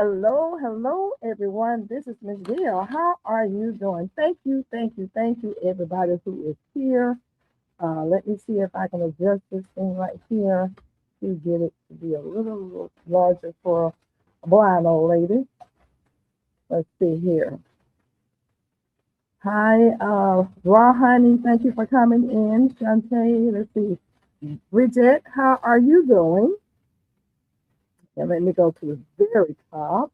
Hello, everyone. This is Miss Gail. How are you doing? Thank you, everybody who is here. Let me see if I can adjust this thing right here to get it to be a little larger for a blind old lady. Let's see here. Hi, Raw Honey. Thank you for coming in. Shantae, let's see. Bridget, how are you doing? And let me go to the very top.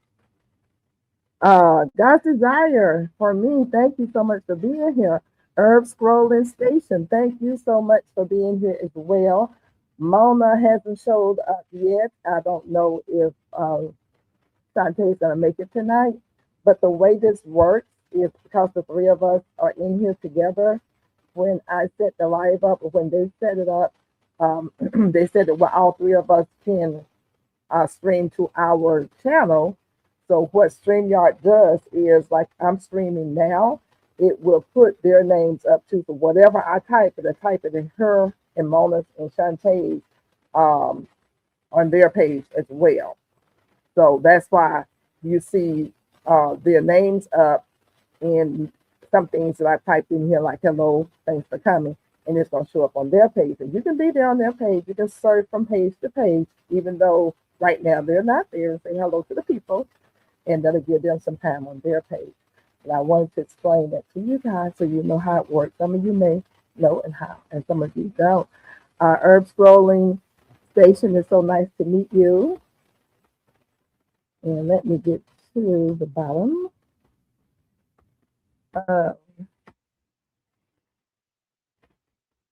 God's desire for me. Thank you so much for being here. Herb Scrolling Station. Thank you so much for being here as well. Mona hasn't showed up yet. I don't know if Shantae is going to make it tonight. But the way this works is because the three of us are in here together. When I set the live up, or when they set it up, they said that all three of us can stream to our channel. So what StreamYard does is, like I'm streaming now, it will put their names up too. So whatever I type it in her and Mona's and Shantae's on their page as well. So that's why you see their names up in some things that I typed in here, like hello, thanks for coming, and it's going to show up on their page. And you can be there on their page. You can surf from page to page, even though right now they're not there, and say hello to the people, and that'll give them some time on their page. And I wanted to explain that to you guys so you know how it works. Some of you may know and how, and some of you don't. Herb Scrolling Station, is so nice to meet you. And let me get to the bottom of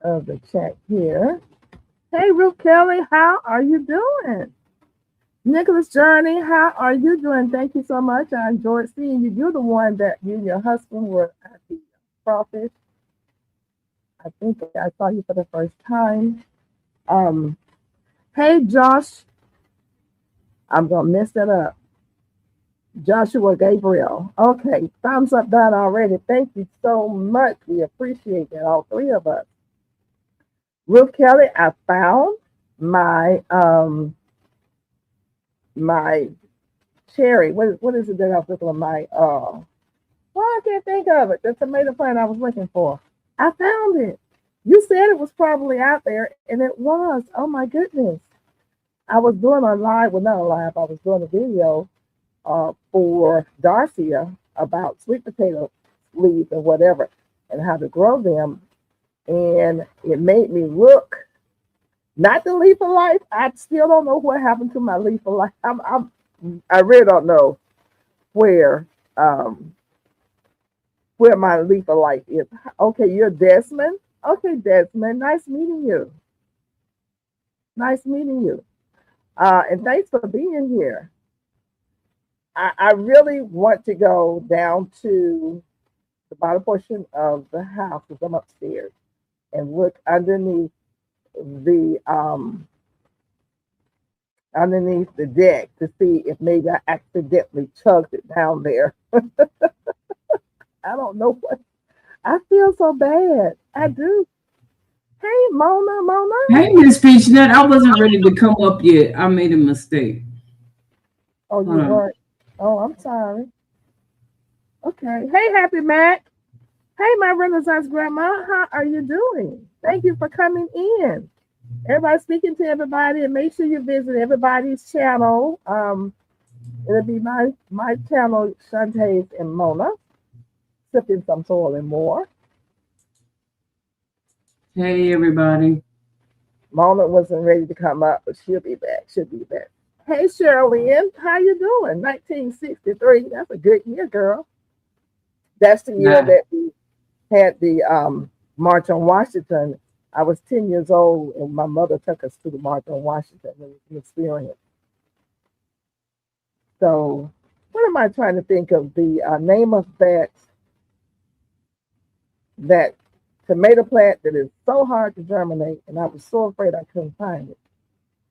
the chat here. Hey, Ruth Kelly, how are you doing? Nicholas Journey, how are you doing? Thank you so much. I enjoyed seeing you. You're the one that you and your husband were at the crawfish. I think I saw you for the first time. Hey, Josh. I'm going to mess that up. Joshua Gabriel. Okay, thumbs up done already. Thank you so much. We appreciate that, all three of us. Ruth Kelly, I found my cherry. What is it that I was looking for? I can't think of it. The tomato plant I was looking for. I found it. You said it was probably out there, and it was. Oh my goodness. I was doing a live, well, not a live, I was doing a video for Darcia about sweet potato leaves and whatever, and how to grow them. And it made me look, not the leaf of life. I still don't know what happened to my leaf of life. I really don't know where my leaf of life is. Okay, you're Desmond. Okay, Desmond, nice meeting you. Nice meeting you. And thanks for being here. I really want to go down to the bottom portion of the house because I'm upstairs and look underneath the deck to see if maybe I accidentally chugged it down there. I don't know what. I feel so bad. I do. Hey, Mona. Hey, Miss Peachnut, I wasn't ready to come up yet. I made a mistake. Oh, you weren't. Oh, I'm sorry. Okay. Hey, Happy Mac. Hey, my Renaissance Grandma. How are you doing? Thank you for coming in. Everybody speaking to everybody, and make sure you visit everybody's channel. It'll be my channel, Shantae's and Mona, sipping some soil and more. Hey, everybody. Mona wasn't ready to come up, but she'll be back. Hey, Shirley, how you doing? 1963. That's a good year, girl. That's the year that we had the March on Washington. I was 10 years old, and my mother took us to the March on Washington. It was an experience. So, what am I trying to think of? The name of that tomato plant that is so hard to germinate, and I was so afraid I couldn't find it.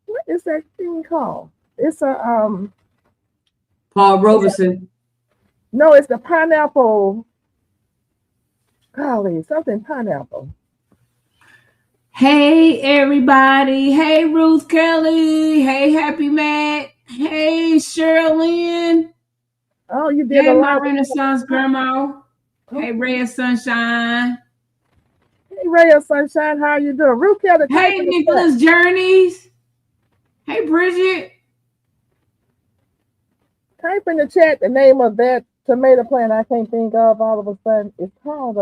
What is that thing called? It's a Paul Robeson. No, it's the pineapple. Golly, something pineapple. Hey, everybody. Hey, Ruth Kelly. Hey, Happy Matt. Hey, Sherilyn. Oh, you did Hey, a my lot. Renaissance grandma. Okay. Hey, Ray of Sunshine. Hey, Ray of Sunshine, how you doing? Ruth Kelly, type Hey, in the chat. Nicholas Journeys. Hey, Bridget. Type in the chat the name of that tomato plant I can't think of all of a sudden. It's called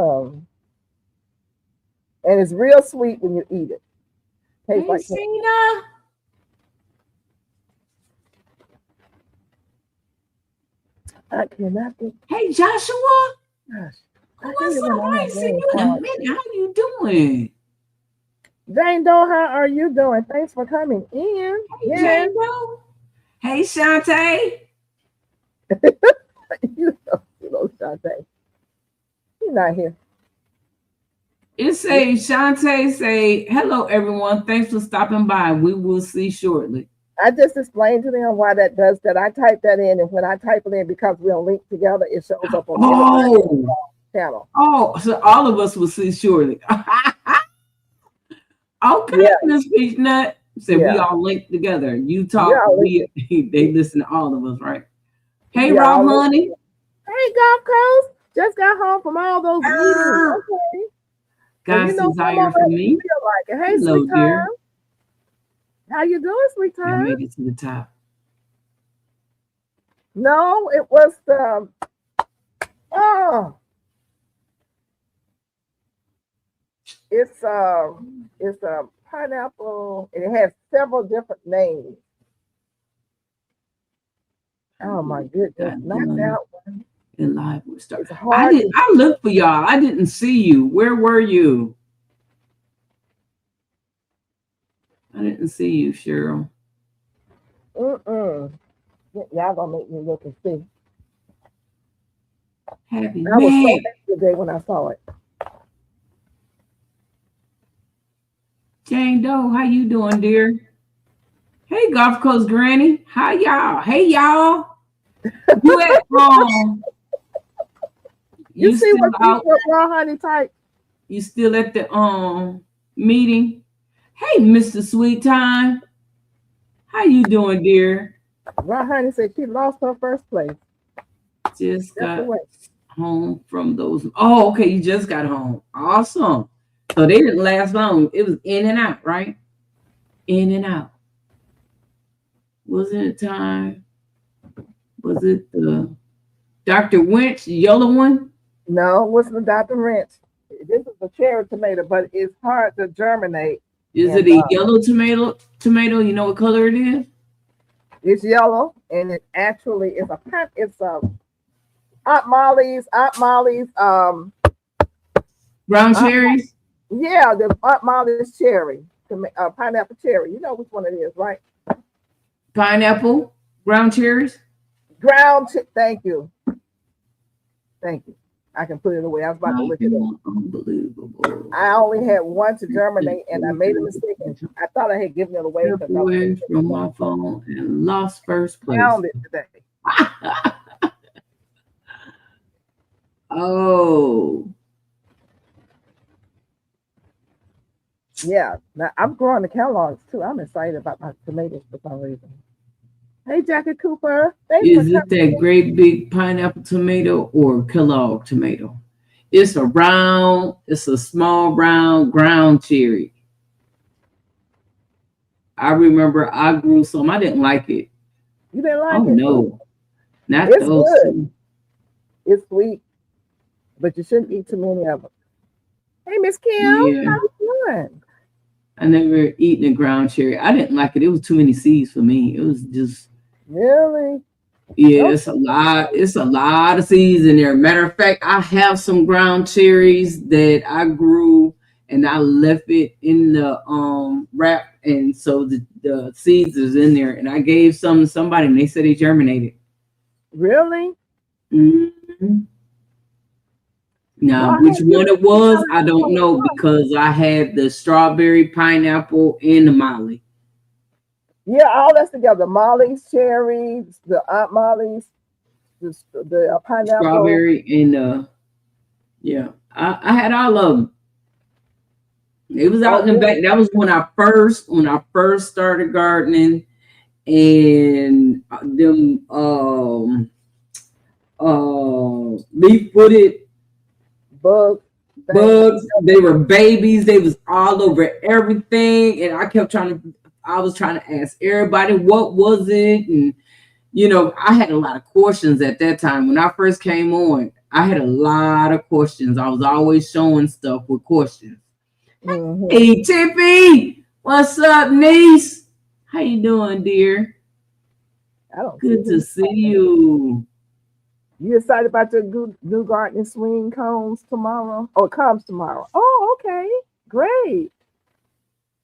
and it's real sweet when you eat it. Tastes Hey, like Cena. I cannot think. Hey, Joshua. Gosh, I can't What's remember up? all I my ain't seen names. you in a minute. How you doing? Jane Doe, how are you doing? Thanks for coming in. Hey, Yes. Jane Doe. Hey, Shantae. Shante. He's not here. It says, Shantae say, hello, everyone. Thanks for stopping by. We will see shortly. I just explained to them why that does that. I type that in, and when I type it in, because we're linked together, it shows up on everybody's channel. Oh, so all of us will see shortly. Okay, Yeah. Miss Peach Nut. Said we Yeah. all linked together. You talk, Yeah, they listen to all of us, right? Hey, Yeah, Raw Honey. Hey, Gulf Coast. Just got home from all those meetings. Okay. God's Well, desire for me. Feel like it. Hey, Hello, sweet dear. time. How you doing, sweet I time? made it to the top. No, it was the it's a pineapple, and it has several different names. Oh my goodness, not that one. In live we start. It's hard. I looked for y'all. I didn't see you. Where were you? I didn't see you, Cheryl. Y'all gonna make me look and see. Happy I was so happy today when I saw it. Jane Doe, how you doing, dear? Hey, Gulf Coast Granny. How y'all? Hey, y'all. You at home? You see what Raw Honey type? You still at the meeting? Hey, Mr. Sweet Time. How you doing, dear? Raw Honey said she lost her first place. Just got home from those. Oh, okay. You just got home. Awesome. So they didn't last long. It was in and out, right? In and out. Wasn't it time? Was it the Dr. Winch yellow one? No, it wasn't the Dr. Winch. This is a cherry tomato, but it's hard to germinate. Is it a yellow tomato? You know what color it is? It's yellow, and it actually is Aunt Molly's brown cherries. Yeah, the Aunt Molly's cherry, pineapple cherry. You know which one it is, right? Pineapple, ground cherries. Thank you. I can put it away. I was about to look at it. Unbelievable. I only had one to germinate, and I made a mistake. I thought I had given it away. Away from my phone and lost first place. Found it today. Oh. Yeah. Now I'm growing the catalogs too. I'm excited about my tomatoes for some reason. Hey, Jackie Cooper. Is it that great big pineapple tomato or Kellogg tomato? It's a small round ground cherry. I remember I grew some. I didn't like it. You didn't like it? Oh, no. Not it's those good. two. It's sweet, but you shouldn't eat too many of them. Hey, Miss Kim. Yeah. How you doing? I never eaten a ground cherry. I didn't like it. It was too many seeds for me. It was just... Really? Yeah, it's a lot. It's a lot of seeds in there. Matter of fact, I have some ground cherries that I grew and I left it in the wrap, and so the seeds is in there. And I gave some to somebody, and they said they germinated. Really? Mm-hmm. Now, which one it was, I don't know, because I had the strawberry, pineapple, and the Molly. Yeah, all that's together. Molly's cherries, the Aunt Molly's, the pineapple, strawberry, and yeah, I had all of them. It was out in the back. That was when I first started gardening, and them leaf footed Bug thing. bugs. They were babies. They was all over everything, and I kept trying to. I was trying to ask everybody what was it, and I had a lot of questions at that time when I first came on. I had a lot of questions. I was always showing stuff with questions. Mm-hmm. Hey Tippy, what's up, niece? How you doing, dear? I don't see Good to who. see you. You excited about your new gardening swing cones tomorrow? Oh, it comes tomorrow. Oh, okay. Great.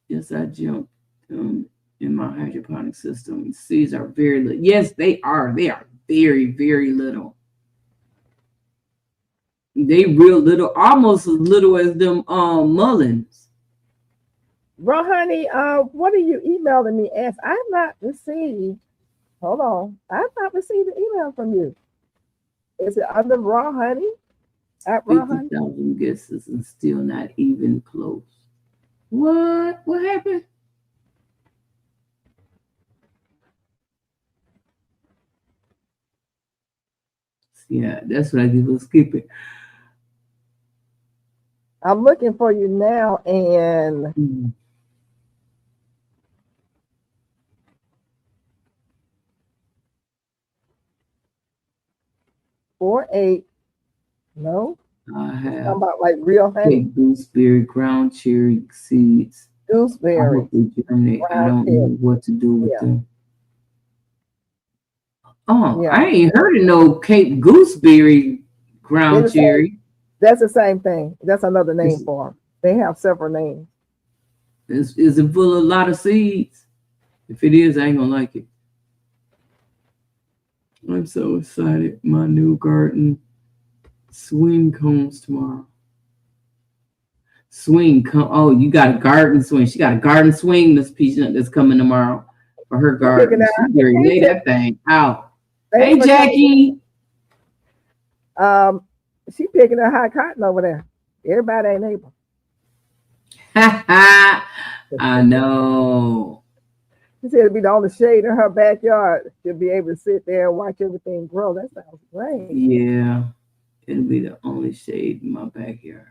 Yes, I jumped in my hydroponic system. Seeds are very little. Yes, they are. They are very, very little. They real little, almost as little as them mullins. Ron, what are you emailing me as? I've not received, hold on. I've not received an email from you. Is it under Raw Honey? At Raw Honey? 50,000 guesses and still not even close. What? What happened? Yeah, that's what I give us skipping. I'm looking for you now and Mm. 48. No, I it's talking have about like real honey. cake, gooseberry, ground cherry seeds. I Gooseberry, hope they germinate. I brown don't cherry. know what to do with Yeah, them. Oh, yeah. I ain't heard of no Cape gooseberry They're ground the same. cherry. That's the same thing. That's another name Is for them. They have several names. is it full of a lot of seeds? If it is, I ain't gonna like it. I'm so excited. My new garden swing comes tomorrow. Swing come. Oh, you got a garden swing. She got a garden swing. This peanut that's coming tomorrow for her You're picking garden. She out. already Hey, lay Tiff, that thing out. thanks Hey, for coming. Jackie. Um, she picking up hot cotton over there. Everybody ain't able. I know. She said it'd be the only shade in her backyard. She'll be able to sit there and watch everything grow. That sounds great. Yeah, it'll be the only shade in my backyard.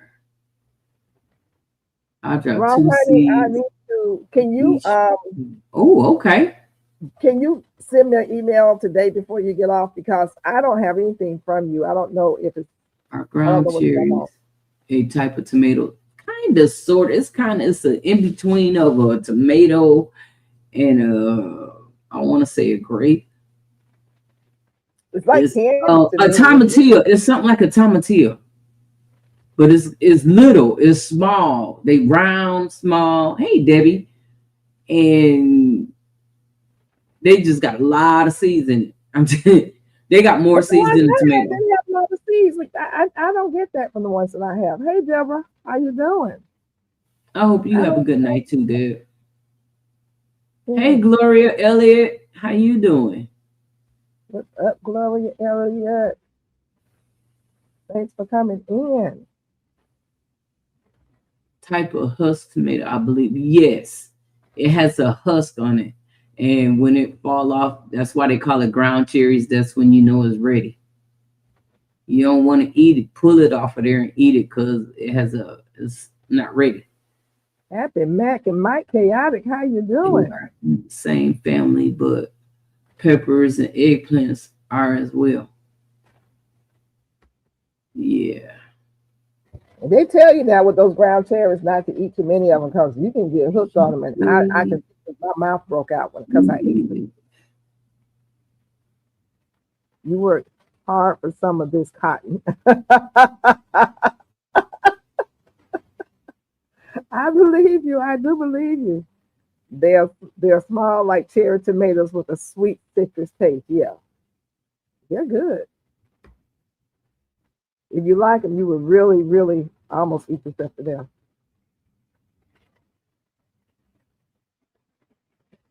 I dropped Ron, two honey, I seeds need to. each. Oh, okay. Can you send me an email today before you get off because I don't have anything from you. I don't know if it's. Our I don't ground know what's going on. cherries, a type of tomato. Kind of, sort. It's an in between of a tomato and I want to say a grape. It's like It's candy to a me. tomatillo. It's something like a tomatillo, but it's little. It's small. They round, small. Hey, Debbie, and they just got a lot of seeds in it. I'm telling you, they got more But the seeds ones than a I had tomato. didn't have no seeds. Like, I don't get that from the ones that I have. Hey Deborah, how you doing? I hope you I have a don't. good night too, Deb. Hey, Yeah. Gloria Elliott, how you doing? What's up, Gloria Elliott? Thanks for coming in. Type of husk tomato, I believe. Yes, it has a husk on it, and when it fall off, that's why they call it ground cherries. That's when you know it's ready. You don't want to eat it. Pull it off of there and eat it because it's not ready. Happy Mac and Mike Chaotic. How you They doing? are in the same family, but peppers and eggplants are as well. Yeah. And they tell you now with those ground cherries not to eat too many of them because you can get hooked on them. And I can. My mouth broke out because I ate them. You worked hard for some of this cotton. I believe you. I do believe you. They're small like cherry tomatoes with a sweet citrus taste. Yeah, they're good. If you like them, you would really, really almost eat yourself to death.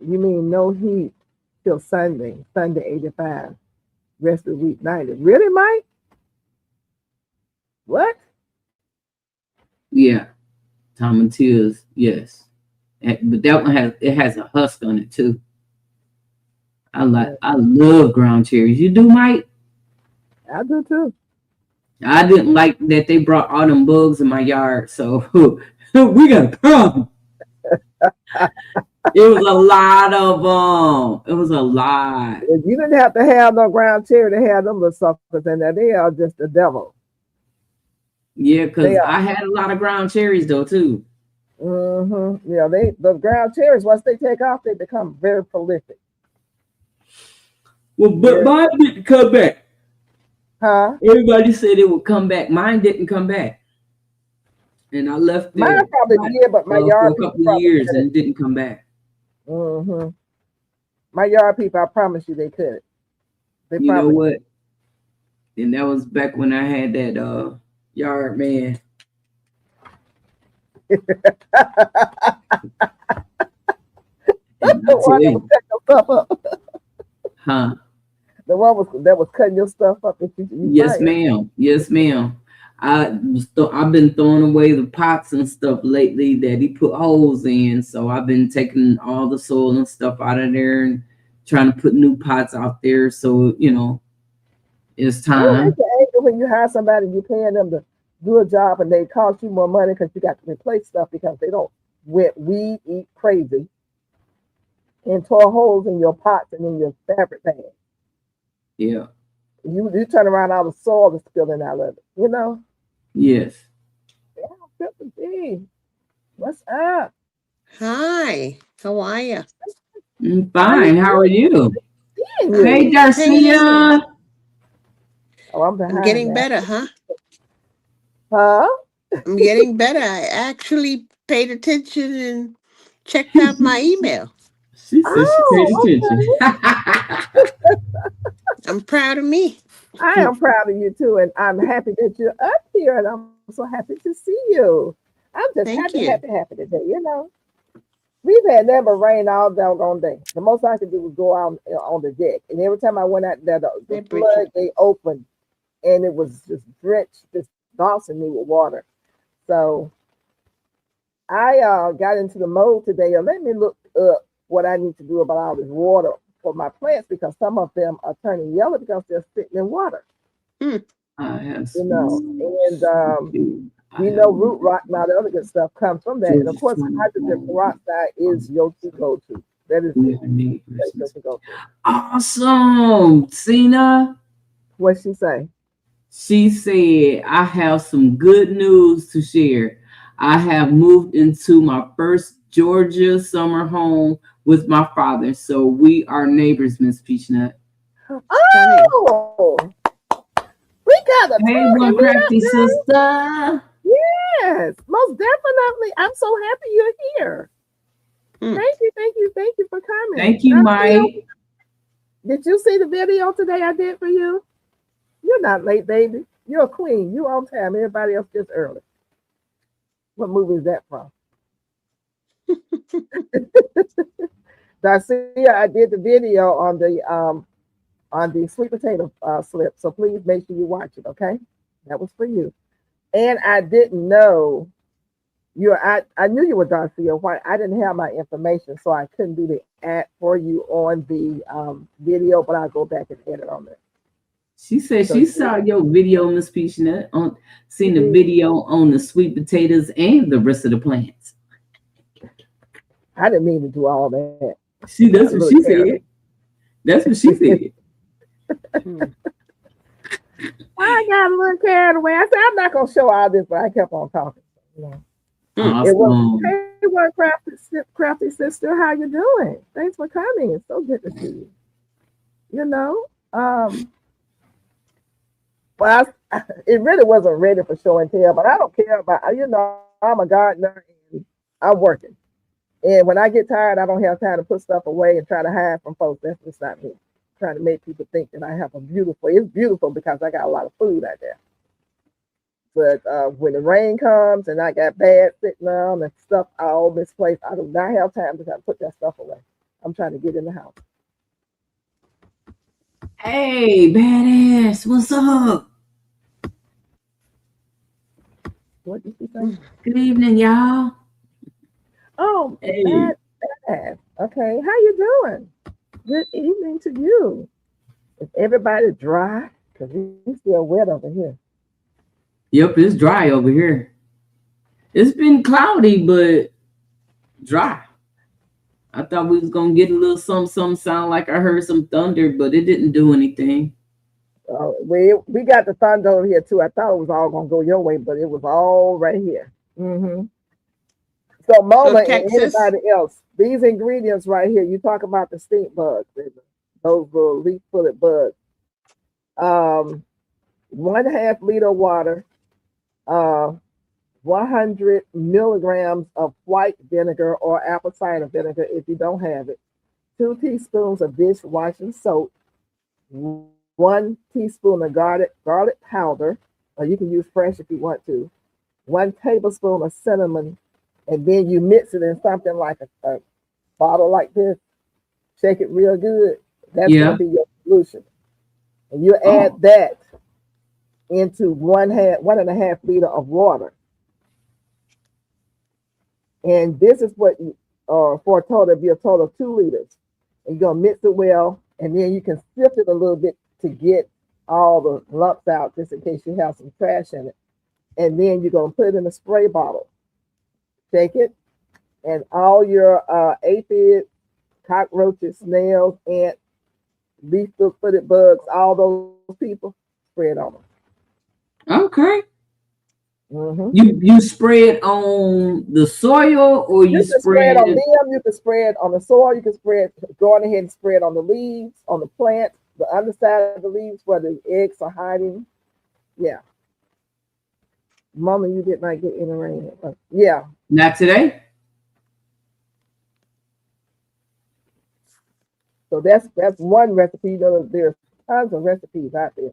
You mean no heat till Sunday, Sunday 85, rest of the week 90. Really, Mike? What? Yeah. Tomatillos, yes. But that one has a husk on it too. I love ground cherries. You do, Mike? I do too. I didn't like that they brought all them bugs in my yard, so we got a problem. It was a lot of them. It was a lot. If you didn't have to have no ground cherry to have them little suckers in there. They are just the devil. Yeah, They because are. I had a lot of ground cherries though too. Yeah, the ground cherries, once they take off, they become very prolific. Well, but Very, mine didn't come back. huh? Everybody said it would come back. Mine didn't come back, and I left Mine it probably did, but my for yard a people couple of probably years, cut it. and it didn't come back. hmm My yard people, I promise you, they could. They You know probably what? And that was back when I had that yard man. And I the tell one that was you, cutting your stuff up. huh? The one that was cutting your stuff up if you Yes, buy it. ma'am. Yes, ma'am. I've been throwing away the pots and stuff lately that he put holes in. So I've been taking all the soil and stuff out of there and trying to put new pots out there. So it's Oh, time. it's an angel when you hire somebody, you're paying them to do a job, and they cost you more money because you got to replace stuff because they don't weed eat crazy and tore holes in your pots and in your fabric bags. Yeah. You turn around, all the soil is spilling out of it. You know. Yes. Yeah, good to see. What's up? Hi, how are you? How you Fine. How are you? seeing Hey, you? Hanging in. Darcia. Oh, I'm I'm behind getting that. better, huh? Huh? I'm getting better. I actually paid attention and checked out my email. She said she paid Oh, attention. okay. I'm proud of me. I am proud of you too, and I'm happy that you're up here, and I'm so happy to see you. I'm just happy, Thank happy, you. happy today. We've had nothing but rain all doggone day. The most I could do was go out on the deck, and every time I went out there, the Hey, Bridget. floodgate opened, and it was just drenched, just dousing me with water. So I got into the mode today. Let me look up what I need to do about all this water for my plants because some of them are turning yellow because they're sitting in water. Hmm. I have You some. know, and I we have know root rot and all the other good stuff comes from that. And of Georgia course, hydrogen 21. peroxide is your to go to. That is We the have a neighbor. place to go to. Awesome. Cena, What she say? she said, I have some good news to share. I have moved into my first Georgia summer home with my father. So we are neighbors, Miss Peachnut. Stunning. Oh, we got to Hey, talk and one meet up, crafty girl. sister. Yes, most definitely. I'm so happy you're here. Hmm. Thank you, thank you, thank you for coming. Thank you, Mike. Did you see the video today I did for you? You're not late, baby. You're a queen. You on time. Everybody else just early. What movie is that from? Darcia, I did the video on the sweet potato slip. So please make sure you watch it, okay? That was for you. And I didn't know I knew you were Darcia White. I didn't have my information, so I couldn't do the ad for you on the video, but I'll go back and edit on it. She said So she saw your video, Miss Peachnut, you seen the did. video on the sweet potatoes and the rest of the plants. I didn't mean to do all that. I See, got a that's what little she carried said. That's what she said. Hmm. I got a little carried away. I said, I'm not going to show all this, but I kept on talking. You know. Hmm. It was, Awesome. hey, one crafty sister, how you doing? Thanks for coming. It's so good to see you. You know, well, it really wasn't ready for show and tell, but I don't care about, I'm a gardener and I'm working. And when I get tired, I don't have time to put stuff away and try to hide from folks. That's just not me. Trying to make people think that I have it's beautiful because I got a lot of food out there. But when the rain comes and I got bad sitting around and stuff all misplaced, I do not have time to put that stuff away. I'm trying to get in the house. Hey, badass, what's up? What did you say? Hmm. Good evening, y'all. Oh, Hey, bad. Okay, how you doing? Good evening to you. Is everybody dry? Because we still wet over here. Yep, it's dry over here. It's been cloudy, but dry. I thought we was gonna get a little some sound like I heard some thunder, but it didn't do anything. We got the thunder over here too. I thought it was all gonna go your way, but it was all right here. So So Mona and Texas, anybody else, these ingredients right here, you talk about the stink bugs, those little leaf-footed bugs. Um, 1/2 liter water, uh, 100 milligrams of white vinegar or apple cider vinegar if you don't have it, 2 teaspoons of dishwashing soap, 1 teaspoon of garlic powder, or you can use fresh if you want to, 1 tablespoon of cinnamon, and then you mix it in something like a bottle like this. Shake it real good. That's going to Yeah. be your solution. And you Oh, add that into 1.5 liter of water. And this is what you, for a total, be a total of 2 liters. And you're gonna mix it well, and then you can sift it a little bit to get all the lumps out, just in case you have some trash in it. And then you're gonna put it in a spray bottle. Shake it, and all your aphids, cockroaches, snails, ants, leaf-footed bugs, all those people, spray it on them. okay. Hmm. You spray it on the soil or you You can spray it spray on it? them. You can spray it on the soil. You can spray it. Go on ahead and spray it on the leaves, on the plant, the underside of the leaves where the eggs are hiding. Yeah, Mama, you did not get any rain. Yeah, Not today. so that's one recipe. You know, there's tons of recipes out there,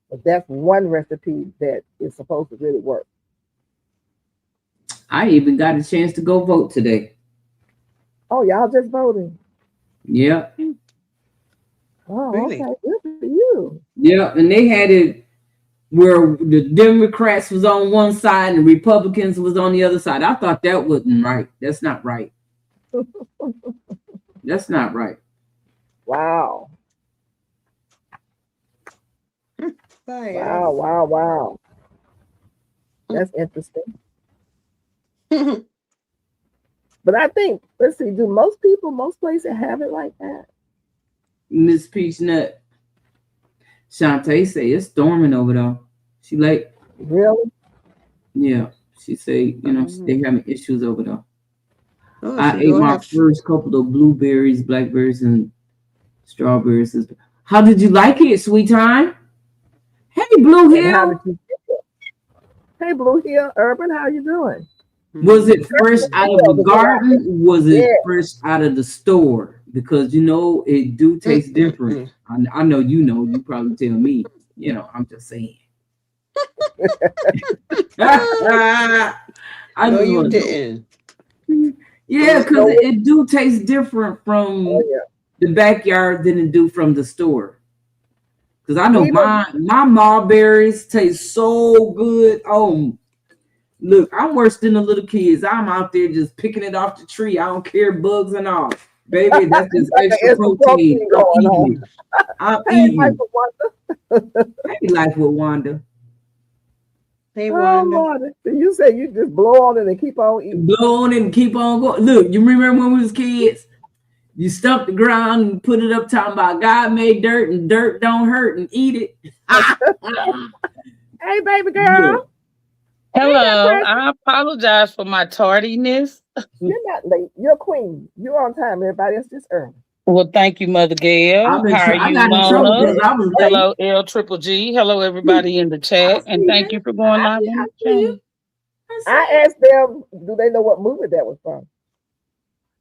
but that's one recipe that is supposed to really work. I even got a chance to go vote today. Oh, y'all just voting. Yeah. Oh, really? okay, good for you. Yeah. And they had it where the Democrats was on one side and the Republicans was on the other side. I thought that wasn't right. That's not right. That's not right. Wow, Fire. wow, wow, wow. That's interesting. But I think, let's see, do most people, most places have it like that? Miss Peachnut, Shantae say it's storming over there. She like, Really? yeah. She say, they Mhm. having issues over there. Oh, so I you ate all my have. first couple of blueberries, blackberries, and strawberries. How did you like it, sweet time? Hey, Blue And how did Hill. you? Hey, Blue Hill Urban, how you doing? Was Mm. it fresh Blue out of Hill, the because I think, garden? Was yeah, it fresh out of the store? Because it do taste different. Mm-mm-mm. I know you know. You probably tell me. I'm just saying. I No, just you want to know. didn't. Yeah, because Mm-mm. so it do taste different oh from yeah, the backyard than it do from the store. Because I know even my mulberries taste so good. Oh, look, I'm worse than the little kids. I'm out there just picking it off the tree. I don't care, bugs and all. Baby, that's just like an extra extra protein. protein I'm going eating on. it. I'm Hey, eating Michael Wonder. it. Hey, life with Wanda. Hey, Oh Wanda. Lord, so you say you just blow on it and keep on eating. Blow on it and keep on going. Look, you remember when we was kids? You stump the ground and put it up talking about God made dirt and dirt don't hurt and eat it. Hey, baby Yeah. girl. Hey, that Hello, person. I apologize for my tardiness. You're not late. You're a queen. You're on time. Everybody else just early. Well, thank you, Mother Gail. How are I you, got in trouble Mona? because I was late. Hello, L Triple G. Hello, everybody in the I chat, and see thank you. you for going live I on see the you. chat. I see I you. asked them, do they know what movie that was from?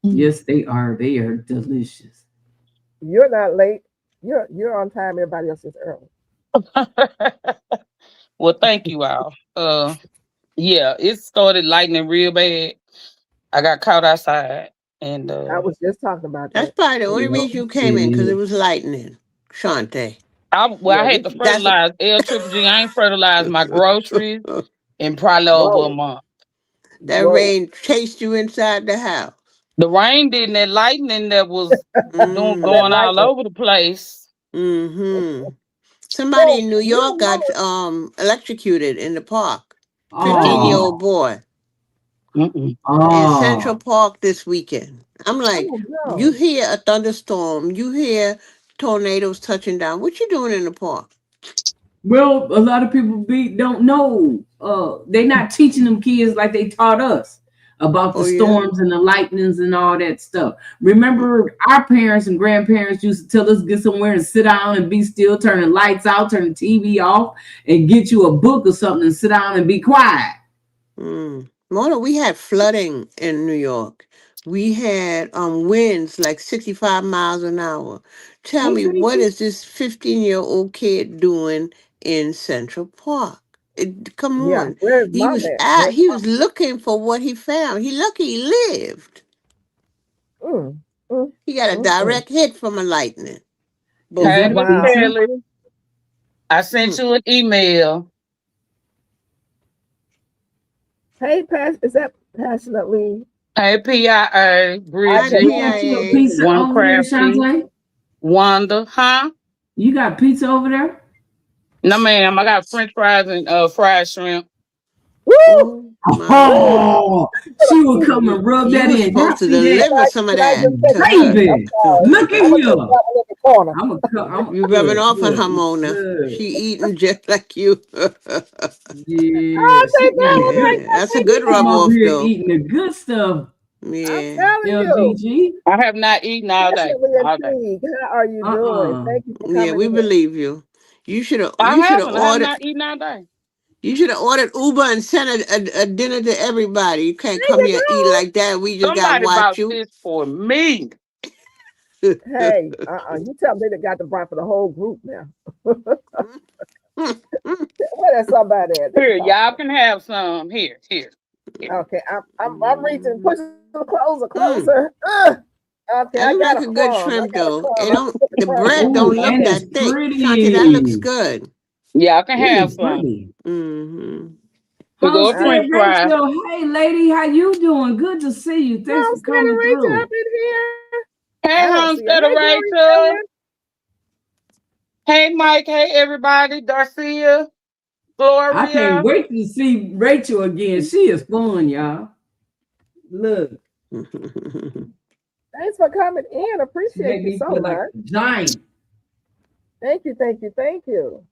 Yes, they are. They are delicious. You're not late. You're on time. Everybody else is early. Well, thank you all. Yeah, it started lightning real bad. I got caught outside, and I was just talking about That's that. probably the only Yep, reason you came it in because it is. was lightning. Shante. I Yeah, had this to is That's a fertilize L Triple G. I ain't fertilized my groceries in probably over a whoa, month. that whoa. rain chased you inside the house. The rain didn't, that lightning that was doing That going all lightning. over the place. Mm-hmm. Somebody So in New you York got know, electrocuted in the park. 15-year-old Oh, boy Mm-mm. in Central oh. Park this weekend. I'm like, oh you no. hear a thunderstorm, you hear tornadoes touching down. What you doing in the park? Well, a lot of people don't know. They not teaching them kids like they taught us about the Oh yeah. storms and the lightnings and all that stuff. Remember, our parents and grandparents used to tell us get somewhere and sit down and be still, turn the lights out, turn the TV off, and get you a book or something and sit down and be quiet. Mona, we had flooding in New York. We had winds like 65 miles an hour. Tell me, Okay, what is this 15-year-old kid doing in Central Park? Come Yeah, on. where's mom at? Where's He was looking for what he found. He lucky he lived. mm, mm, He got a mm. direct hit from a lightning is bolt. Hey, that a Miss Wow. pizza? Kelly, I Hmm. sent you an email. Hey, is that passionately? Hey, PIA, I Hi, can You Bridget, got you a PIA. pizza One over there, Crafty, Shantae? Wanda, huh? You got pizza over there? No, ma'am, I got French fries and fried shrimp. woo, Oh my woo. God. Oh, Put a she will piece come and rub You that were in. Y'all supposed to see that? deliver some of can I that just take to a piece? her. I'm Baby, sorry. look at I'm gonna take here. that one in the corner. I'm You rubbing look, off on her, look, Mona. look. She eating just like you. Yeah, I'll she take that eating one right good. Yeah, there. that's a Thank you good She so rub come much. over off, here though. eating the good stuff. I'm Yeah. telling you. LGG. I have not eaten all day. Passionately All day. intrigued. How are you doing? Uh-uh. Thank you for Yeah, coming we in. believe you. You should have. I You should have haven't. I have ordered. not eaten all day. You should have ordered Uber and sent a dinner to everybody. You can't There come you here and eat like that. We just got to Somebody watch bought you. this for me. go. Hey, you tell them they done got the bride for the whole group now. Where that somebody at? Let me Here, talk to y'all can have some. Here, here, here. them. Okay, I'm reaching, pushing closer, Mm. closer. Okay, That I look got like a a good crumb. I shrimp, got a though. It crumb. I'm don't. gonna put the The crumb in bread my Ooh, don't look and mouth. it's that thick. Shanti, that looks pretty. good. Y'all can It have is some. pretty. Mm-hmm. We go How's with I, French Stan fries. Rachel? Hey, lady, how you doing? Good to see you. Thanks I'm for standing coming Rachel up through. in here. I Hey, don't see her. Homestead Hey, Glory Rachel. Stone. Hey, Mike. Hey, everybody. Darcia, I can't Gloria. wait to see Rachel again. She is fun, y'all. Look, Thanks for coming in. she Appreciate made you me so feel like much. a giant. Thank you, thank you, thank you.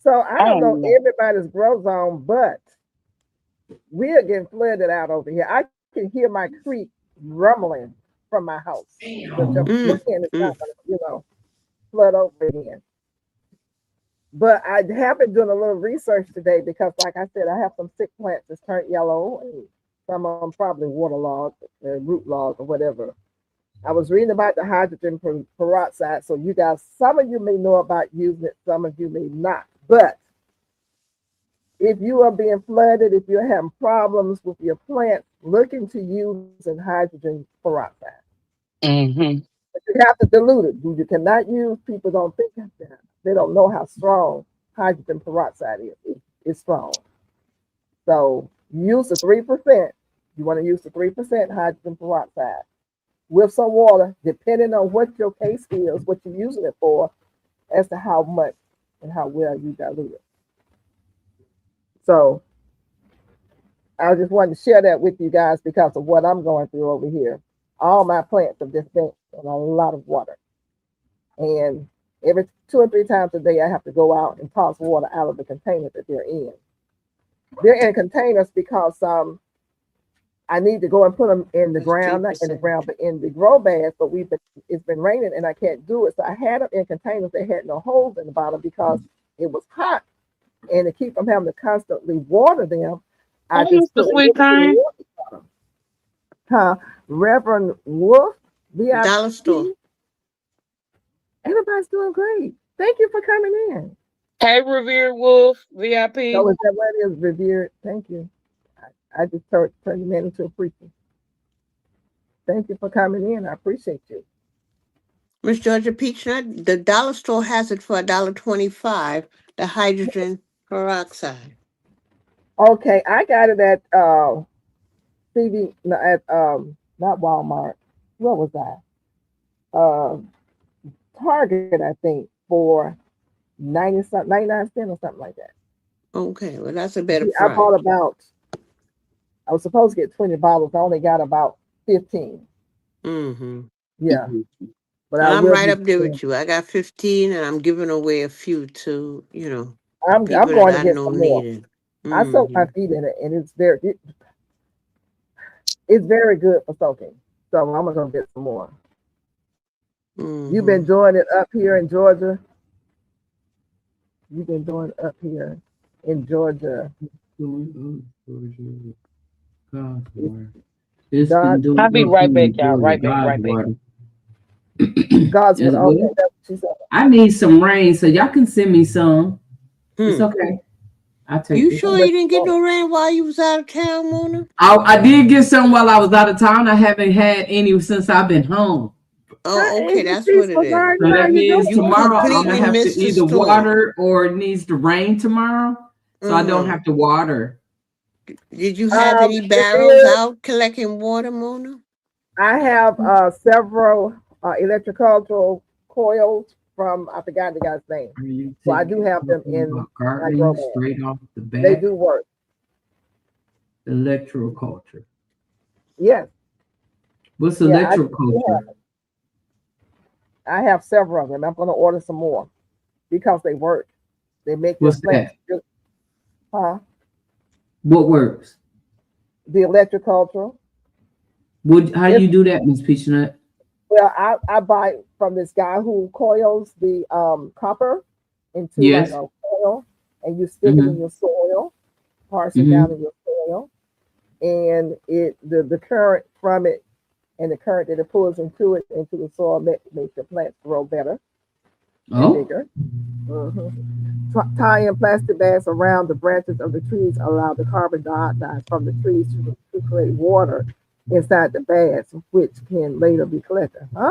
So I I don't know don't know. everybody's grow zone, but we are getting flooded out over here. I can hear my creek rumbling from my house, which I'm Damn. mm, praying it's not mm. going to, flood over again. But I have been doing a little research today because, like I said, I have some sick plants that's turned yellow, and some of them probably waterlogged, root logged, or whatever. I was reading about the hydrogen peroxide, so you guys, some of you may know about using it, some of you may not. But if you are being flooded, if you're having problems with your plants, look into using hydrogen peroxide. Mm-hmm. But you have to dilute it. You cannot use, people don't think of that. They don't know how strong hydrogen peroxide is. It's strong. So use the 3%. You want to use the 3% hydrogen peroxide with some water, depending on what your case is, what you're using it for, as to how much and how well you dilute it. So I just wanted to share that with you guys because of what I'm going through over here. All my plants have just been in a lot of water. And every 2 or 3 times a day, I have to go out and toss water out of the container that they're in. They're in containers because I need to go and put them in the That's ground, not in the 3%. ground, but in the grow bags. But it's been raining and I can't do it. So I had them in containers that had no holes in the bottom because it was hot. And to keep from having to constantly water them, I Oh, just Mr. put a Sweet little bit of Thing. water. Huh? Reverend Wolf, Dollar store. VIP. Everybody's doing great. Thank you for coming in. Hey, Revere Wolf, So VIP. is that what it is, revered? Thank you. I just turned you man into a preacher. Thank you for coming in. I appreciate you. Miss Georgia Peachnut, the dollar store has it for $1.25, the hydrogen peroxide. Okay, I got it at Stevie no, at not Walmart. What was that? Target, I think, for 90 something, 99 cents or something like that. Okay, well that's a better I price. bought about. I was supposed to get 20 bottles. I only got about 15. Mm-hmm. Yeah, but I Well, I'm will right be. up there with you. I got 15, and I'm giving away a few to I'm people that going to I get know some more. need it. I soak my Mm-hmm. feet in it, and it's very good for soaking. So I'm gonna go get some more. You've been Mm-hmm. doing it up here in Georgia. You've been doing it up here in Georgia. God's It's water. It's God, been doing I'll be up here right back, in y'all. Georgia. Right back, God's right back. water. God's what? As Okay, well. that's what she said. I need some rain, so y'all can send me some. It's Hmm. okay. I'll take You it. sure you didn't get no rain while you was out of town, Mona? I did get some while I was out of town. I haven't had any since I've been home. Oh, Hi, okay, Angel that's what it Peaceful is. Garden. So How that you means You doing? tomorrow I'm gonna completely have to missed the either storm. water or it needs to rain tomorrow. So I don't Mm-hmm. have to water. Did you have any It barrels is. out collecting water, Mona? I have several electrical coils from I forgot the guy's name. Are you So I do have them talking in about my grow gardening bag. straight off the They bat? do work. Electroculture. Yes. What's Yeah, do electroculture? I have several of them. I'm going to order some more because they work. They make your What's plants. that? Huh? What works? The electriculture. What? How It's you do that, Miss Peachnut? well, I buy from this guy who coils the copper into like Yes. a coil, and you stick it in Mm-hmm. your soil, parse it down Mm-hmm. in your soil, and the current from it and the current that it pulls into the soil makes the plants grow better and Oh. bigger. hmm Tie in plastic bags around the branches of the trees allow the carbon dioxide from the trees to create water inside the bags, which can later be collected. Huh?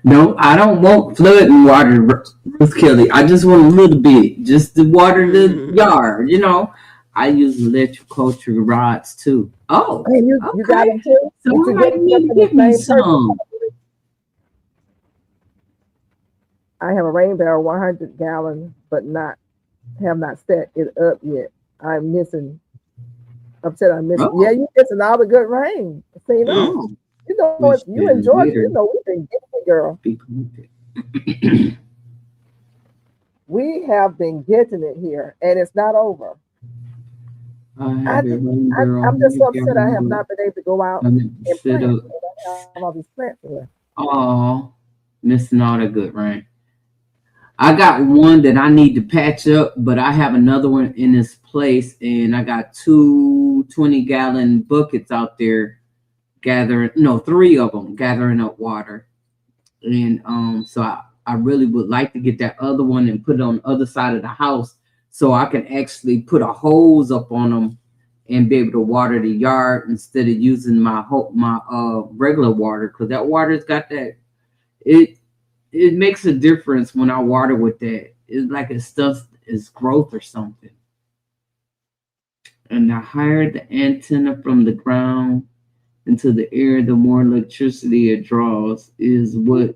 No, I don't want flooding water, Ruth Kelly. I just want a little bit, just to water the Mm-hmm. yard. I use electroculture rods too. Oh, And you got okay. them too? So Did I you get might them need to from the get me same person? some. I have a rain barrel 100-gallon, but not have not set it up yet. I'm missing. Upset I'm missing. Yeah, Oh, you missing all the good rain. See, no, oh. it's Which you in is Georgia. You later know we've been getting it, girl. be connected. We have been getting it here, and it's not over. I I have a just, rain barrel, I'm just so upset I 100 have gallon, not been able to go out and and set plant. up. And I have all these plants here. Oh, missing all the good rain. I got one that I need to patch up, but I have another one in its place, and I got two 20-gallon buckets out there gathering, no, three of them gathering up water. And so I really would like to get that other one and put it on the other side of the house so I can actually put a hose up on them and be able to water the yard instead of using my regular water, because that water's got that it it makes a difference when I water with that. It's like it stuff is growth or something. And the higher the antenna from the ground into the air, the more electricity it draws, is what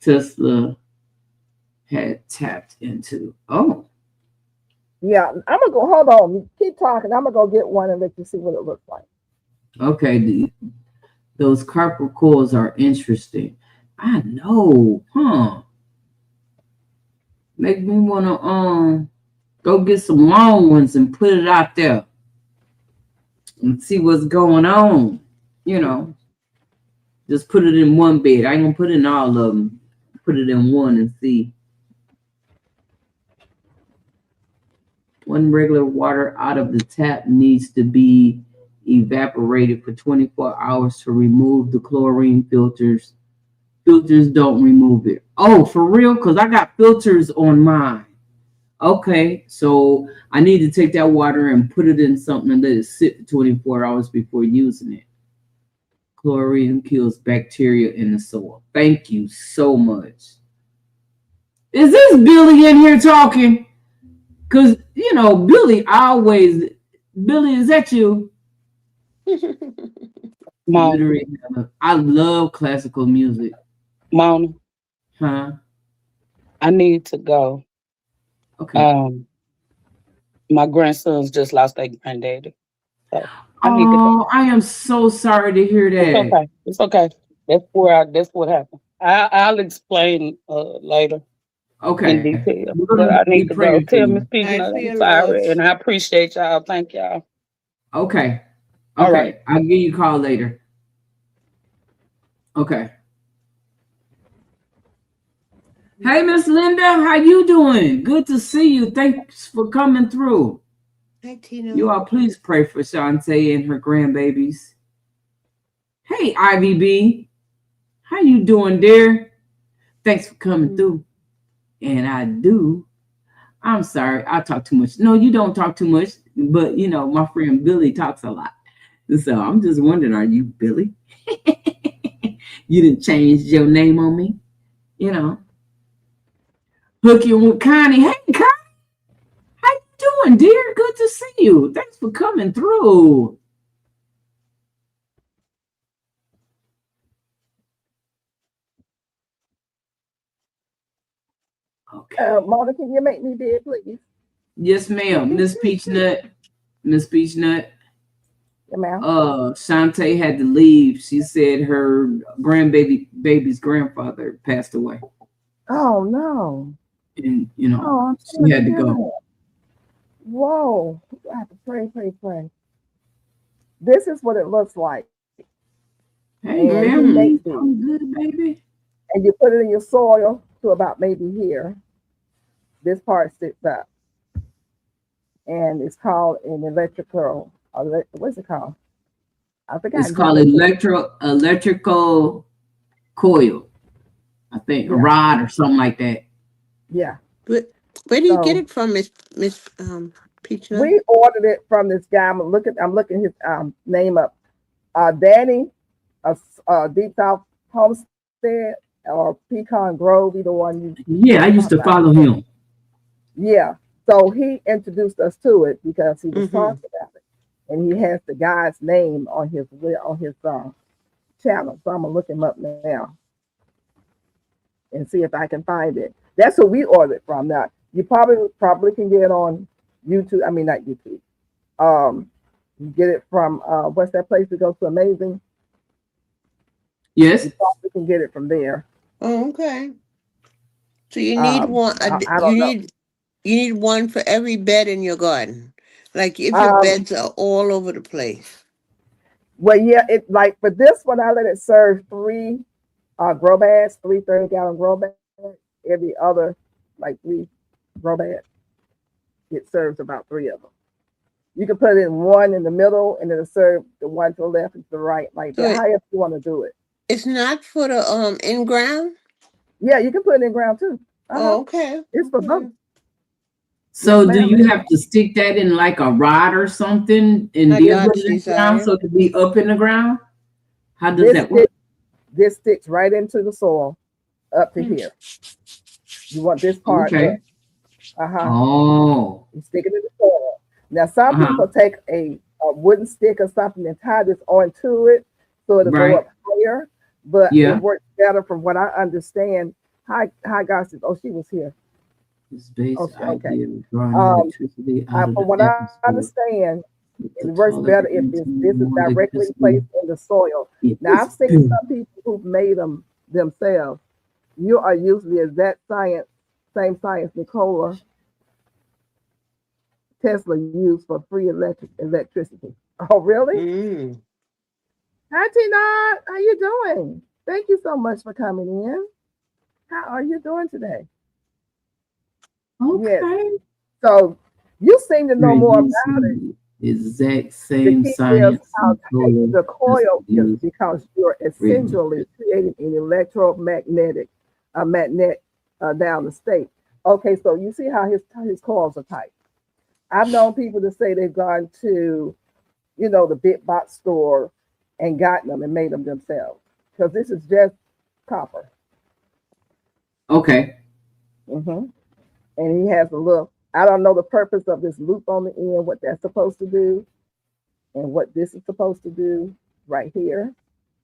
Tesla had tapped into. Oh, Yeah, I'm gonna go. Hold on, keep talking. I'm gonna go get one and let you see what it looks like. okay. Those copper cores are interesting. I know, huh? Make me wanna go get some long ones and put it out there and see what's going on. You know, just put it in one bed. I ain't gonna put it in all of them. Put it in one and see. One regular water out of the tap needs to be evaporated for 24 hours to remove the chlorine filters. Filters don't remove it. Oh, for real? Because I got filters on mine. Okay, so I need to take that water and put it in something and let it sit for 24 hours before using it. Chlorine kills bacteria in the soil. Thank you so much. Is this Billy in here talking? Cause Billy always. Billy, is that you? Mona, Literally, I love classical music. Mona, Huh? I need to go. Okay. Um, my grandsons just lost their granddaddy, so I need to go. Oh, I am so sorry to hear It's that. okay. It's okay. That's what happened. I'll explain later in Okay. detail. We're But gonna I be need to go. praying for Tell you. Miss Peach I Nut I'm feel sorry, lost. and I appreciate y'all. Thank y'all. Okay. All right. Okay. I'll give you a call later. Okay. Hey, Miss Linda, how you doing? Good to see you. Thanks for coming through. Hi, Tina. You all please pray for Shantae and her grandbabies. Hey, Ivy B, how you doing, dear? Thanks for coming through. And I'm sorry, I talk too much. No, you don't talk too much, but my friend Billy talks a lot. So I'm just wondering, are you Billy? You didn't change your name on me, you know. Hooking with Connie. Hey, Connie, how you doing, dear? Good to see you. Thanks for coming through. Okay. Mona, can you make me big, please? Yes, ma'am. Miss Peachnut. Miss Peachnut. Yeah, ma'am. Shantae had to leave. She said her baby's grandfather passed away. Oh no. And Oh, I'm she sorry to had to hear go. that. Whoa. I have to pray, pray, pray. This is what it looks like. Hey, And he makes family, these. I'm good, baby. And you put it in your soil to about maybe here. This part sticks up. And it's called an electrical, what's it called? I It's forgot. Just called look it up. electrical coil, I think, a Yeah, rod or something like that. yeah. Where do you get So it from, Miss Peachum? we ordered it from this guy. I'm looking his name up. Danny, Deep South Homestead or Pecan Grove, either one you Yeah, I used talk to about. follow him. Yeah. So he introduced us to it because he was Mm-hmm. talking about it, and he has the guy's name on his channel. So I'm gonna look him up now and see if I can find it. That's who we ordered from. Now you probably can get it on YouTube. I mean not YouTube. You get it from what's that place that goes to Amazing? Yes. You probably can get it from there. Oh, okay. So you need one. I don't know. You need one for every bed in your garden. Like if your Um, beds are all over the place. well, yeah, it like for this one, I let it serve three grow bags, 3 30-gallon grow bags. Every other, like three grow bags, it serves about three of them. You can put in one in the middle, and it'll serve the one to the left and to the right, like So that. However you want to do it. it's not for the in ground. Yeah, you can put it in ground too. Uh huh. Oh, okay. It's for both. Okay. Yes, So do ma'am. you have to stick that in like a rod or something and Like then put God's it in the ground desire. so it can be up in the ground? How does This that work? stick, this sticks right into the soil up to Hmm. here. You want this part up. Okay. Uh huh. Oh. You stick it in the soil. Now, some Uh-huh. people take a wooden stick or something and tie this onto it so it'll go Right. up higher, but it Yeah. works better from what I understand. Hi, God says, oh, she was here. This Oh, base okay. idea of drawing Um, electricity out of from the what I atmosphere understand, with it the works taller better the if this is more directly electricity placed in the soil. it Now, is. I've seen some people who've made them themselves. You are usually exact science, same science Nikola Tesla used for free electricity. Oh, really? Mm. Hi, Tina. How you doing? Thank you so much for coming in. How are you doing today? Yes. Okay. So you seem to know You're more about it. using the exact The same key is science how and tight color the as coil is used because you're essentially creating an electromagnetic magnet down the state. Okay, so you see how his coils are tight. I've known people to say they've gone to, the big box store and gotten them and made them themselves because this is just copper. Okay. Hmm. And he has a little I don't know the purpose of this loop on the end, what that's supposed to do, and what this is supposed to do right here.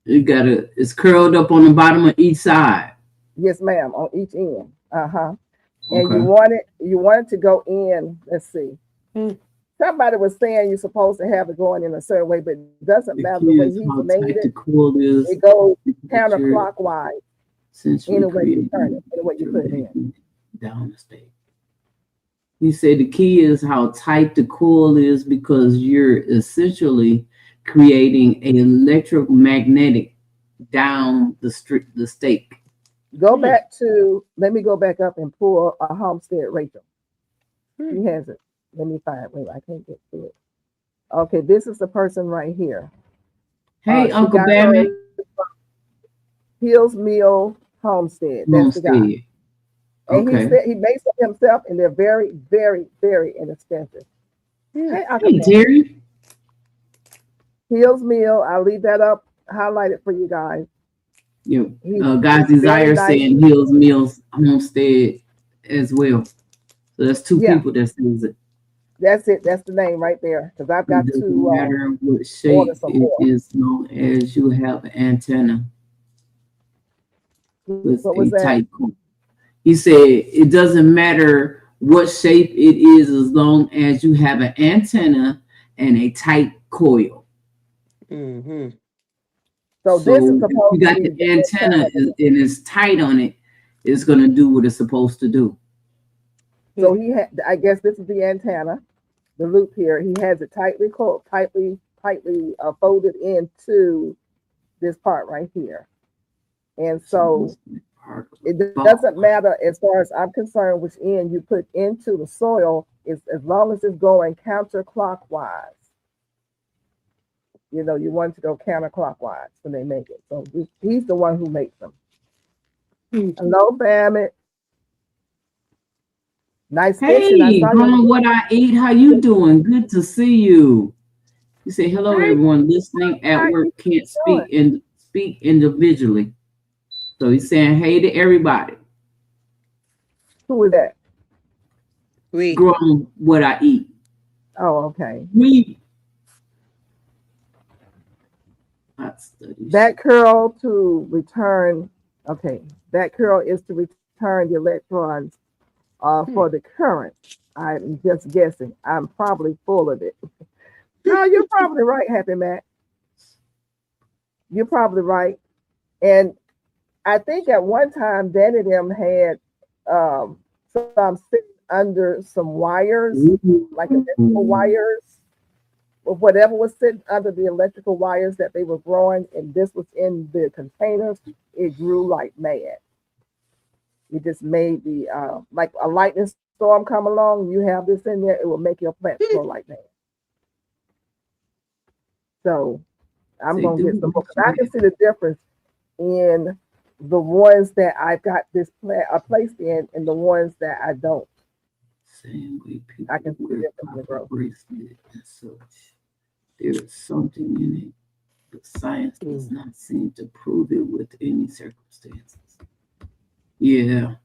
It's curled up on the bottom of each side. Yes, ma'am, on each end. Uh-huh. And Okay. you want it to go in, let's see. Somebody was saying you're supposed to have it going in a certain way, but it doesn't The matter the key way is he's how made tight the it. coil is. It goes That you're counterclockwise essentially any way you turn creating it, any way you put it in. down the state. He said the key is how tight the coil is because you're essentially creating an electromagnetic down the stake. Go back to, let me go back up and pull a Homestead Rachel. He has it. Let me find, wait, I can't get to it. Okay, this is the person right here. Hey, She Uncle got Bammy. hers from Hills Mill Homestead. That's the guy. Homestead. And he Okay. said he makes them himself, and they're very, very, very inexpensive. Hey, Uncle Hey, Bammy. Terry. Hills Mill, I'll leave that up, highlighted for you guys. You He's God's very Desire nice. saying Hills Mills Homestead as well. So that's two Yeah. people that says it. That's it. That's the name right there. Because I've It got doesn't to matter what order shape some it more. is, long as you have an antenna with What a was that? tight coil. He said it doesn't matter what shape it is as long as you have an antenna and a tight coil. Mm-hmm. So this is So if supposed you to got be the the antenna antenna. and it's tight on it, it's gonna do what it's supposed to do. So he had, I guess this is the antenna, the loop here. He has it tightly folded into this part right here. And so it doesn't matter as far as I'm concerned which end you put into the soil, is as long as it's going counterclockwise. You know, you want to go counterclockwise when they make it. So he's the one who makes them. Hello, Bammit. Nice fishing. I Hey, saw growing you. what I eat. How you doing? Good to see you. You say hello, Hi, everyone listening how at you work can't doing? speak individually. So he's saying hey to everybody. Who is that? Growing what I eat. Oh, okay. That curl to return. Okay, that curl is to return the electrons for the current. I'm just guessing. I'm probably full of it. No, you're probably right, Happy Matt. You're probably right. And I think at one time, Danny them had some sitting under some wires, like electrical wires, or whatever was sitting under the electrical wires that they were growing, and this was in the containers. It grew like mad. It just made the like a lightning storm come along. You have this in there, it will make your plants grow like that. So I'm gonna get some more because I can see the difference in the ones that I've got this plant placed in and the ones that I don't. Same way people I can see the difference in the growth. bracelet and such. There is something in it, but science does not seem to prove it with any circumstances. Yeah.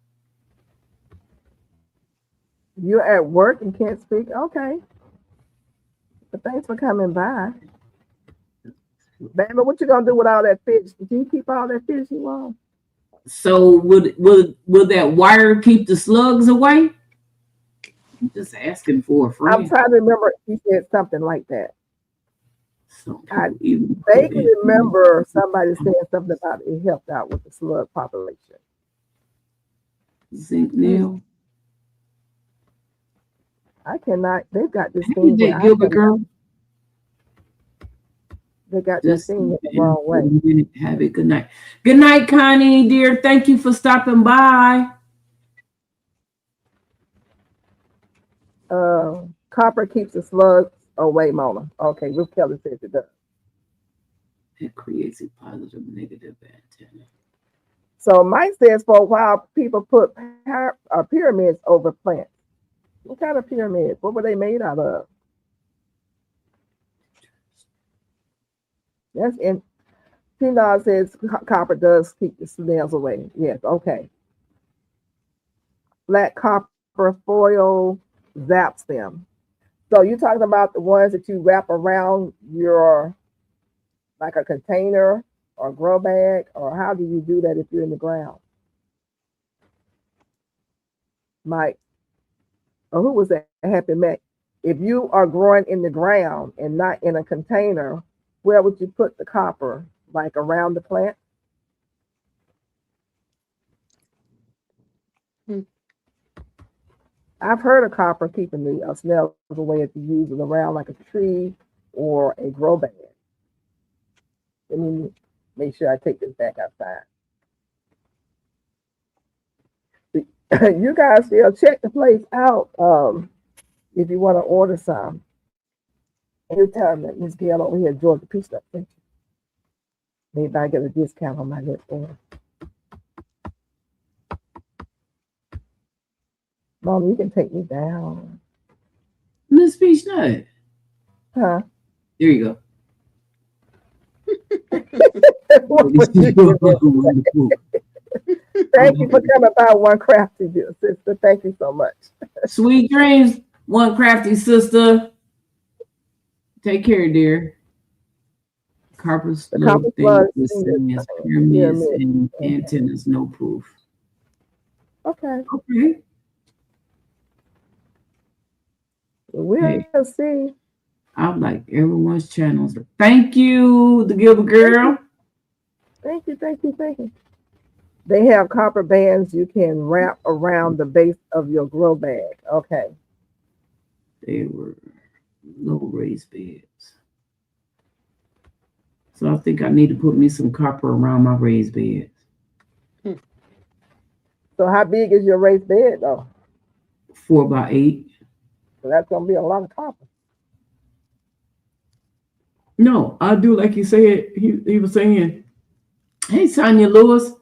You're at work and can't speak? Okay. But thanks for coming by. Bama, what you gonna do with all that fish? Did you keep all that fish you want? So will that wire keep the slugs away? I'm just asking for a friend. I'm trying to remember. He said something like that. I even vaguely remember somebody saying something about it helped out with the slug population. Zinc nail. I cannot. They've got this Hey, thing. that Gilbert girl. They got this thing the wrong way. Have a good night. Good night, Connie, dear. Thank you for stopping by. Copper keeps the slugs away, Mona. Okay, Ruth Kelly says it does. It creates a positive, negative antenna. So Mike says for a while people put pyramids over plants. What kind of pyramids? What were they made out of? That's in. Tina says copper does keep the snails away. Yes, okay. Black copper foil zaps them. So you talking about the ones that you wrap around your like a container or grow bag, or how do you do that if you're in the ground? Mike, or who was that? Happy Mac. If you are growing in the ground and not in a container, where would you put the copper? Like around the plant? Hmm. I've heard of copper keeping the snails away if you use it around like a tree or a grow bag. Let me make sure I take this back outside. You guys still check the place out if you want to order some. Anytime that Miss Gail over here, Georgia Peach Nut, maybe I get a discount on my next order. Mom, you can take me down. Miss Peach Nut. Huh? There you go. What would you give me? Thank you for coming by, One Crafty, dear sister. Thank you so much. Sweet dreams, One Crafty sister. Take care, dear. Carpus The little copper thing slug with seed as is pyramids pyramid. and Okay. antennas, no proof. Okay. Okay. Hey, We'll see. I like everyone's channels. Thank you, the Gilbert Thank you. girl. Thank you. Thank you. Thank you. They have copper bands you can wrap around the base of your grow bag. Okay. They were low raised beds. So I think I need to put me some copper around my raised beds. So how big is your raised bed though? 4x8. So that's gonna be a lot of copper. No, I do like you said. He was saying, hey, Sonia Lewis.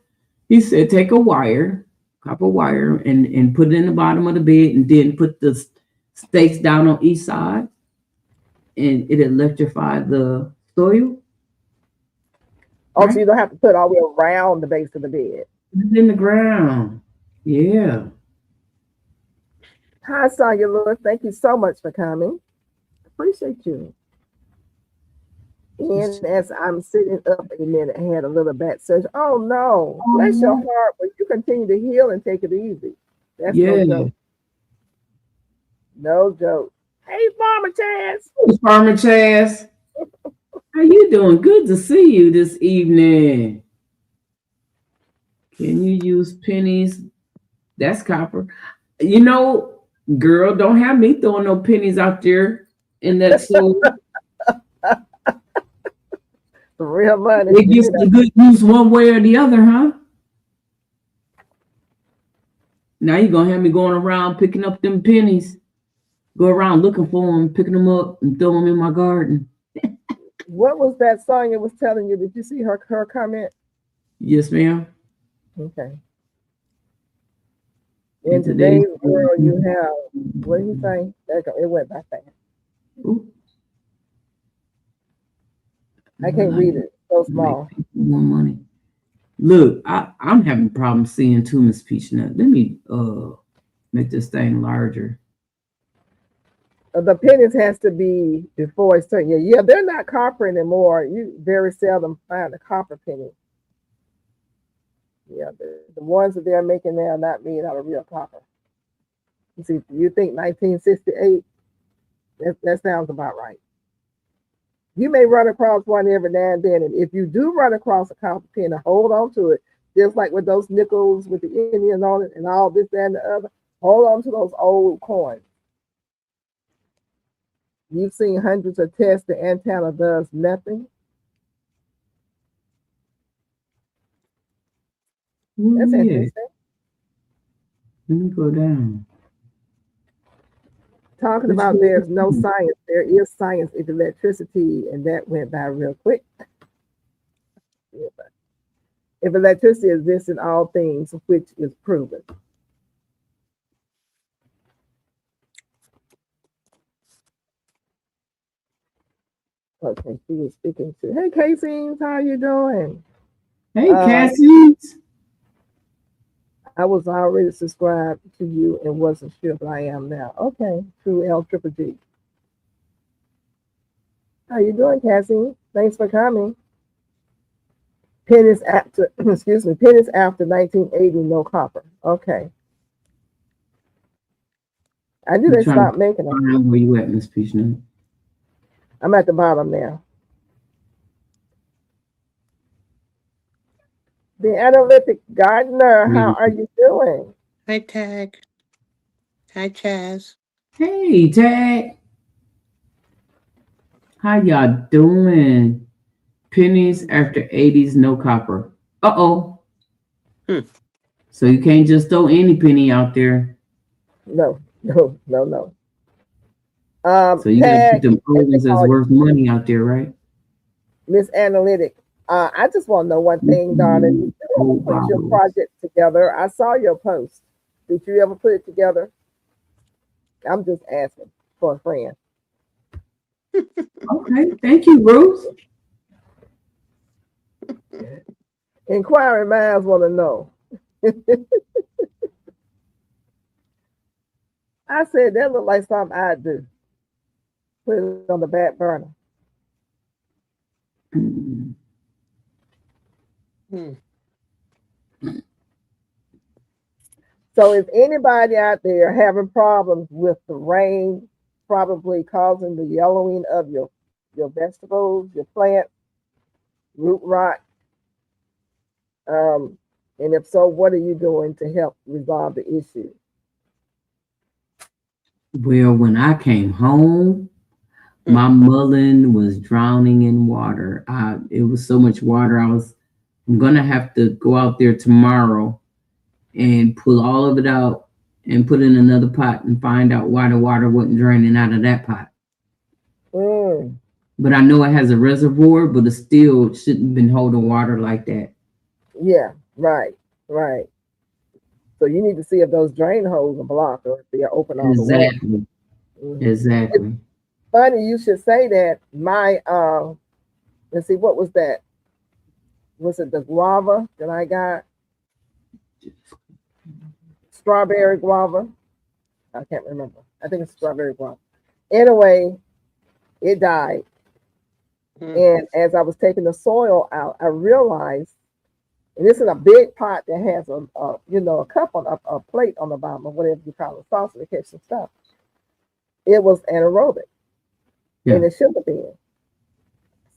He said, take a wire, copper wire, and put it in the bottom of the bed, and then put the stakes down on each side, and it electrify the soil. Oh, so Right? you don't have to put it all the way around the base of the bed. Put it in the ground. Yeah. Hi, Sonya Lewis. Thank you so much for coming. Appreciate you. And as I'm sitting up a minute, I had a little back surgery. Oh no, bless your heart, but you continue to heal and take it easy. That's no Yeah. joke. No joke. Hey, Farmer Chance. Farmer Chaz, how you doing? Good to see you this evening. Can you use pennies? That's copper. You know, girl, don't have me throwing no pennies out there in that soul. Real money. It Give me gets that. the good use one way or the other, huh? Now you're gonna have me going around picking up them pennies. Go around looking for them, picking them up, and throw them in my garden. What was that Sonya was telling you? Did you see her comment? Yes, ma'am. Okay. In In today's today's world, you have what did he say? It went by fast. Ooh, I can't read it. So make small. people more money. Look, I'm having problems seeing too, Miss Peach Nut. Let me make this thing larger. The pennies has to be before it's certain. Yeah, they're not copper anymore. You very seldom find a copper penny. Yeah, the ones that they're making now are not made out of real copper. You see, you think 1968? That sounds about right. You may run across one every now and then, and if you do run across a copper penny, hold on to it. Just like with those nickels with the Indian on it and all this, that, and the other. Hold on to those old coins. You've seen hundreds of tests, the antenna does nothing. That's Ooh, yeah. interesting. Let me go down. Talking Which about way? there's no science. There is science in electricity, and that went by real quick. Yeah. If electricity exists in all things, which is proven. Okay, she was speaking to. Hey, Casey, how you doing? Hey, Um, Cassie. I was already subscribed to you and wasn't sure, but I am now. Okay, through L Triple G. How you doing, Cassie? Thanks for coming. Pennies after, excuse me, pennies after 1980, no copper. Okay, I knew I'm they trying to stopped making them. find where you at, Miss Peachna. I'm at the bottom now. The analytic gardener, how are you doing? Hi, Tag. Hi, Chaz. Hey, Tag. How y'all doing? Pennies after 80s, no copper. Uh-oh. Hmm. So you can't just throw any penny out there. No, no, no, no. So you gotta put Tag, them as they items that's call you, worth money out there, right? Miss Analytic. I just want to know one thing, darling. Did Mm, you ever old put your bottles. project together? I saw your post. Did you ever put it together? I'm just asking for a friend. Okay, thank you, Bruce. Inquiring minds want to know. I said that looked like something I'd do. Put it on the back burner. Mm, Hmm. So if anybody out there having problems with the rain probably causing the yellowing of your vegetables, your plants, root rot, um, and if so, what are you doing to help resolve the issue? Well, when I came home, Hmm. my mullein was drowning in water. It was so much water. I'm gonna have to go out there tomorrow and pull all of it out and put it in another pot and find out why the water wasn't draining out of that pot. Mm, But I know it has a reservoir, but it still shouldn't have been holding water like that. yeah, right, right. So you need to see if those drain holes are blocked or if they are open all the way. Exactly. Mhm. It's Exactly. funny you should say that. My let's see, what was that? Was it the guava that I got? Strawberry guava? I can't remember. I think it's strawberry guava. Anyway, it died. Hmm. And as I was taking the soil out, I realized, and this is a big pot that has a cup on a plate on the bottom, or whatever you call it, saucer to catch some stuff. It was anaerobic, and Yeah. it should have been.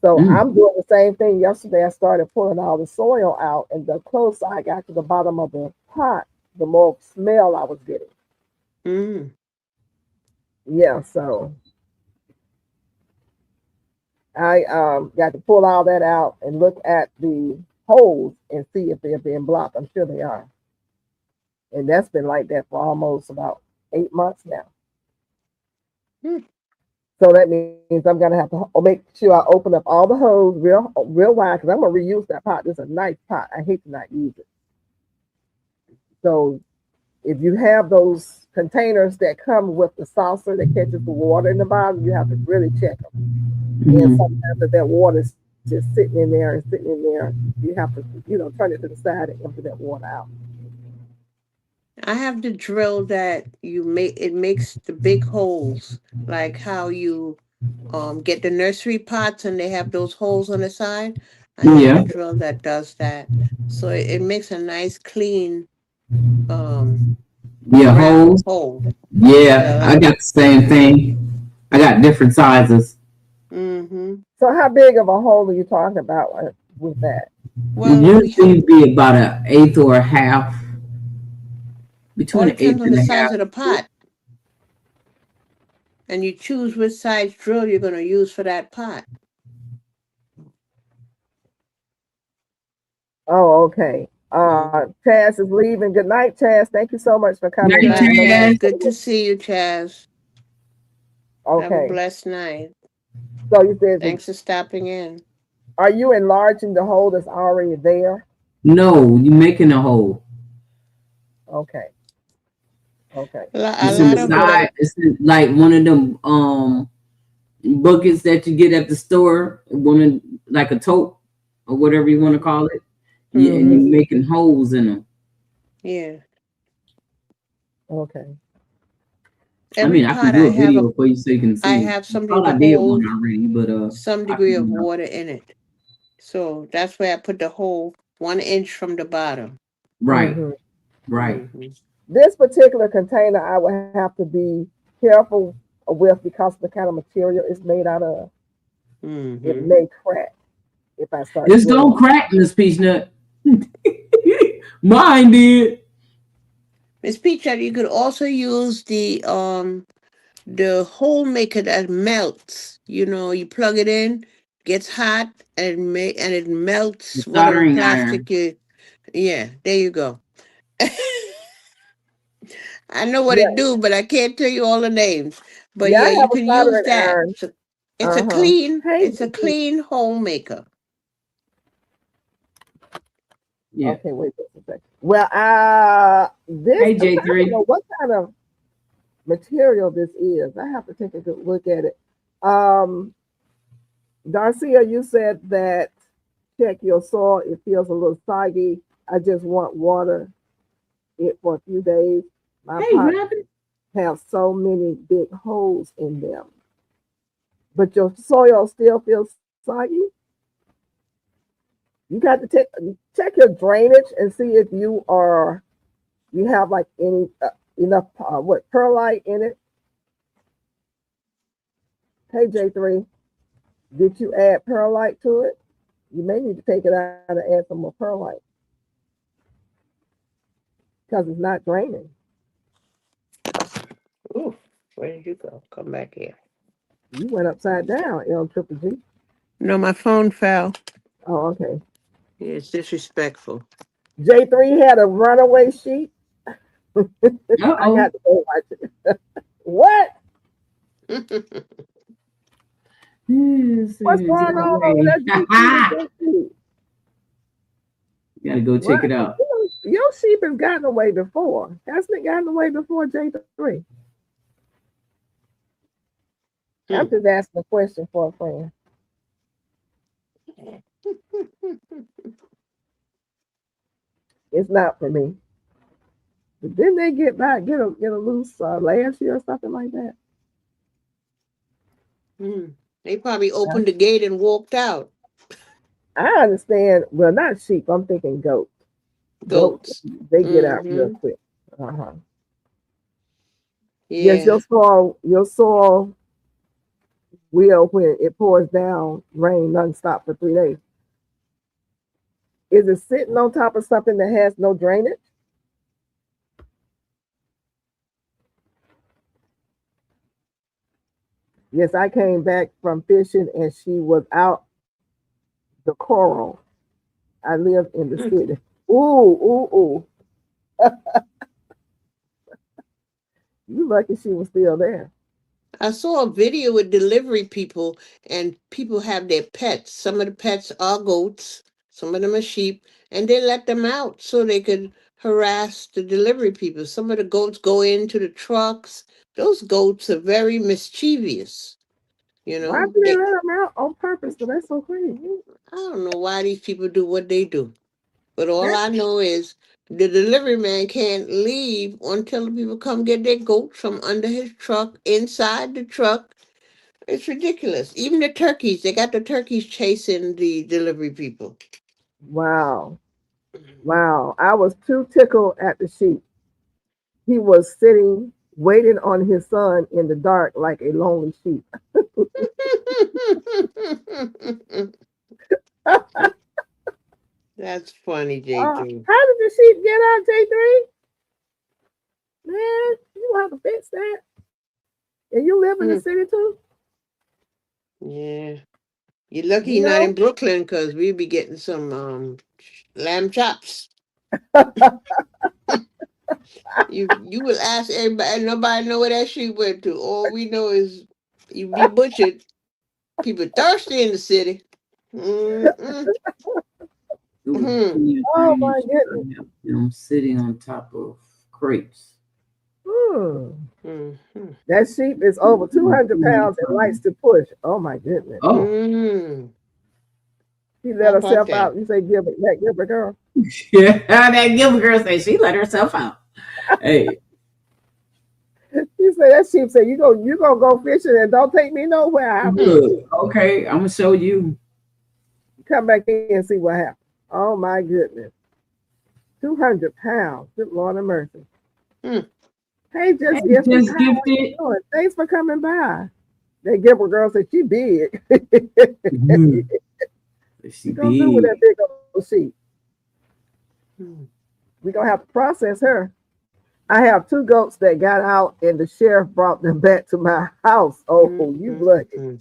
So Mm. I'm doing the same thing. Yesterday, I started pulling all the soil out, and the closer I got to the bottom of the pot, the more smell I was getting. Hmm. Yeah, so I got to pull all that out and look at the holes and see if they're being blocked. I'm sure they are. And that's been like that for almost about 8 months now. Hmm. So that means I'm gonna have to make sure I open up all the holes real wide because I'm gonna reuse that pot. This is a nice pot. I hate to not use it. So if you have those containers that come with the saucer that catches the water in the bottom, you have to really check them. And Mm. sometimes if that water is just sitting in there and sitting in there, you have to, turn it to the side and empty that water out. I have the drill that you make. It makes the big holes, like how you get the nursery pots and they have those holes on the side. I have a Yeah. drill that does that, so it makes a nice clean um Yeah. round Holes. hole. Yeah, Yeah. I like. got the same thing. I got different sizes. Mm-hmm. So how big of a hole are you talking about with that? Well, we Usually be about an eighth or a half, all between an depends eighth on and the a size half. of the pot, and you choose which size drill you're going to use for that pot. Oh, okay. Mm. Chaz is leaving. Good night, Chaz. Thank you so much for Good coming Night, by. I night, know you Chaz. Chaz. Good to see you, Chaz. Have a okay. blessed night. So you said, Thanks for stopping in. are you enlarging the hole that's already there? No, you making a hole. Okay. Okay. A It's in the lot of side. It's in, like one of them buckets that you get at the store. One of, like a tote or whatever you want to call it. Yeah, and mm-hmm. you're making holes in them. Yeah. Okay. I Every mean, I can pot do a video for you so you can I see it. have I something thought to I did one hold already, but some I can degree do of another. water in it. So that's where I put the hole 1 inch from the bottom. Right, Hmm. right. Mm-hmm. This particular container, I would have to be careful with because of the kind of material it's made out of. It Mm-hmm. may crack if I start It's drilling. gonna crack, Miss Peanut. Mine did. Miss Peach, you could also use the hole maker that melts. You know, you plug it in, gets hot, and it The melts whatever soldering iron. plastic you. Yeah, there you go. I know what it Yeah, do, but I can't tell you all the names. But yeah, yeah, I you have a can use soldering that. iron. So it's a Uh-huh. clean, Hey, it's a clean hole maker. Yeah. okay, wait just a second. Well, this Hey, I don't know J3. what kind of material this is. I have to take a good look at it. Um, Darcia, you said that check your soil. It feels a little soggy. I just want water it for a few days. My Hey, pot Rabbit. have so many big holes in them, but your soil still feels soggy. You got to check your drainage and see if you have like any enough what perlite in it. Hey J3, did you add perlite to it? You may need to take it out and add some more perlite because it's not draining. Ooh, where did you go? Come back here. You went upside down, L triple G. No, my phone fell. Oh, okay. Yeah, it's disrespectful. J3 had a runaway sheep. I got Uh-oh. to go watch it. What? Let's see. What's Is it going on over away? there, J3 and J3? Gotta go check What? it out. Your sheep has gotten away before. Hasn't it gotten away before, J3? I'm Hmm. just asking a question for a friend. It's not for me. But didn't they get a loose last year or something like that? Hmm. They probably Huh? opened the gate and walked out. I understand. Well, not sheep. I'm thinking goats. Goats, Goats. they get out real Mm-hmm. quick. Uh-huh. Yes, Yeah. your soil will when it pours down rain nonstop for 3 days. Is it sitting on top of something that has no drainage? Yes, I came back from fishing and she was out the coral. I live in the city. Ooh, ooh, ooh. You lucky she was still there. I saw a video with delivery people, and people have their pets. Some of the pets are goats, some of them are sheep, and they let them out so they could harass the delivery people. Some of the goats go into the trucks. Those goats are very mischievous, you Why know. do they let them out on purpose? Though that's so crazy. I don't know why these people do what they do, but all That I know is the delivery man can't leave until the people come get their goats from under his truck, inside the truck. It's ridiculous. Even the turkeys, they got the turkeys chasing the delivery people. wow, wow. I was too tickled at the sheep. He was sitting waiting on his son in the dark like a lonely sheep. That's funny, J3. How did the sheep get out, J3? Man, you have to fix that. And you live in the Hmm. city too? Yeah. You're lucky You you're not in know? Brooklyn because we'd be getting some lamb chops. You will ask everybody, nobody know where that sheep went to. All we know is you be butchered. People thirsty in the city. Mm-mm. Ooh, Hmm. plenty of Oh my drainage. I goodness. have them sitting on top of crates. Hmm. Mm-hmm. That sheep is over 200 pounds and likes to push. Oh my goodness. Oh, Mm-hmm. She How let about herself that? out. You say, give a girl. Yeah, that Gilbert girl say she let herself out. Hey, You say that sheep say you gonna go fishing and don't take me nowhere. I'll Hmm. fish. look, okay, I'm gonna show you. Come back in and see what happens. Oh my goodness. 200 pounds. Good Lord of mercy. Hmm. Hey, Hey, just gifted. just How are you gifted. doing? Thanks for coming by. That Gilbert girl said she big. Mhm. She She gonna do with big. that big old sheep. Hmm. We gonna have to process her. I have two goats that got out and the sheriff brought them back to my house. Oh, Hmm. you Hmm. lucky. Hmm.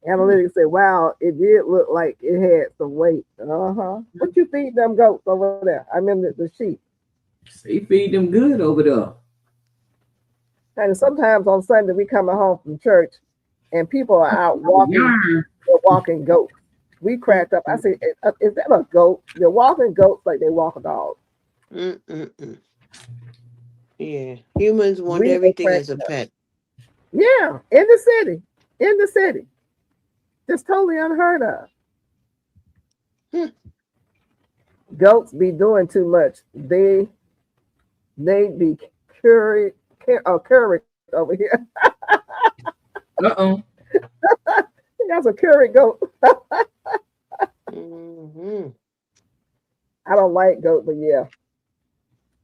Hmm. Analytics said, wow, it did look like it had some weight. Uh-huh. What you feed them goats over there? I mean the sheep. She feed them good over there. And sometimes on Sunday we coming home from church and people are out walking, Yarn. they're walking goats. We cracked up. I said, is that a goat? They're walking goats like they walk a dog. Hmm. Hmm. Hmm. Yeah. Humans want We were everything cracked as a up. pet. Yeah, in the city. In the city. Just totally unheard of. Hmm. Goats be doing too much. They be courage over here. Uh-oh. That's a curry goat. Hmm. I don't like goat, but yeah.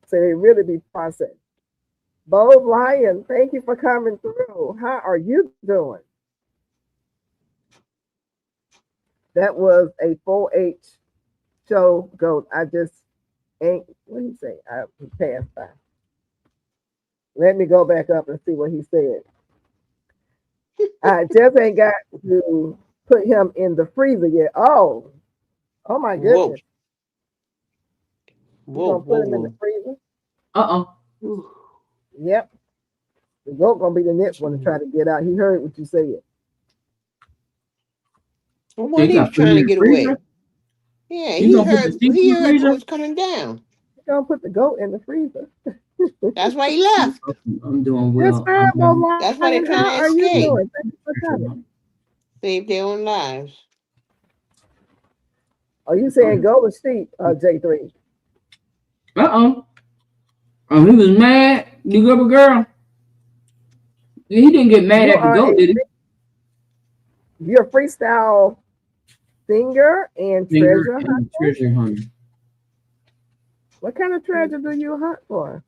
So they really be processed. Bold Lion, thank you for coming through. How are you doing? That was a 4-H show goat. I just ain't, what did he say? I passed by. Let me go back up and see what he said. I just ain't got to put him in the freezer yet. Oh my Whoa. goodness. You Whoa. gonna put Whoa. him in the Whoa. freezer? Uh-oh. Ooh. Yep. The goat gonna be the next one to try to get out. He heard what you said. Well, So why you he was got to put trying him to in the get freezer? away? Yeah, You gonna put the sheep he in the heard what freezer? was coming down. You gonna put the goat in the freezer. That's why he left. I'm doing That's well. fine, I'm Bo doing That's why they're Lion. trying How to are you escape, doing? Thank you for coming. save their own lives. Are you saying goat or sheep, J3? Uh-oh. Oh, he was mad. You go, girl. He didn't get mad You at the are goat, did he? you're a freestyle singer and Finger treasure and hunter. treasure hunter. What kind of treasure do you hunt for?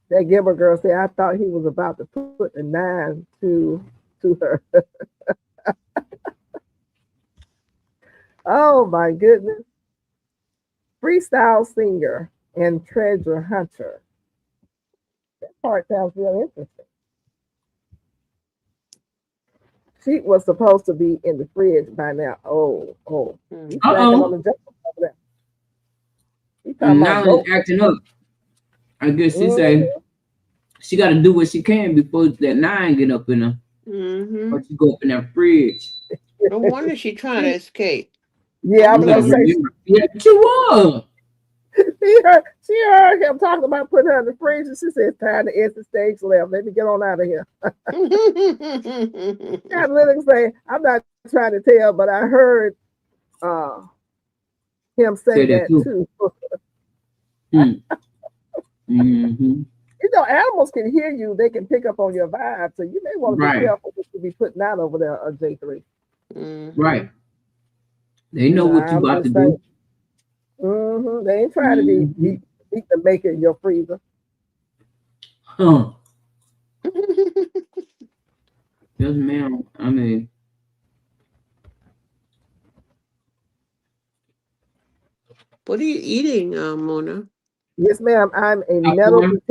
That Gilbert girl said, I thought he was about to put the nine to her. Oh my goodness. Freestyle singer and treasure hunter. That part sounds real interesting. She was supposed to be in the fridge by now. Oh. Hmm. He's snacking on Uh-oh. the jump over there. He talking And about now he's goat. acting up. I guess she say Mm-hmm. she got to do what she can before that nine get up in her. Mm-hmm. Or she go up in that fridge. No wonder she trying to escape. Yeah, I I'm was You gotta gonna guessing. say remember. Yeah, but you was. she heard him talking about putting her in the fridge, and she said, "Time to exit stage left. Let me get on out of here." I literally say, "I'm not trying to tell, but I heard uh, him say Say that that too. too." Hmm. Mm-hmm. You know, animals can hear you; they can pick up on your vibe. So you may want to be Right. careful what you be putting out over there, J3. Hmm. Right. They know what you I'm about to just saying. do. They ain't trying to Mm-hmm. beat the maker in your freezer. Huh. Yes, ma'am. I mean, What are you eating, Mona? Yes, ma'am. I'm a metal popcorn.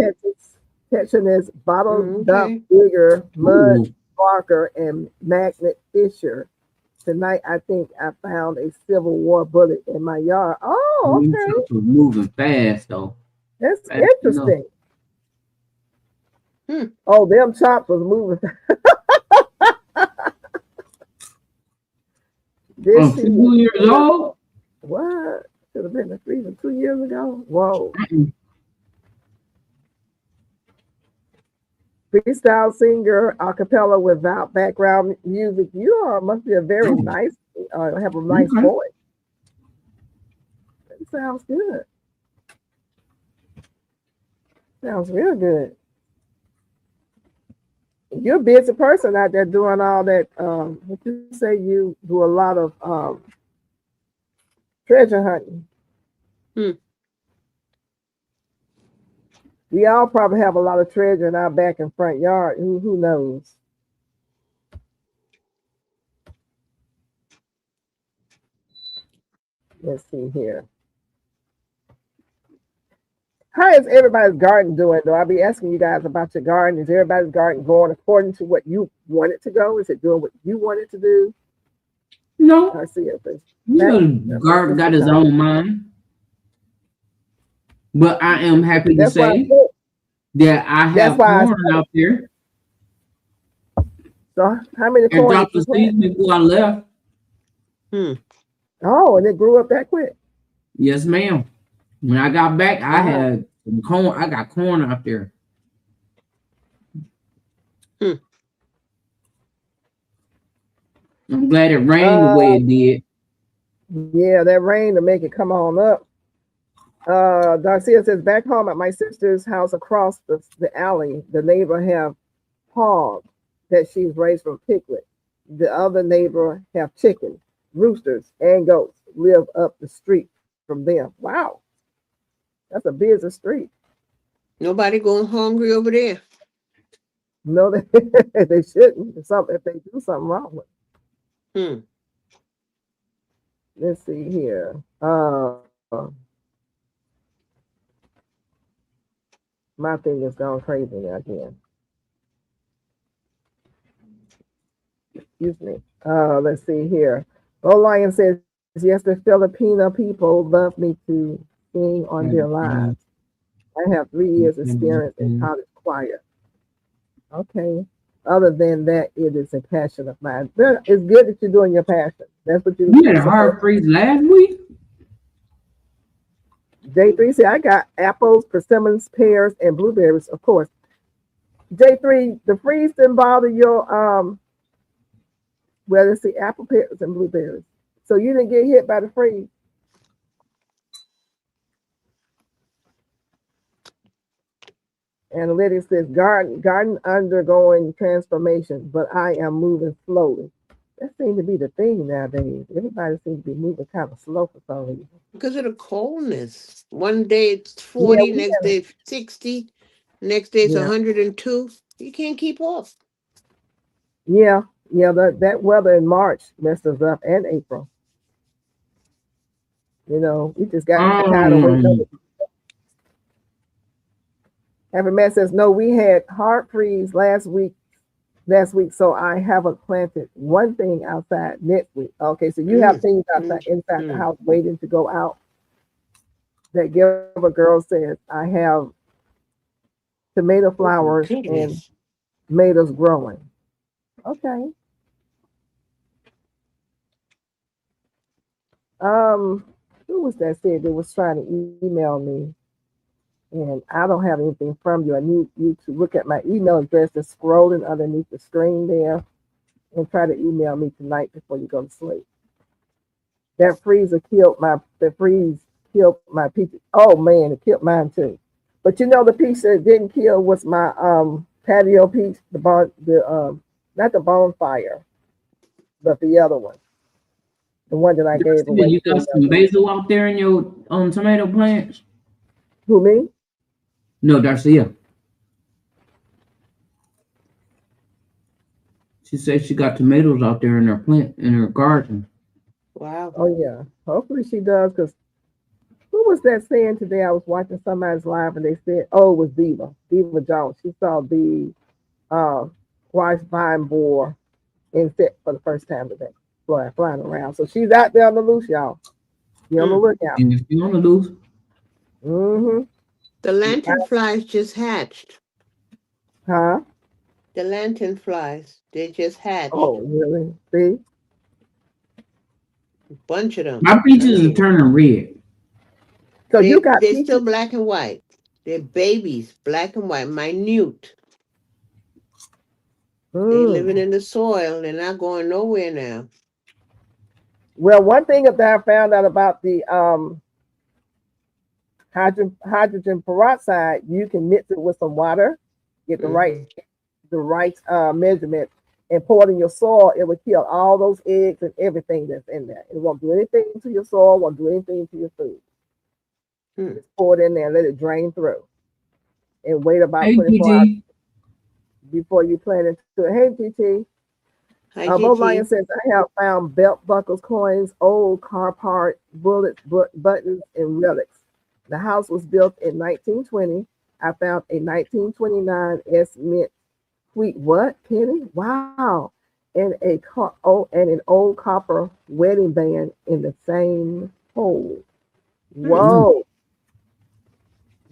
detectionist, bottle dump Okay. digger, mud Ooh. barker, and magnet fisher. Tonight, I think I found a Civil War bullet in my yard. Oh, You okay. was moving fast though. That's Fast enough. interesting. Hmm. Oh, them chops was moving. This Oh, she she was 2 years old? what? Should have been a freezer 2 years ago. Whoa. Mm-mm. Freestyle singer, a cappella without background music. You are must be a very Oh, nice have a nice Okay. voice. That sounds good. Sounds real good. You're a busy person out there doing all that. What you say you do a lot of treasure hunting. Hmm. We all probably have a lot of treasure in our back and front yard. Who knows? Let's see here. How is everybody's garden doing? Though I'll be asking you guys about your garden. Is everybody's garden going according to what you want it to go? Is it doing what you want it to do? No, I see it. you Back, know, my Garb got sister his talking. own mind, but I am happy to That's why I say said. that I That's have why I corn said. out there. So how many I corn did dropped you the plant? seeds before I left. Hmm. Oh, and it grew up that quick. Yes, ma'am. When I got back, I Wow. had some corn. I got corn out there. Hmm. I'm glad it rained the Uh, way it did. yeah, that rain to make it come on up. Darcia says, back home at my sister's house across the alley, the neighbor have hogs that she's raised from piglet. The other neighbor have chickens, roosters, and goats live up the street from them. Wow, that's a busy street. Nobody going hungry over there. No, they, they shouldn't. If they do something wrong with. Hmm. Let's see here. My thing is going crazy now again. Excuse me. Let's see here. Bo Lion says, yes, the Filipino people love me to sing on their lives. I have 3 years experience in college choir. Okay. Other than that, it is a passion of mine. But it's good that you're doing your passion. That's what We you're had a supposed hard to do. freeze last week. J3 said, I got apples, persimmons, pears, and blueberries, of course. J3, the freeze didn't bother your, well, let's see, apple, pears, and blueberries. So you didn't get hit by the freeze. And Lydia says, garden undergoing transformation, but I am moving slowly. That seems to be the thing nowadays. Everybody seems to be moving kind of slow for some reason. Because of the coldness. One day it's Yeah, 40, we next had, day it's 60, next day it's yeah, 102. You can't keep up. yeah, yeah. That weather in March messed us up, and April. We just got tired of waiting. Um, Happy Man says, no, we had hard freeze last week, so I haven't planted one thing outside next week. Okay, so you have Mm, things outside mm, inside the mm. house waiting to go out. That Gilbert girl says, I have tomato Oh, my flowers and goodness. tomatoes growing. Okay. Um, who was that said that was trying to email me? And I don't have anything from you. I need you to look at my email address that's scrolling underneath the screen there and try to email me tonight before you go to sleep. That freeze killed my peach. Oh man, it killed mine too. But the peach that didn't kill was my patio peach, not the bonfire, but the other one. The one that I gave Darcia, away you got to some basil out there in your tomato plants? who me? No, Darcia. She said she got tomatoes out there in her plant in her garden. Wow. Oh yeah. Hopefully she does because who was that saying today? I was watching somebody's live and they said, oh, it was Diva Jones. She saw the uh, squash vine boar insect for the first time today, flying around. So she's out there on the loose, y'all. Be on the Hmm. lookout. And if you want to lose, Mm-hmm. The lantern flies just hatched. Huh? The lantern flies, they just hatched. Oh, really? See? A bunch of them. my I peaches are mean, turning red. So you got they're still peaches? black and white. They're babies, black and white, minute. They living Mm. in the soil. They're not going nowhere now. Well, one thing that I found out about the hydrogen peroxide, you can mix it with some water, get Mm-hmm. the right measurement, and pour it in your soil. It will kill all those eggs and everything that's in there. It won't do anything to your soil, won't do anything to your food. Hmm. Just pour it in there, let it drain through, and wait about Hey, 24 hours Gigi. before you plant into it. Hey, GT. Hi, Both Lion Gigi. says, I have found belt buckles, coins, old car part, bullets, buttons, and relics. The house was built in 1920. I found a 1929 S Mint Sweet what, Penny? Wow. And and an old copper wedding band in the same hole. Hmm. Mm. Whoa.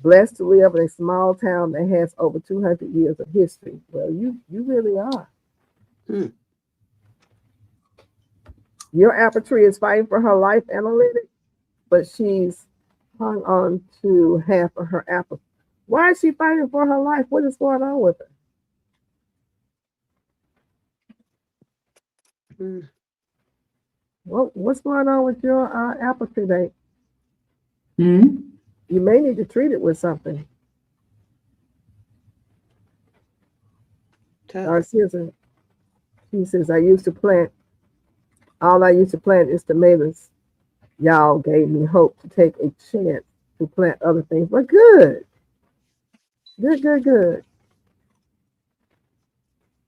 Blessed to live in a small town that has over 200 years of history. Well, you really are. Hmm. Your apple tree is fighting for her life, analytic, but she's hung on to half of her apple. Why is she fighting for her life? What is going on with her? Hmm. What's going on with your apple tree, babe? Mm. You may need to treat it with something. Tough. Or she says, all I used to plant is tomatoes. Y'all gave me hope to take a chance to plant other things. But good, good, good, good.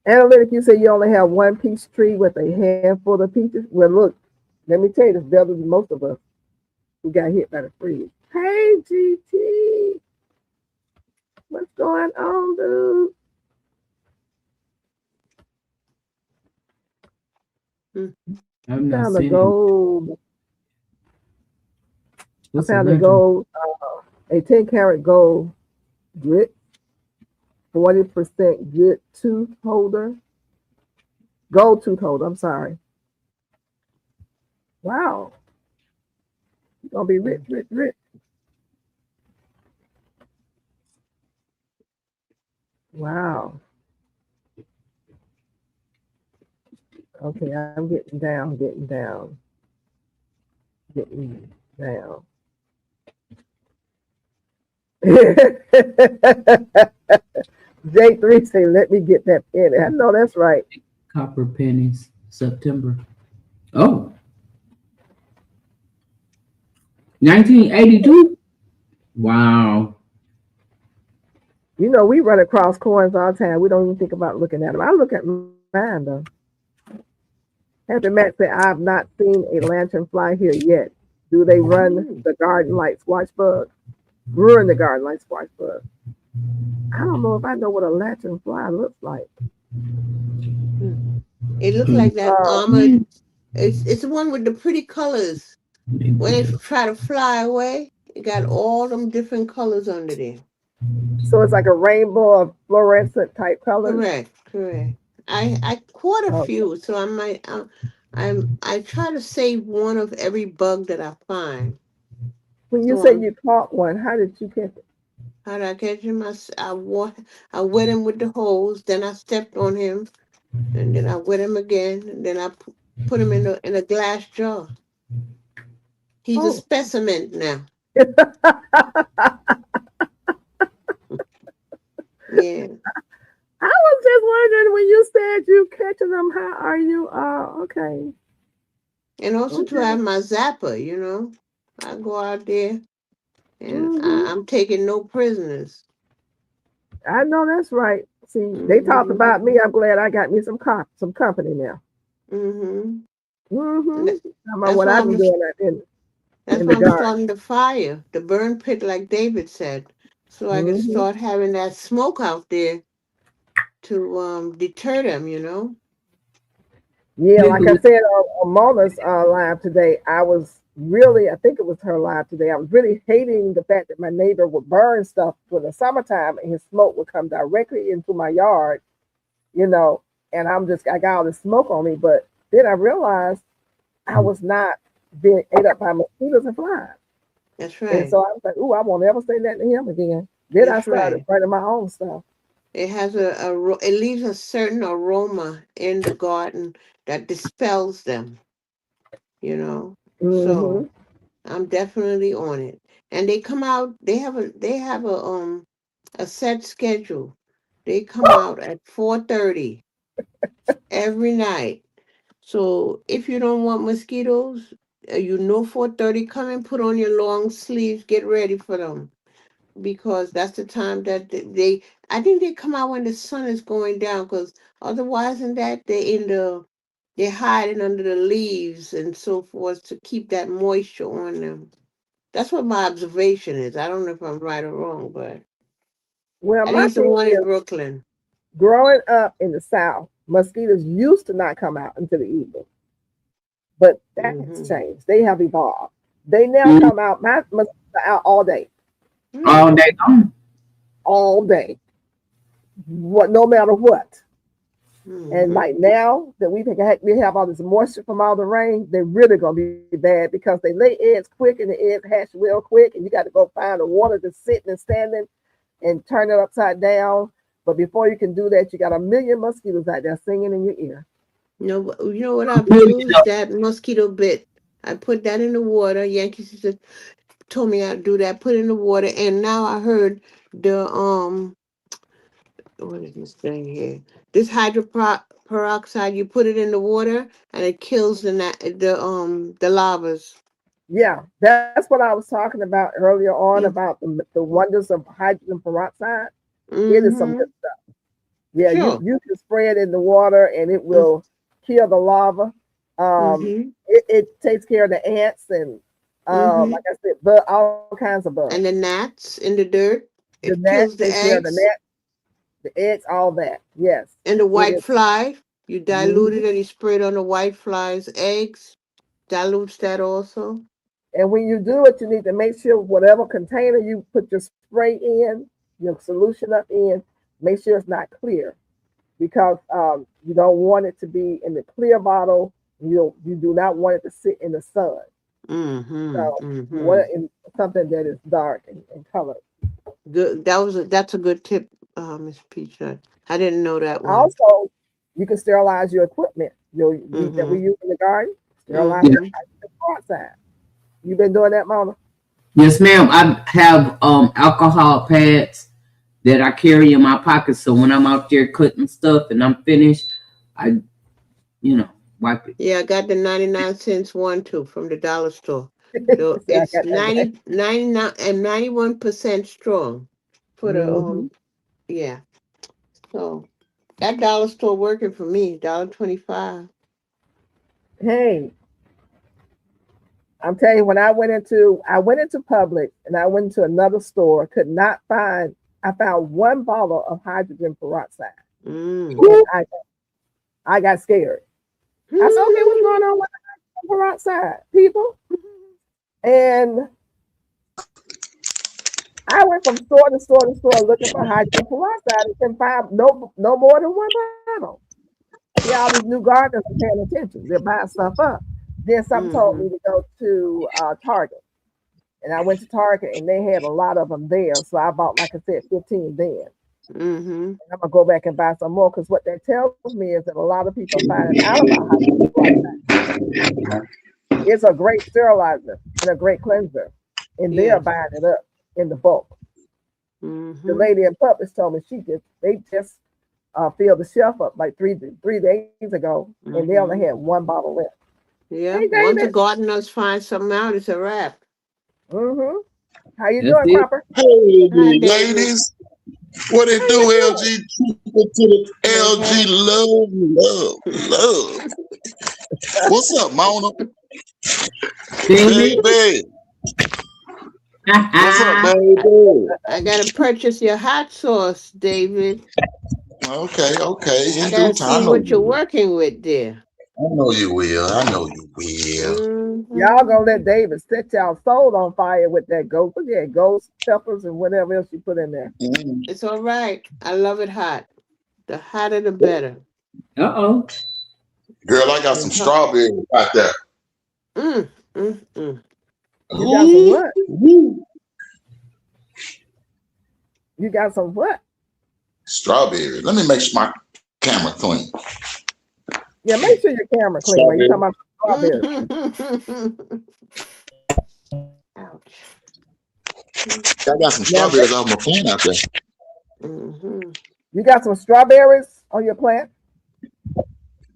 Analytic, you say you only have one peach tree with a handful of peaches. Well, look, let me tell you, this better than most of us who got hit by the freeze. Hey, GT, what's going on, dude? Hmm. I've I not found a seen it. gold. I What's a found a lantern? gold, a 10-karat gold grit, 40% good tooth holder, gold tooth holder. I'm sorry. Wow, you're gonna be rich, rich, rich. Wow. Okay, I'm getting down. J3 say, let me get that penny. I know that's right. Copper pennies. September. Oh, 1982. Wow. You know, we run across coins all the time. We don't even think about looking at them. I look at mine though. Happy Matt said, I have not seen a lantern fly here yet. Do they run Hmm. the garden like squash bug? Ruin the garden like squash bug. I don't know if I know what a lantern fly looks like. Hmm. It looks Mm. like that Uh, armored. It's the one with the pretty colors. When Maybe. it try to fly away, it got all them different colors under there. so it's like a rainbow of fluorescent type colors. Correct, correct. I caught a Okay. few, so I try to save one of every bug that I find. When you So say you caught one, how did you catch it? how did I catch him? I wet him with the hose, then I stepped on him, and then I wet him again, and then I put him in a glass jar. He's a Oh, specimen now. Yeah, I was just wondering when you said you catching them. How are you? Okay, and also to okay. have my zapper. I go out there and Hmm. I'm taking no prisoners. I know that's right. See, they talked Hmm. about me. I'm glad I got me some company now. Hmm. And Mm-hmm. Talking about that's what why I've been doing out in the I'm garden. starting the fire, the burn pit, like David said, so I can Hmm. start having that smoke out there to deter them. Yeah, like I Nicholas. said on Mona's live today, I think it was her live today. I was really hating the fact that my neighbor would burn stuff for the summertime and his smoke would come directly into my yard, you know, and I got all this smoke on me. But then I realized I was not being ate up by mosquitoes and flies. That's And right. so I was like, ooh, I won't ever say that to him again. Then I That's started right. burning my own stuff. It has it leaves a certain aroma in the garden that dispels them. you know. Mm-hmm. So I'm definitely on it. And they come out. They have a set schedule. They come out at 4:30 every night. So if you don't want mosquitoes, 4:30, come and put on your long sleeves. Get ready for them because that's the time that I think they come out when the sun is going down. Because otherwise, than that, they're hiding under the leaves and so forth to keep that moisture on them. That's what my observation is. I don't know if I'm right or wrong, but Well, at my least the thing one in is, Brooklyn. growing up in the South, mosquitoes used to not come out until the evening, but that has Mm-hmm. changed. They have evolved. They now Mm, come out. My mosquitoes are out all Mm. day long. all day, what, no matter what. And Mm-hmm. like now that we have all this moisture from all the rain, they're really gonna be bad because they lay eggs quick and the eggs hatch real quick, and you got to go find the water that's sitting and standing and turn it upside down. But before you can do that, you got a million mosquitoes out there singing in your ear. You know what I've used? That mosquito bit. I put that in the water. Yankees just told me I'd do that. Put it in the water, and now I heard the what is this thing here? This peroxide. You put it in the water, and it kills the larvas. Yeah, that's what I was talking about earlier on Mm, about the wonders of hydrogen peroxide. It is some good mm-hmm. stuff. Yeah, you Sure. you can spray it in the water and it will kill the larva. Mm-hmm. It takes care of the ants and Mm-hmm. like I said, bug, all kinds of bugs. And the gnats in the dirt. The It gnats kills the take care of the eggs. gnats, the eggs, all that. Yes, And the it white is. fly. You dilute Mhm. it and you spray it on the white fly's eggs. Dilutes that also. And when you do it, you need to make sure whatever container you put your spray in, your solution up in, make sure it's not clear because you don't want it to be in the clear bottle. You do not want it to sit in the sun. Mm-hmm. So you want Mm-hmm. it in something that is dark and colored. Good. That's a good tip, Miss Peanut. I didn't know that one. Also, you can sterilize your equipment that we Mm-hmm. use in the garden. Sterilize Yeah. it Mm-hmm. outside. You've been doing that, Mona? Yes, ma'am. I have alcohol pads that I carry in my pocket. So when I'm out there cutting stuff and I'm finished, I, wipe it. Yeah, I got the 99 cents one too from the dollar store. So See, I it's got that right. 99 and 91% strong for the Hmm. yeah. So that dollar store working for me, $1.25. Hey, I'm telling you, when I went into Publix and I went into another store, could not find. I found one bottle of hydrogen peroxide, Mm. and I got scared. I said, okay, what's going on with the peroxide, people? And I went from store to store to store looking for hydrogen peroxide and couldn't find no more than one bottle. See, all these new gardeners are paying attention. They're buying stuff up. Then something told Mm-hmm. me to go to Target. And I went to Target and they had a lot of them there. So I bought, like I said, 15 then. Mm-hmm. And I'm going to go back and buy some more because what that tells me is that a lot of people are finding out about hydrogen peroxide. It's a great sterilizer and a great cleanser. And they are Yes. buying it up in the bulk. The Mm-hmm. lady in Publix told me they just filled the shelf up like three days ago, and they only had Mm-hmm. one bottle left. Hey, Yeah. Once the David. gardeners find something out, it's a wrap. Mm-hmm. How you That's doing, it. Cropper? Hey, Hi, David. ladies. What How it do, you LG? doing? Keep it to the Hey, LG hey. love, love, love. What's up, Mona? David. Baby. What's up, Yes, I, baby? I gotta purchase your hot sauce, David. Okay, okay. I In due gotta time, see I know what you you're will. working with there. I know you will. I know you will. Y'all Mm-hmm. gonna let David set y'all soul on fire with that ghost? What yeah, ghost peppers and whatever else you put in there. Mm. It's all right. I love it hot. The hotter, the better. uh-oh. Girl, I got some And huh. strawberries out there. Mm, mm, mm. You got some Ooh, what? woo. You got some what? Strawberries. Let me make sure my camera clean. Yeah, make sure your camera clean. When you talking Strawberry. about strawberries. Ouch. I got some Now, strawberries off my plant out there. Mm-hmm. you got some strawberries on your plant?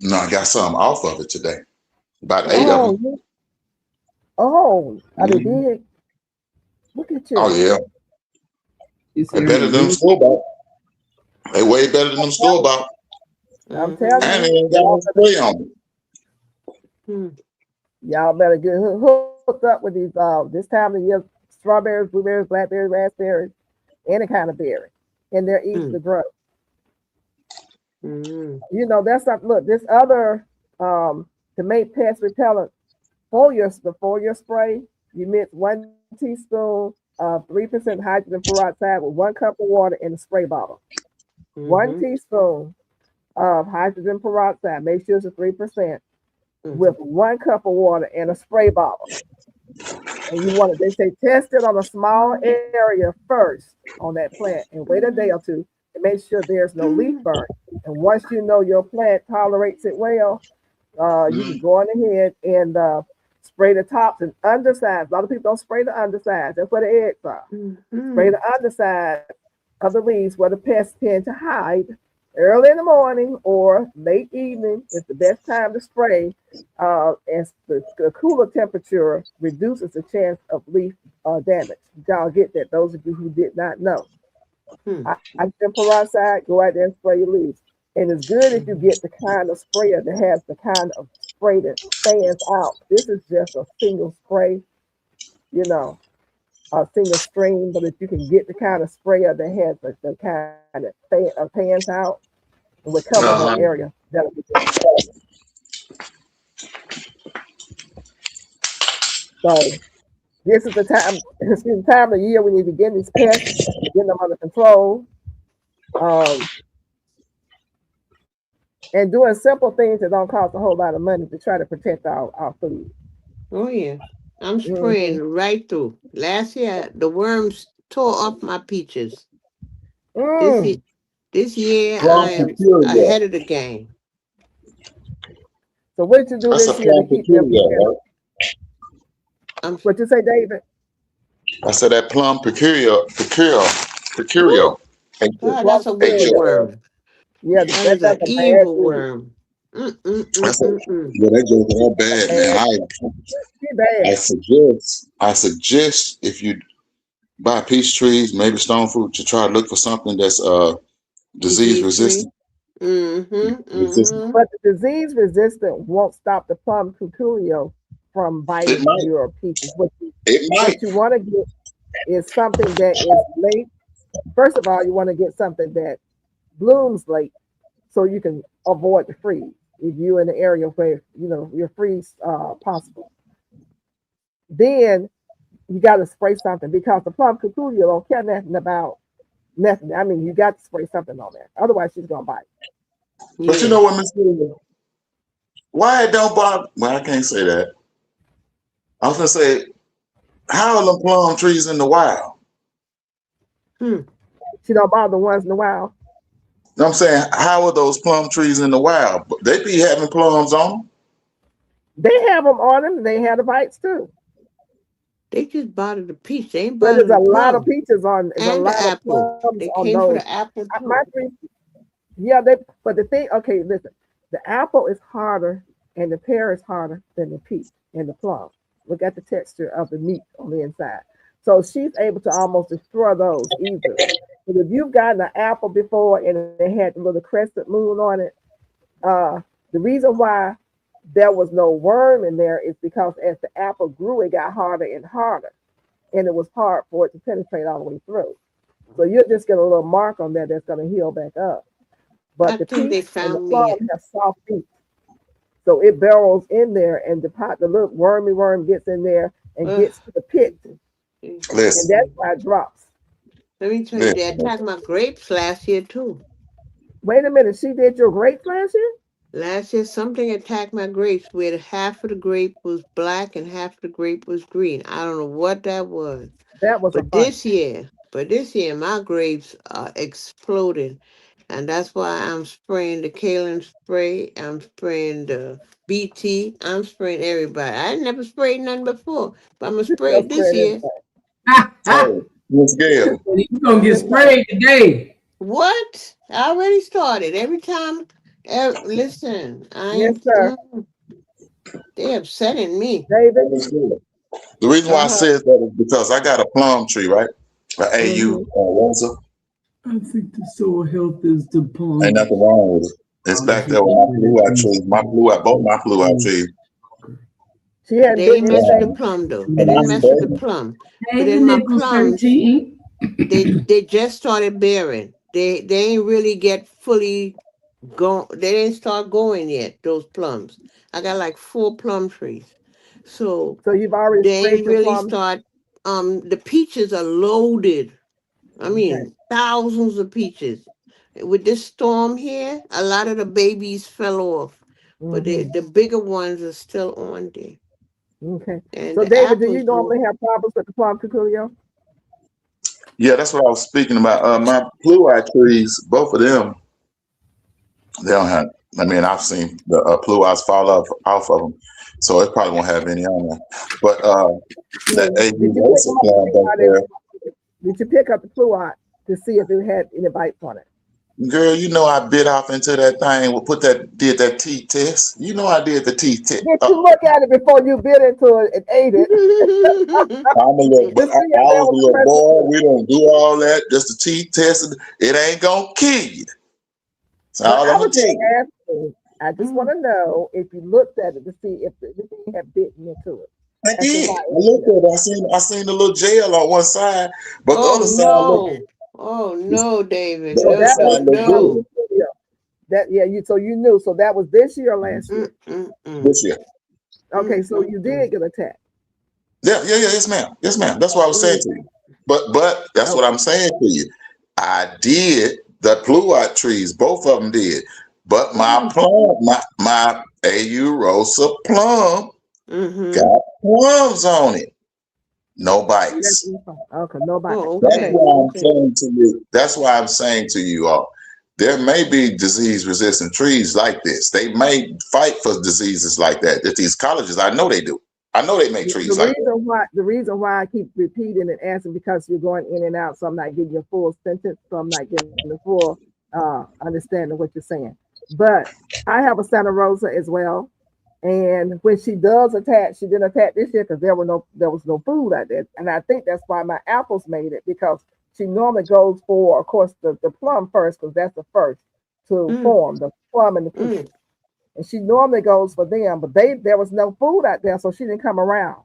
No, I got some off of it today. About 8 of Yeah. Oh, them. are they Mhm. big? Look at Oh you. yeah, It's they better area than them real. store bought. They way better than them store bought, I'm Mm-hmm. telling and they you, ain't got no spray on it. y'all better get hooked up with these this time of year strawberries, blueberries, blackberries, raspberries, any kind of berry. And they're easy to grow. Mm-hmm. You know, that's not look, this other to make pest repellent before your spray, you mix 1 teaspoon of 3% hydrogen peroxide with 1 cup of water in a spray bottle. One Mm-hmm. teaspoon of hydrogen peroxide, make sure it's a 3%, Mm-hmm. with 1 cup of water in a spray bottle. And you want to, they say, test it on a small area first on that plant and wait a day or two to make sure there's no leaf burn. And once you know your plant tolerates it well, you can Mhm. go on ahead and spray the tops and undersides. A lot of people don't spray the undersides. That's where the eggs are. Spray Mm-hmm. the underside of the leaves where the pests tend to hide. Early in the morning or late evening is the best time to spray, as the cooler temperature reduces the chance of leaf damage. Y'all get that? Those of you who did not know. Hydrogen peroxide, go out there and spray your leaves. And it's good if you Mm-hmm. get the kind of sprayer that has the kind of spray that fans out. This is just a single spray, you know, a single stream. But if you can get the kind of sprayer that has the kind that fans out and would cover the whole Uh-huh. area, that'll be good. So this is the time. This is the time of the year we need to get these pests, get them under control, um, and doing simple things that don't cost a whole lot of money to try to protect our food. Oh yeah. I'm Hmm. spraying right through. Last year the worms tore up my peaches. This Mm. year, this year I Plum am peculiar. ahead of the game. So what did you do That's a this year to plum keep them from peculiar, getting? right? I'm What you say, David? I said that plum peculiar. God, Plum that's a wicked HF. peculiar. worm. Yeah, That is that's an a bad evil weed. worm. I said, Mm-mm-mm-mm-mm. yeah, that joke all A bad, man. bad, she bad. I suggest if you buy peach trees, maybe stone fruit, to try to look for something that's disease Disease free. resistant. Mm-hmm. Resistant. Mm-hmm. But the disease resistant won't stop the plum cuculio from It biting might. your peaches. It might. What you want to get is something that is late. First of all, you want to get something that blooms late so you can avoid the freeze. If you're in the area where your freeze possible, then you got to spray something because the plum cuculio don't care nothing about nothing. I mean, you got to spray something on there. Otherwise, she's gonna bite. But you Yeah. know what, Miss Julia? Why it don't bother? Well, I can't say that. I was gonna say, how are them plum trees in the wild? Hmm. She don't bother the ones in the wild. You know what I'm saying, how are those plum trees in the wild? They be having plums on them. They have them on them. They have the bites too. They just bother the peach. They ain't But bother there's the a lot of plum peaches on. There's a and the lot of apple. plums They on came for those. the apple My too. tree, yeah. But the thing, okay, listen. The apple is harder, and the pear is harder than the peach and the plum. Look at the texture of the meat on the inside. So she's able to almost destroy those easily. But if you've gotten an apple before and it had the little crescent moon on it, uh, the reason why there was no worm in there is because as the apple grew, it got harder and harder, and it was hard for it to penetrate all the way through. So you'll just get a little mark on there that's going to heal back up. But I the think peach they and the found plum me. have soft feet, so it burrows in there, and the little wormy worm gets in there and Uh, gets to the pit, and Listen, that's why it drops. let me tell you, they listen. attacked my grapes last year too. Wait a minute, she did your grape last year? Last year, something attacked my grapes where half of the grape was black and half of the grape was green. I don't know what that was. That was a But bunch. this year, my grapes are exploding. And that's why I'm spraying the Kalen spray. I'm spraying the BT. I'm spraying everybody. I never sprayed none before, but I'm gonna spray Just it this spread year. Hey, Miss Gail. You're gonna get sprayed today. What? I already started. Every time. Listen, I Yes, ain't. sir. They upsetting me. David. Miss Gail. The reason why I Uh-huh. said that is because I got a plum tree, right? An Mm-hmm. AU Rosa. I think the soil health is the Ain't plum. nothing wrong with it. It's back there with my blue eye trees. Both my blue eye trees. She hadn't They bit ain't mess with the anything. plum though. They And I didn't mess with the sprayed plum. But Hey, the then my nickel plums, 13. they just started bearing. They ain't really get fully go. They didn't start going yet. Those plums. I got like 4 plum trees, so So you've already they sprayed ain't your really plum. start. The peaches are loaded. I Okay. mean, thousands of peaches. With this storm here, a lot of the babies fell off, but Mm-hmm. the bigger ones are still on there. Okay. And So the David, do you apples were. normally have problems with the plum, Cuculio? Yeah, that's what I was speaking about. My blue eye trees, both of them, they don't have. I mean, I've seen the blue eyes fall off of them, so it probably won't have any on there. But that Did AU you pick Rosa them up to plant see back how they there, were? Did you pick up the fluoride to see if it had any bites on it? girl, you know I bit off into that thing. Did that teeth test. You know I did the teeth test. Did you look at it before you bit into it and ate it I'm a little, to but see I if there was a was little pressure? boy. We don't do all that. Just the teeth test. It ain't gonna kill you. That's But all I I'm was gonna tell just you. asking. I just want to know if you looked at it to see if anything had bitten into it I as to did. why I it was looked there. at it. I seen the little gel on one side, but the Oh other side no. Oh no, David. the So other No, that no, was side looked so good no. yeah, that yeah. You so you knew. So that was this year or last year? Mm-mm-mm. this year. Okay, so you Mm-mm-mm. did get attacked. Yeah. Yes, ma'am. Yes, ma'am. That's what I was saying to you. But that's what Okay. I'm saying to you. I did the blue eye trees. Both of them did. But my Mm, plum, my AU Rosa plum Mm-hmm. got plums on it. No that's bites. your fault. Okay, nobody. Oh, That's Okay. okay. why I'm Okay. saying to you. That's why I'm saying to you all. There may be disease-resistant trees like this. They may fight for diseases like that. At these colleges, I know they do. I know they make The trees like that. reason why I keep repeating and asking because you're going in and out, so I'm not getting your full sentence, so I'm not getting the full understanding of what you're saying. But I have a Santa Rosa as well, and when she does attack, she didn't attack this year because there was no food out there, and I think that's why my apples made it because she normally goes for, of course, the plum first because that's the first to Mm, form the plum and the mm, peaches, and she normally goes for them, but there was no food out there, so she didn't come around.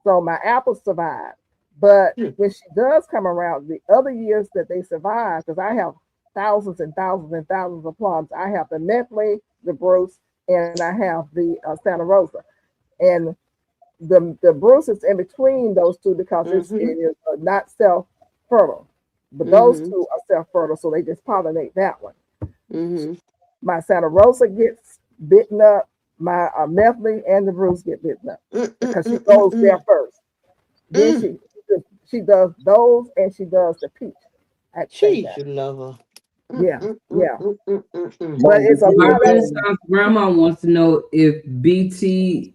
So my apples survived. But mm. when she does come around, the other years that they survive, because I have thousands and thousands and thousands of plums, I have the Nestle, the Bruce, and I have the Santa Rosa. And the Bruce is in between those two because it Mm-hmm. is not self fertile. But those Mm-hmm. two are self fertile, so they just pollinate that one. Mm-hmm. My Santa Rosa gets bitten up. My Nestle and the Bruce get bitten up because she goes there Mm-mm-mm-mm-mm. first. Then Mm. she does those and she does the peach at the same Jeez, time. you love her. Yeah, yeah. Mm-mm-mm-mm-mm-mm. But Mom, did it's a you My hear lot of Renaissance grandma wants to know if BT,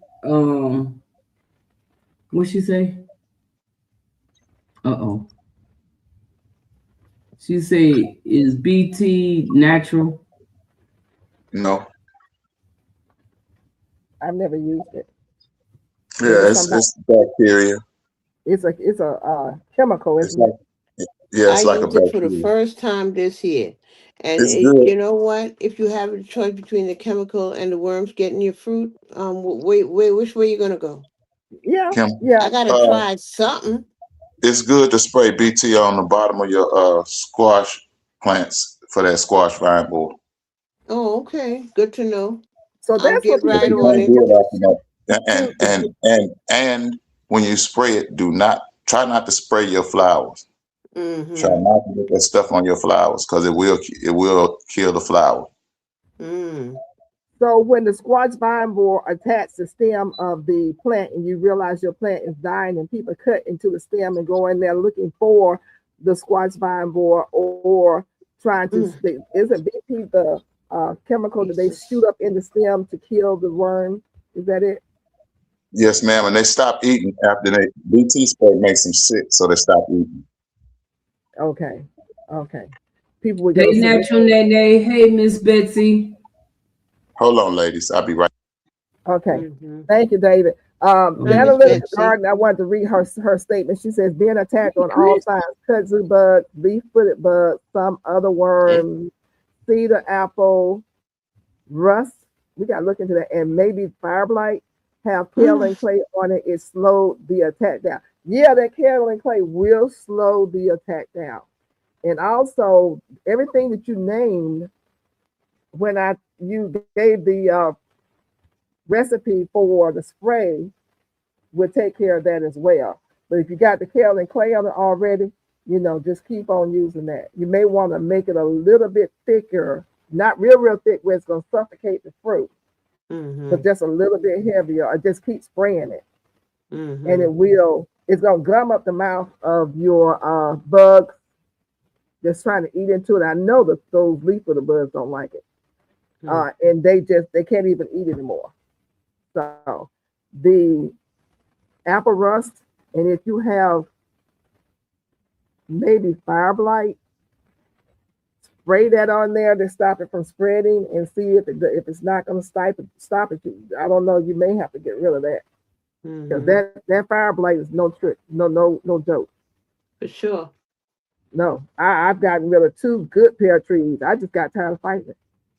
what she say? Uh-oh. She say, is BT natural? no? I've never used it. Maybe Yeah, somebody it's bacteria. it's a chemical, It's isn't like it? yeah, I it's like a used it for the bacteria. first time this year. And It's good. you know what? If you have a choice between the chemical and the worms getting your fruit, wait, which way you gonna go? Yeah, Kim, yeah. I gotta uh, try something. it's good to spray BT on the bottom of your squash plants for that squash vine board. Oh, okay. Good to know. So I'll that's what get you But right can you on do can't it. do if it you often enough. And shoot. and and and when you spray it, do not try not to spray your flowers. Try Mm-hmm. not to get that stuff on your flowers because it will kill the flower. Mm. So when the squash vine borer attacks the stem of the plant and you realize your plant is dying and people cut into the stem and go in there looking for the squash vine borer or trying to, isn't BT the chemical that they shoot up in the stem to kill the worm? Is that it? Yes, ma'am. And they stop eating after they BT spray makes them sick, so they stop eating. Okay. Okay. People would Hey, go to Natural Nene. Hey, Miss Betsy. Hold on, ladies. I'll be right. okay. Thank you, David. The Miss analytical Betsy. garden, I wanted to read her statement. She says, being attacked on all Chris. sides, kudzu bug, leaf-footed bug, some other worm, cedar apple, rust. We got to look into that. And maybe fire blight have kaolin clay on it. It slowed the attack down. Yeah, that kaolin clay will slow the attack down. And also, everything that you named when you gave the recipe for the spray would take care of that as well. But if you got the kaolin clay on it already, just keep on using that. You may want to make it a little bit thicker, not real thick where it's going to suffocate the fruit, but just a little bit heavier, or just keep spraying it. And it's going to gum up the mouth of your bugs just trying to eat into it. I know that those leaf-footed bugs don't like it. And they can't even eat anymore. So the apple rust, and if you have maybe fire blight, spray that on there to stop it from spreading, and see if it's not going to stop it. I don't know. You may have to get rid of that, because that fire blight is no trick, no joke. For sure. No, I've gotten rid of 2 good pear trees. I just got tired of fighting it.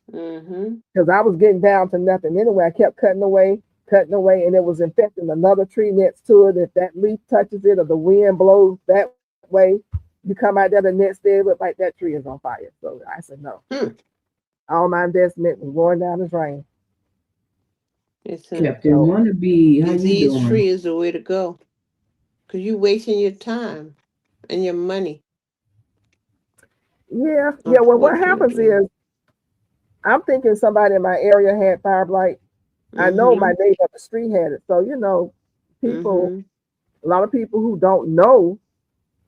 Because I was getting down to nothing anyway. I kept cutting away, and it was infecting another tree next to it. If that leaf touches it or the wind blows that way, you come out there, the next day, it looked like that tree is on fire. So I said no. All my investment was going down the drain. Captain Wannabe, how you Disease doing? free is the way to go. Because you're wasting your time and your money. Yeah. Well, what happens is, I'm thinking somebody in my area had fire blight. I know my neighbor up the street had it. So, people, a lot of people who don't know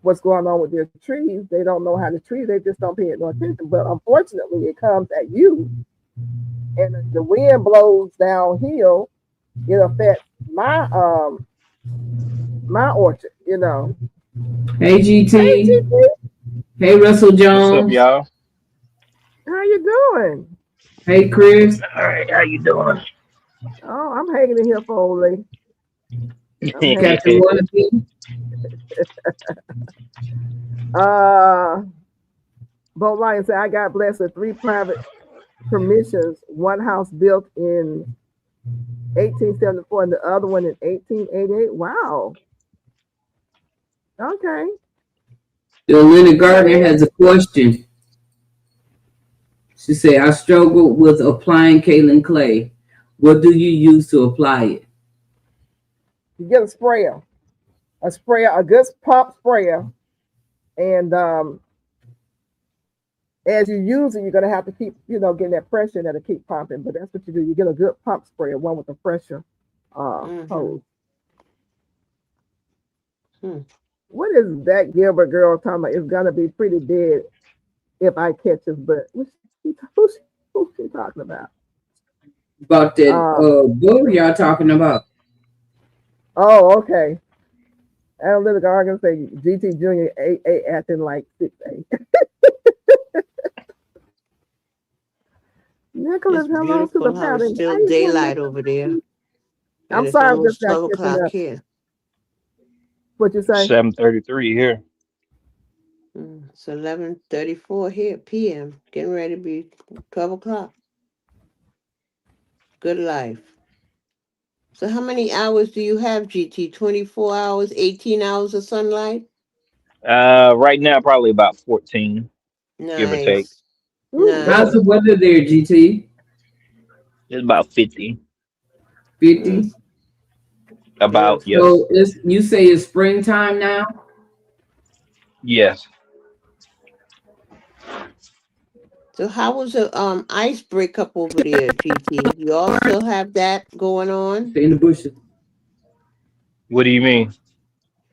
what's going on with their trees, they don't know how to treat, they just don't pay it no attention. But unfortunately, it comes at you, and the wind blows downhill, it affects my orchard, Hey, GT. Hey, GT. Hey, Russell Jones. What's up, y'all? How you doing? Hey, Chris. All right, how you doing? Oh, I'm hanging in here for old lady. Captain Wannabe. Bo Ryan said, I got blessed with 3 private permissions, one house built in 1874 and the other one in 1888. Wow. Okay. Linda Gardner has a question. She said, I struggle with applying kaolin clay. What do you use to apply it? You get a sprayer, a good pump sprayer. And as you use it, you're going to have to keep, getting that pressure that'll keep pumping. But that's what you do. You get a good pump sprayer, one with a pressure hose. What is that Gilbert girl talking about? It's going to be pretty dead if I catch his butt. Who's she talking about? About that book y'all talking about. Oh, okay. Analytical argument say GT Junior 8 acting like 6'8". Nicholas, It's hello to the beautiful how it's pattern. still daylight over there. I'm It's sorry, almost just got 12 catching o'clock up. here. What you say? 7:33 here. It's 11:34 here, p.m. Getting ready to be 12 o'clock. Good life. So how many hours do you have, GT? 24 hours, 18 hours of sunlight? Right now probably about 14, give or take. Nice. How's the weather there, GT? It's about 50. 50? About, yes. So you say it's springtime now? Yes. So how was the ice breakup over there, GT? You all still have that going on? Stay in the bushes. What do you mean?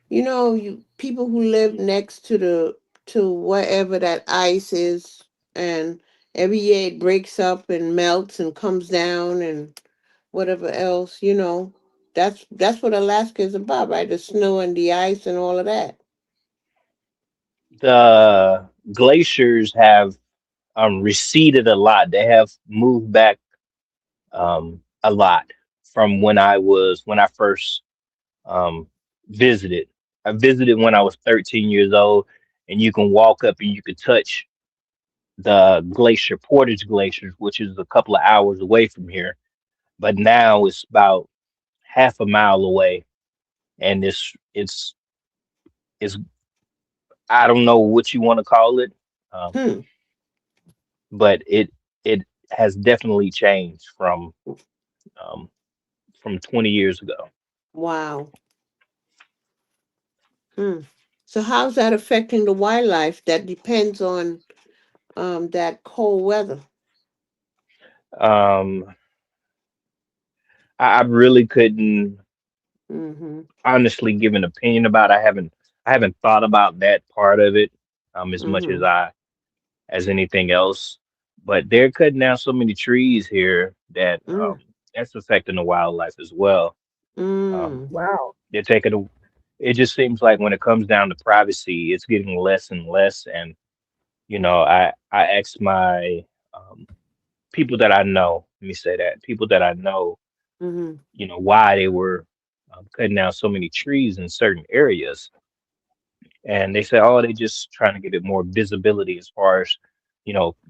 You people who live next to wherever that ice is and every year it breaks up and melts and comes down and whatever else, that's what Alaska is about, right? The snow and the ice and all of that. The glaciers have receded a lot. They have moved back a lot from when I first um, visited. I visited when I was 13 years old, and you can walk up and you could touch the glacier, Portage Glacier, which is a couple of hours away from here. But now it's about half a mile away, and it's I don't know what you want to call it, um, Hmm. but it has definitely changed um, from 20 years ago. Wow. Hmm. So how's that affecting the wildlife that depends on that cold weather? Um, I really couldn't Mm-hmm. honestly give an opinion about. I haven't thought about that part of it as much Mm-hmm. as anything else. But they're cutting down so many trees here that Mm. that's affecting the wildlife as well. Um, Mm. Wow. they're taking it just seems like when it comes down to privacy, it's getting less and less. And I asked my um, people that I know. Let me say that people that I know, Mm-hmm. why they were cutting down so many trees in certain areas, and they said, "Oh, they just trying to get it more visibility as far as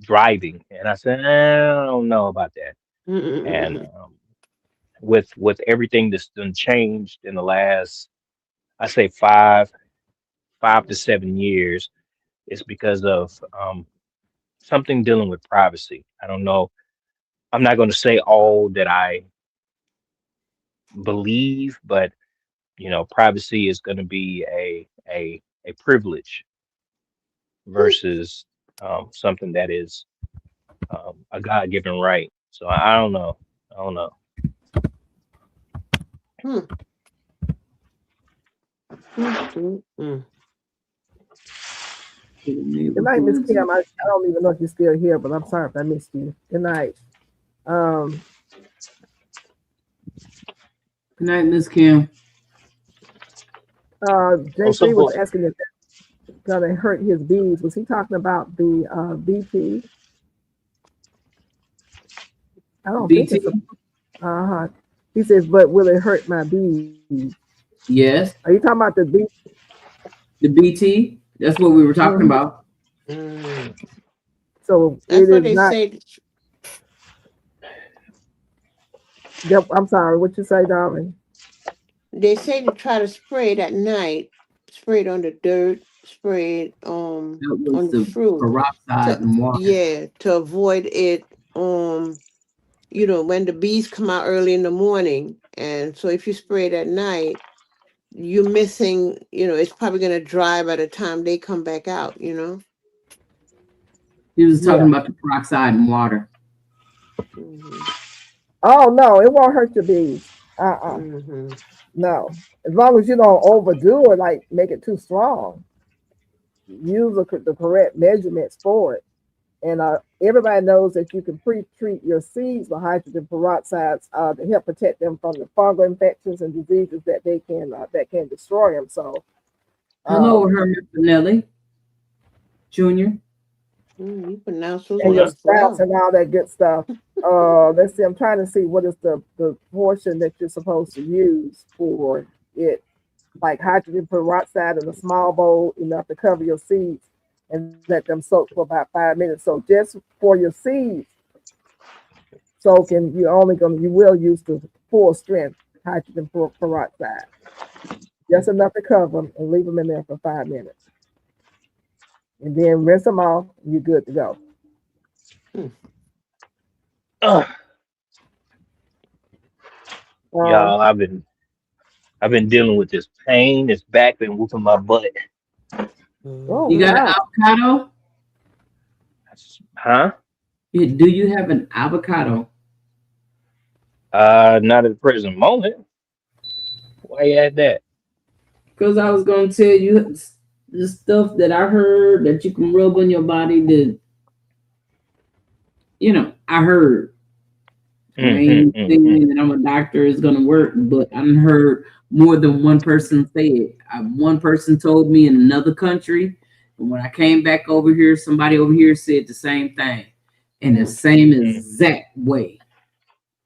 driving." And I said, I don't know about that. And Mm-hmm. with everything that's done changed in the last, I say five to 7 years, it's because of something dealing with privacy. I don't know. I'm not going to say all that I believe, but privacy is going to be a privilege versus something that is a God-given right. So I don't know. I don't know. Mm-hmm. Mm-hmm. Good night, Miss Kim. I don't even know if you're still here, but I'm sorry if I missed you. Good night. Um, Good night, Miss Kim. Oh, J3 was suppose asking if that's gonna hurt his bees. Was he talking about the BT? I don't think BT? it's a. Uh-huh. He says, but will it hurt my bees? Yes. Are you talking about the bee? The BT? That's what we were talking Mhm. about. Mm. So That's it what is they not. say. Yep. I'm sorry. What you say, darling? They say to try to spray it at night. Spray it on the dirt. Spray it That was on the the fruit. peroxide To and water. Yeah, to avoid it. When the bees come out early in the morning, and so if you spray it at night, you're missing. It's probably gonna dry by the time they come back out. He was Yeah. talking about the peroxide and water. Mm-hmm. Oh no, it won't hurt your bees. Uh-uh. Mm-hmm. No. As long as you don't overdo it, like make it too strong. Use the correct measurements for it. And everybody knows that you can pre-treat your seeds with hydrogen peroxides to help protect them from the fungal infections and diseases that can destroy them. So, Hello, um, Herman Finelli Jr. You pronounce those and your names sprouts well. and all that good stuff. Let's see. I'm trying to see what is the portion that you're supposed to use for it. Like hydrogen peroxide in a small bowl, enough to cover your seeds and let them soak for about 5 minutes. So just for your seeds soaking, you will use the full strength hydrogen peroxide, just enough to cover them and leave them in there for 5 minutes, and then rinse them off. And you're good to go. Hmm. ugh, Um, y'all, I've been dealing with this pain. This back been whooping my butt. oh You Mm-hmm. got an wow, avocado? Huh? Do you have an avocado? Not at the present moment. Why you at that? Because I was going to tell you the stuff that I heard that you can rub on your body I heard. So I Mm-hmm, ain't mm-hmm. saying that I'm a doctor is gonna work, but I done heard more than one person say it. One person told me in another country, and when I came back over here, somebody over here said the same thing in the Hmm. same exact way,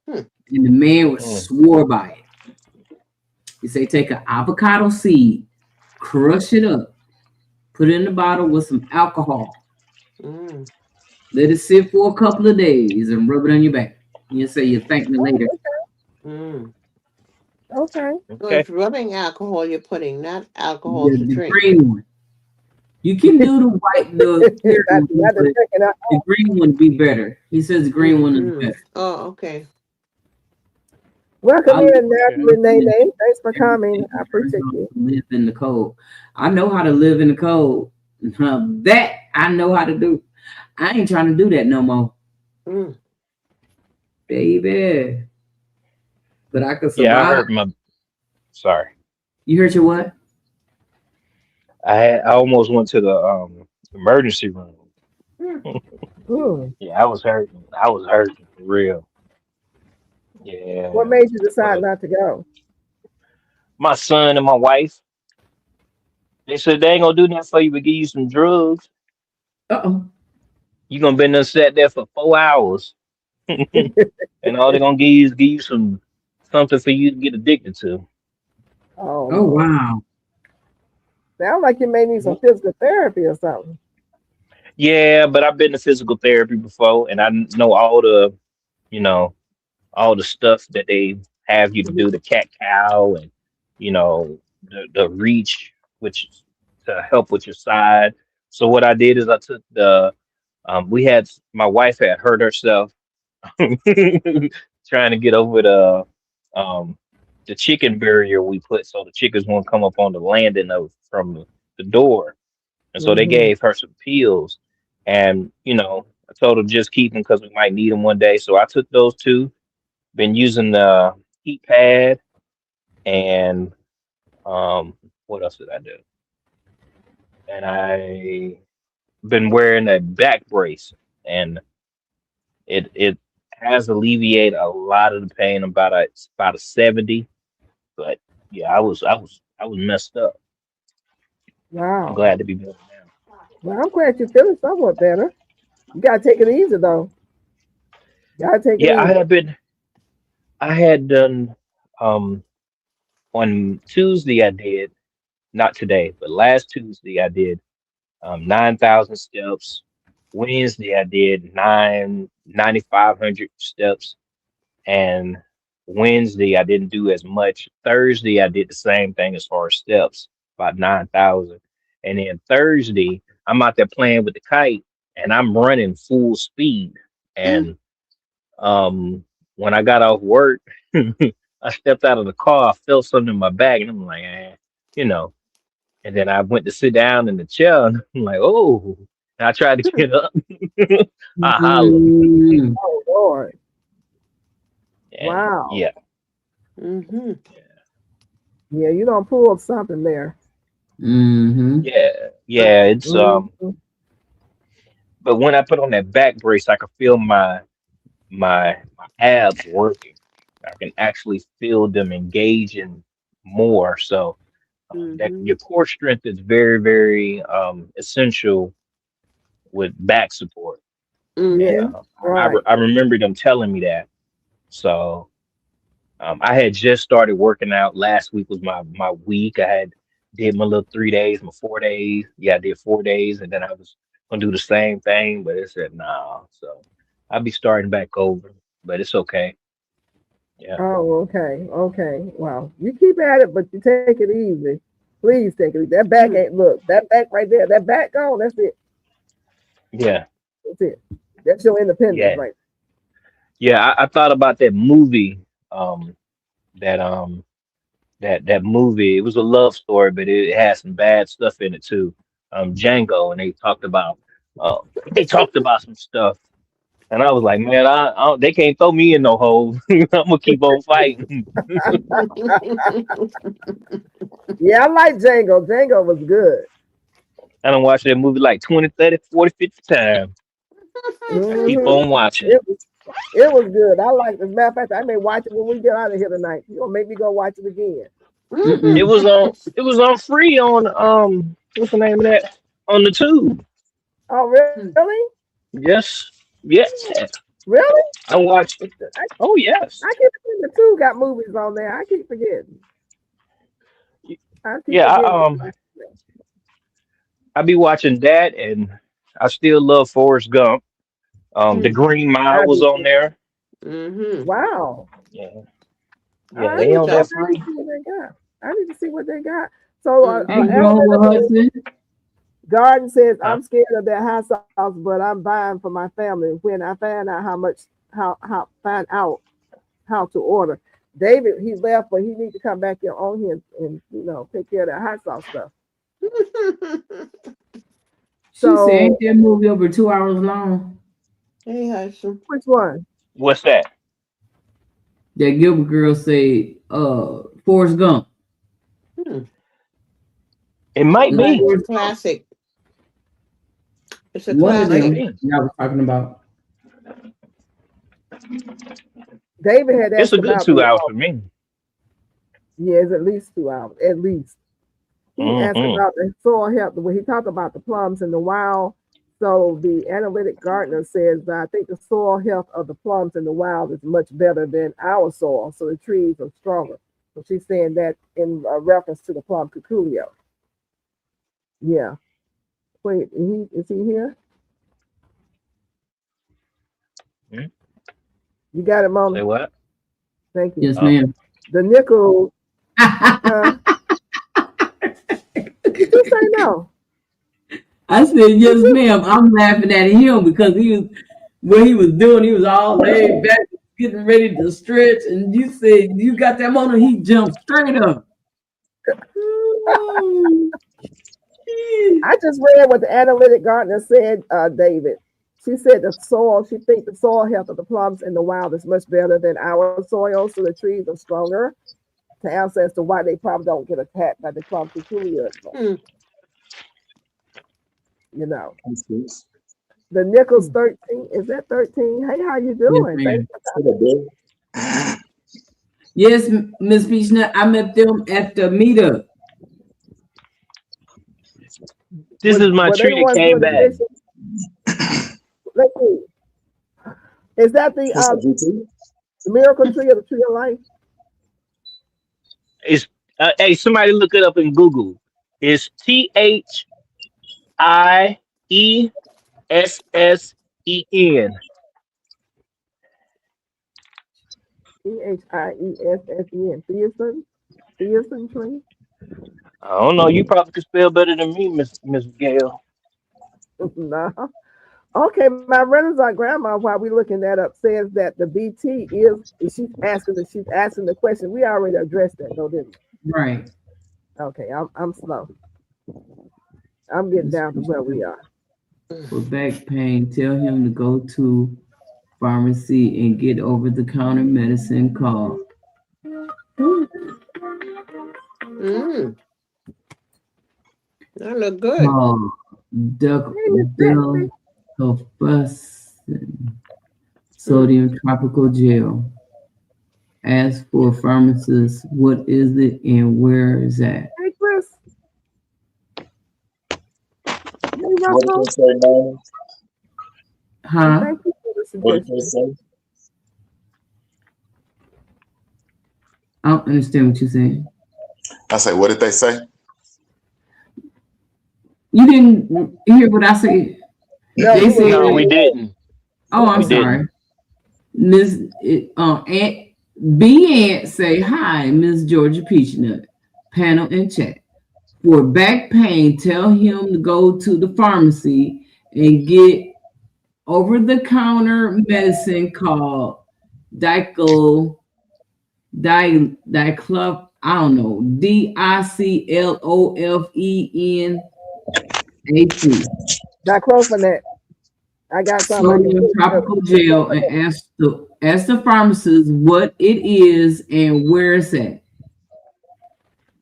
Hmm. and the man was Mm-hmm. swore by it. He said, take an avocado seed, crush it up, put it in a bottle with some alcohol, Mm. let it sit for a couple of days, and rub it on your back. You say you thank me later. Oh, Mm. okay. So Okay. it's rubbing alcohol you're putting, not alcohol to The drink. green one. You can do the white, the clear one, Not the but second. the green one be better. He says the green one is Mm-hmm. better. Oh, okay. Welcome I live in, Okay. Natalie Nene. Thanks for coming. everything I turns appreciate on you. to live in the cold. I know how to live in the cold. That I know how to do. I ain't trying to do that no more, Mm. baby. But I could Yeah, I survive. hurt my. Sorry, You heard your what? I almost went to the emergency room. Mm. Hmm. Yeah, I was hurting. I was hurting for real. What Yeah, made you decide but not to go? my son and my wife, they said they ain't gonna do nothing for you but give you some drugs. Uh-oh. You gonna be there sat there for 4 hours, and all they're gonna give you is give you something for you to get addicted to. Oh Oh Lord. wow. Sound like you may need some Wh- physical therapy or something. Yeah, but I've been to physical therapy before, and I know you know, all the stuff that they have you to do, the cat cow, and the reach, which is to help with your side. So what I did is I took we had my wife had hurt herself trying to get over um the chicken barrier we put so the chickens won't come up on the landing of from the door. And so they Hmm. gave her some pills, and I told her just keep them because we might need them one day. So I took those two. Been using the heat pad, and what else did I do? And I been wearing a back brace, and it has alleviated a lot of the pain. About a 70, but yeah, I was messed up. I'm Wow. glad to be better now. Well, I'm glad you're feeling somewhat better. You gotta take it easy though. Gotta take it Yeah, easy. I had done um on Tuesday I did, not today, but last Tuesday I did 9,000 steps. Wednesday, I did 9,500 steps. And Wednesday, I didn't do as much. Thursday, I did the same thing as far as steps, about 9,000. And then Thursday, I'm out there playing with the kite and I'm running full speed. Mm. And when I got off work, I stepped out of the car, I felt something in my back, and I'm like, you know. And then I went to sit down in the chair, and I'm like, oh. And I tried to get up. I hollered. Mm. Oh Lord. And Wow. yeah, Mm-hmm. Yeah, you don't pull something there. Mm-hmm. yeah. It's Mhm. but when I put on that back brace, I could feel my abs working. I can actually feel them engaging more. So that Mm-hmm. your core strength is very, very essential with back support. Yeah, And Mm-hmm. right. I remember them telling me that. So I had just started working out. Last week was my week. I had did my little 3 days, my 4 days. Yeah, I did 4 days, and then I was gonna do the same thing, but it said nah. So I'll be starting back over, but it's okay. Yeah, Oh, okay. Okay. Well, you keep at it, but you take it easy. Please take it easy. That back Mm. ain't look. That back right there. That back gone. That's it. yeah, That's it. That's your independence, yeah, right? yeah. I thought about that movie. That that movie. It was a love story, but it had some bad stuff in it too. Django, and uh, they talked about some stuff. And I was like, man, they can't throw me in no hole. I'm gonna keep on fighting. Yeah, I like Django. Django was good. I don't watch that movie like 20, 30, 40, 50 times. Keep Mhm. on watching. It was good. I like. As a matter of fact, I may watch it when we get out of here tonight. You gonna make me go watch it again? It Mm-mm. was on. It was on free on What's the name of that? On the tube. Oh, really? Yes. Yeah. Really? I watched. I, Oh yes. I keep forgetting the two got movies on there. I keep forgetting. I keep Yeah. forgetting. I be watching that, and I still love Forrest Gump. The Green Mile I was do on too. there. Mm-hmm. Wow. Yeah. Yeah. I They need Good to on go that stuff. back and free. see what they got. I need to see what they got. So, Hey, Mm-hmm. Grover analytical Hudson. Garden says, Huh? I'm scared of that hot sauce, but I'm buying for my family when I find out how to order. David, he left, but he needs to come back here on here and take care of that hot sauce stuff. She said, ain't So, that movie over 2 hours long? Hey, Hudson. which one? What's that? That Gilbert girl said, Forrest Gump. Hmm. It might Okay. be. It's a Forrest Gump. classic. It's a One of Might classic. them be. y'all was talking about. David had It's asked a good about 2 hours for me. it's at least 2 hours, at least. He asked Mm-hmm. about the soil health when he talked about the plums in the wild. So the analytic gardener says that I think the soil health of the plums in the wild is much better than our soil, so the trees are stronger. So she's saying that in reference to the plum cuculio. Yeah. Wait, is he here? You got it, Say Mona. what? Thank you. Yes, Oh, ma'am. The nickel. Uh, did you say no? I said, Did yes, you? ma'am. I'm laughing at him because what he was doing, he was all laid back, getting ready to stretch. And you said, you got that motor, he jumped straight up. Ooh. I just read what the analytic gardener said, David. She said she thinks the soil health of the plums in the wild is much better than our soil, so the trees are stronger. To answer as to why they probably don't get attacked by the plum cuculio as much. Hmm. You know. That's good. The Nichols 13, is that 13? Hey, how you Yes, doing? Thanks ma'am. for What a bill. Yes, Miss Beechner, I met them at the meetup. this is my were they tree the that ones came doing the back. fishing? Let's see. Is that What's up, GT? the miracle tree or the tree of life? It's hey, somebody look it up in Google. It's THIESSEN. Theissen. Theissen tree? I don't know. You probably could spell better than me, Miss Gail. No. Okay, my Renaissance grandma, while we looking that up, says that the BT is she's asking the question. We already addressed that though, didn't we? Right. Okay, I'm slow. I'm getting down to where we are. For back pain, tell him to go to pharmacy and get over-the-counter medicine called Mm. That look good. called Hey, Miss Betsy. Duclofenac Mm. sodium tropical gel. Ask for a pharmacist. What is it and where is that? Hey, Chris. Hey, What did Russell. they say, man? And Huh? thank you for the What did they suggestion. say? I don't understand what you're saying. I say, what did they say? You didn't hear what I said. No, They you were No, said, we reading. didn't. "Oh, I'm We sorry, didn't. Miss Aunt B Aunt say hi, Miss Georgia Peachnut, panel and chat. For back pain, tell him to go to the pharmacy and get over-the-counter medicine called Diclofenac. Diclof, I don't know, Diclofenac, Diclofenac. I got some. I can sodium put tropical gel, and ask the pharmacist what it is and where it's at. Okay.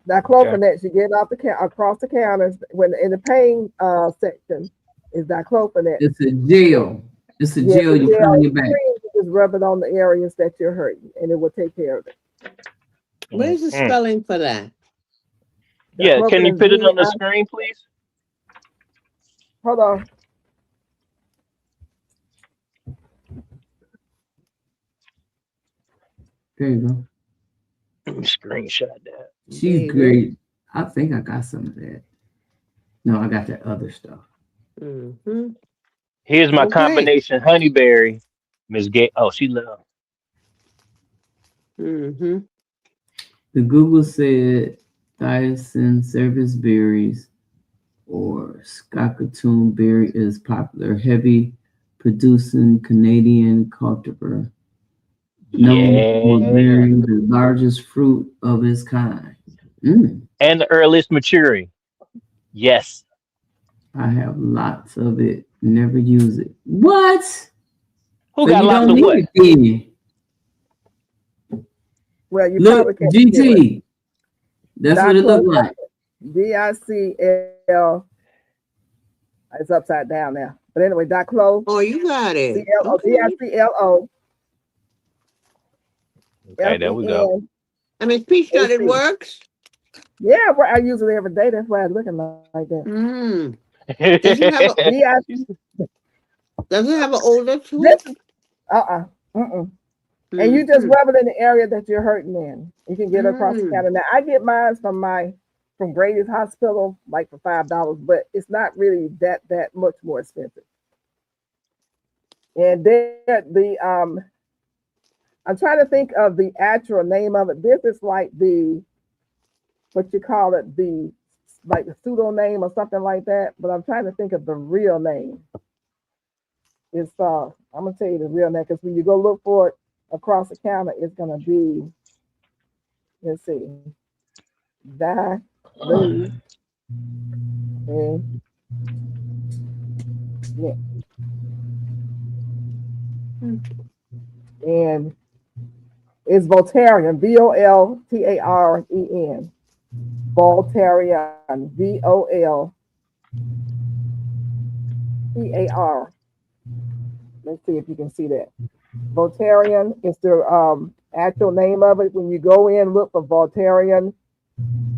diclofenac. You get off across the counters when in the pain section is diclofenac. It's a gel. It's a Yeah, gel the you put on gel your back. cream, you just rub it on the areas that you're hurting, and it will take care of it. What is the Mhm. spelling for that? Yeah, can you Diclofenac, put it on the D-I, screen, please? hold on. There you go. Let me screenshot that. There She's you go. great. I think I got some of that. No, I got that other stuff. Mm-hmm. Here's my Okay. combination honeyberry. Miss Gay. Oh, she left. Mm-hmm. The Google said Thyssen service berries or Saskatoon berry is popular, heavy producing Canadian cultivar, known for Yeah. bearing the largest fruit of its kind. Mm, And the earliest maturing. Yes. I have lots of it, never use it. What? Who So got you lots don't of need what? it then. Well, you Look, probably can't get it. GT. That's what it looked like. Dicl. It's upside down now. But anyway, Diclo, Oh, you got it. CLO, Okay. Diclo, Okay, there we go. I mean, peach nut, it FENAC. works. Yeah, well, I use it every day. That's why it's looking like that. Mm. Does it have a DIC. Does it have an odor to This it? is mm-mm. And you just Mm-hmm. rub it in the area that you're hurting in. You can get it across the Mm. counter. Now I get mine from Grady's Hospital, like for $5, but it's not really that much more expensive. And then I'm trying to think of the actual name of it. This is like the what you call it, the like the pseudo name or something like that. But I'm trying to think of the real name. It's I'm gonna tell you the real name because when you go look for it across the counter, it's gonna be, let's see, Diclo, and yeah, Mm. and it's Voltaren, Voltaren, Voltaren, Voltar. Let's see if you can see that. Voltaren is the actual name of it. When you go in, look for Voltaren.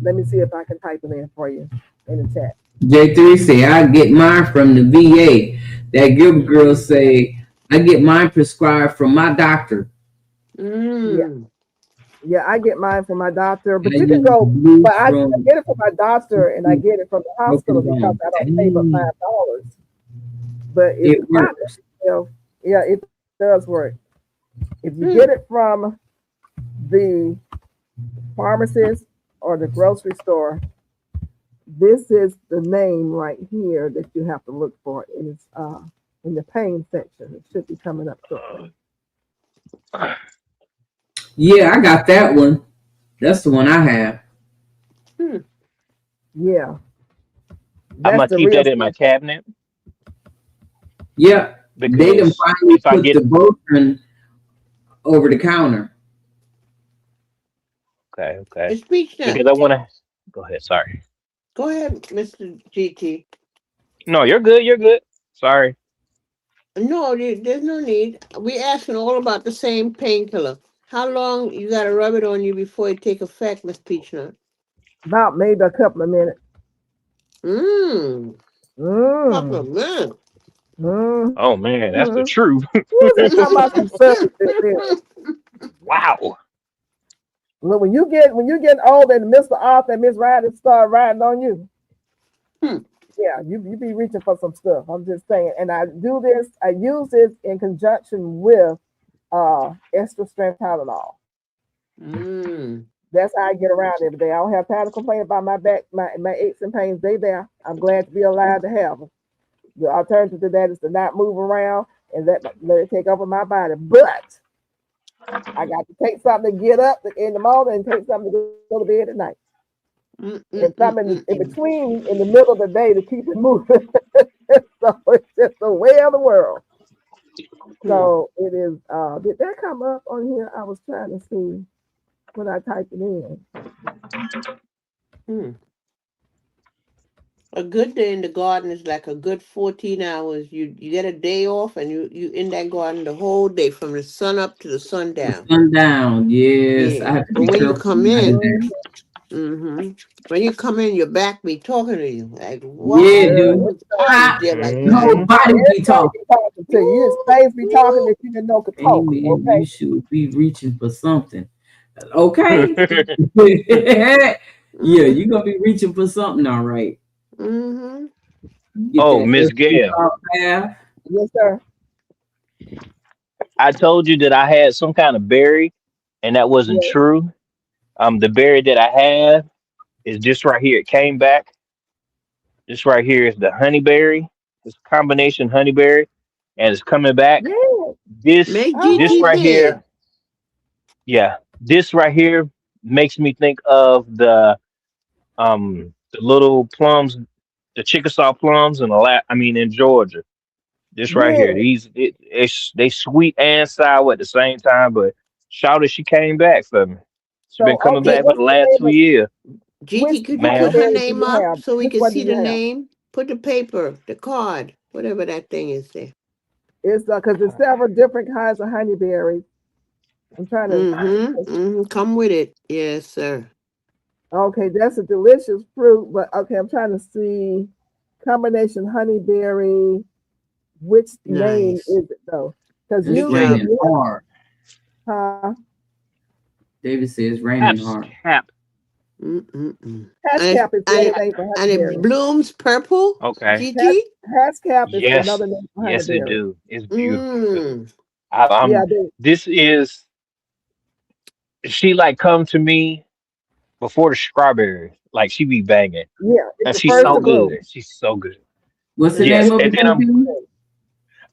Let me see if I can type it in for you in the chat. J3 say I get mine from the VA. That Gilbert girl say I get mine prescribed from my doctor. Yeah, Mm. yeah, I get mine from my doctor, I but you can use go. blue But I from get it from my doctor, and I get it from the hospital broken because down. I don't pay but Dang, $5. But if it the doctor, works. yeah, it does work. If you Mm. get it from the pharmacist or the grocery store, this is the name right here that you have to look for. And it's in the pain section. It should be coming up shortly. Yeah, I got that one. That's the one I have. Mm. Yeah, I'm that's gonna the keep real that in my stuff. cabinet Yep. They done because finally if I put get the Boatman over the counter. okay, It's peach nut. because I want to go ahead. Sorry. Go ahead, Mr. GT. No, you're good. You're good. Sorry. No, there's no need. We asking all about the same painkiller. How long you gotta rub it on you before it take effect, Miss Peachnut? About maybe a couple of minutes. Mmm. Couple Mm, of minutes. mm, Oh man, that's the mm. truth. Who's that talking about some substance there? Wow. Look, when you get old and Mr. Arthur and Miss Ryder start riding on you, Hmm. yeah, you be reaching for some stuff. I'm just saying. And I use this in conjunction with extra strength Tylenol. Mmm. That's how I get around every day. I don't have time to complain about my back, my aches and pains. They there. I'm glad to be alive to have them. The alternative to that is to not move around and let it take over my body. But I got to take something to get up in the morning and take something to go to bed at night. And something in Mm. between in the middle of the day to keep it moving. So it's just the way of the world. Hmm. So it is did that come up on here? I was trying to see when I typed it in. Hmm. A good day in the garden is like a good 14 hours. You get a day off and you in that garden the whole day from the sun up to the The sundown. sundown. Yes, I Yeah. have to But be when you careful come when I do in, that. Mhm. hmm when you come in, your back be talking to you. Like, Yeah, why Girl, dude. you it's out Ah, there like that? Hmm. nobody be everybody talking. be talking to you. It's things be talking that you didn't know could talk. Amen. Okay. You should be reaching for something. Okay. Yeah, you're gonna be reaching for something, all right. Mm-hmm. Get Oh, that Miss Epsom Gail, salt bath. Yes, sir. I told you that I had some kind of berry, and that wasn't Yes. true. The berry that I have is this right here. It came back. This right here is the honeyberry. This combination honeyberry, and it's coming back. Yeah. This Make this Oh, GT right here, big. yeah, this right here makes me think of the little plums, the Chickasaw plums I mean in Georgia. This right here, yeah. they sweet and sour at the same time. But shout she came back for me. She been So, coming okay, back for G- the what's the last name two of years, which GT, could you put ma'am. her honeyberry do name you up have? so we Which can one do see you the have? name? Put the paper, the card, whatever that thing is there. It's because there's several different kinds of honeyberries. I'm trying to. Mm-hmm. Mm-hmm. Come with it. Yes, sir. Okay, that's a delicious fruit, but okay, I'm trying to see combination honeyberry. Which name Nice. is it though? Because It's Big usually if job. raining you hard. have David says raining Caps hard. cap. Mm-mm-mm. hash And, cap is the and other it name for and it honeyberry. blooms purple, Okay. Hash, GT? hash cap is Yes, another name for yes, it honeyberry. do. It's beautiful too. Mm. Yeah, I'm. This is she like come to me before the strawberries. Like she be banging, yeah, it's and the she's first so to bloom. good. She's so good. What's the It's name Yes, of the and it, then first to GP? bloom.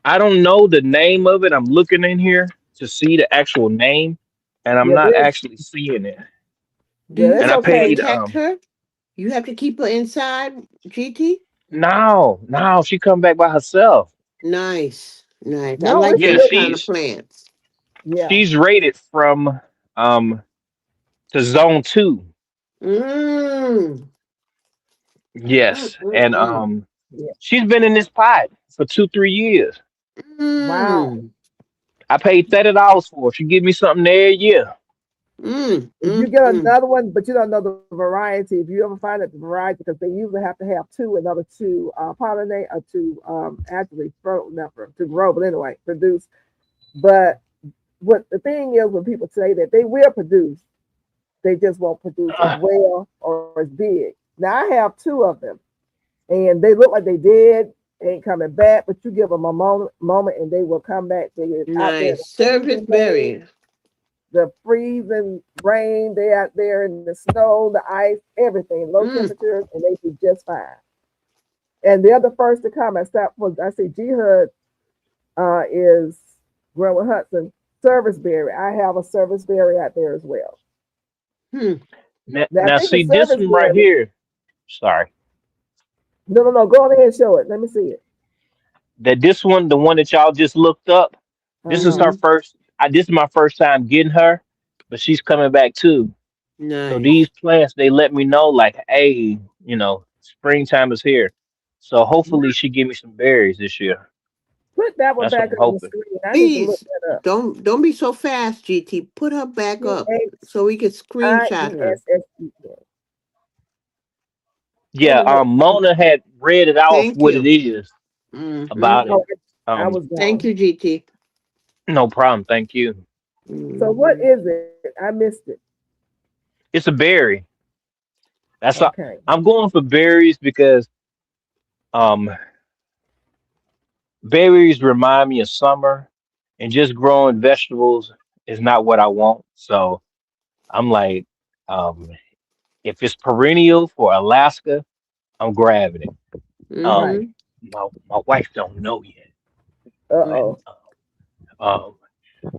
I don't know the name of it. I'm looking in here to see the actual name, and I'm Yeah, not there's actually seeing it. Do yeah, you it's And I have to okay. paid protect her? You have to keep her inside, GT? no, she come back by herself. Nice. Nice. I No, like it's Yeah, those good. kind of plants. Yeah. she's rated from um to zone 2. Mm. Yes, and Mm-mm-mm. Yeah. she's been in this pot for 2, 3 years. Wow. Mm. I paid $30 for her. She give me something every year. Mm. If you get Mm-mm. another one, but you don't know the variety, if you ever find out the variety, because they usually have to have two in order to pollinate or to actually to grow, but anyway, produce. But what the thing is when people say that they will produce, they just won't produce as Uh, well or as big. Now I have two of them, and they look like they dead, ain't coming back, but you give them a moment and they will come back. They're out there in the Nice. Service freezing rain, berry. they out there in the snow, the ice, everything, low Mm. temperatures, and they do just fine. And they're the first to come. I see G Hud is growing Hudson service berry. I have a service berry out there as well. Hmm. now, Now I now think the see this service one right berry. here. Sorry, No. Go on ahead and show it. Let me see it. that this one, the one that y'all just looked up. This is her Mm-hmm. first. This is my first time getting her, but she's coming back too. So these Nice. plants, they let me know like, hey, springtime is here. So hopefully she give me some berries this year. Put that one That's what back I'm on the hoping. screen. I need to look Please that up. don't be so fast, GT. Put her back up so we can screenshot her. CHIESSE. Let Yeah, me know. Mona had read it off Thank what it you. is Mm-hmm. about it. Oh, I Um, was Thank gone. you, GT. no problem, thank you. So what Mm-hmm. is it? I missed it. It's a berry. That's a, Okay. I'm going for berries because um berries remind me of summer, and just growing vegetables is not what I want. So I'm like, um, if it's perennial for Alaska, I'm grabbing it. Right. Um, Mm-hmm. my wife don't know yet, but Uh-oh. um,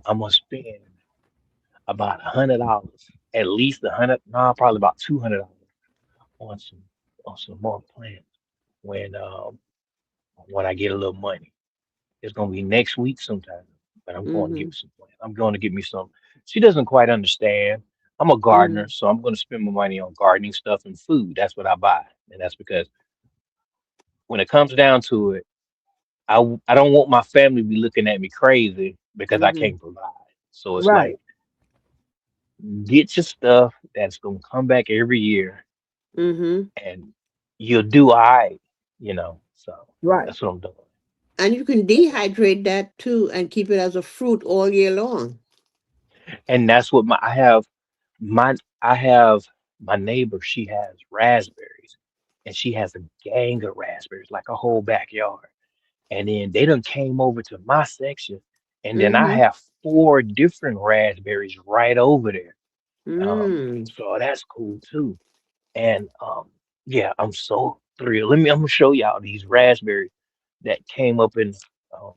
I'm gonna spend about $100, at least 100, no, probably about $200 on some more plants when when I get a little money. It's gonna be next week sometime, but I'm going to Mm-hmm. get some plants. I'm going to get me some. She doesn't quite understand. I'm a Mm-hmm. gardener, so I'm going to spend my money on gardening stuff and food. That's what I buy, and that's because when it comes down to it, I don't want my family to be looking at me crazy because I Mm-hmm. can't provide. So it's Right. like get your stuff that's gonna come back every year Mm-hmm. and you'll do all right, So Right. that's what I'm doing. And you can dehydrate that too and keep it as a fruit all year long. And that's what my I have my neighbor, she has raspberries and she has a gang of raspberries, like a whole backyard. And then they done came over to my section and then I Mm-hmm. have four different raspberries right over there. Mm. So that's cool too. And yeah, I'm so thrilled. I'm gonna show y'all these raspberries that came up um,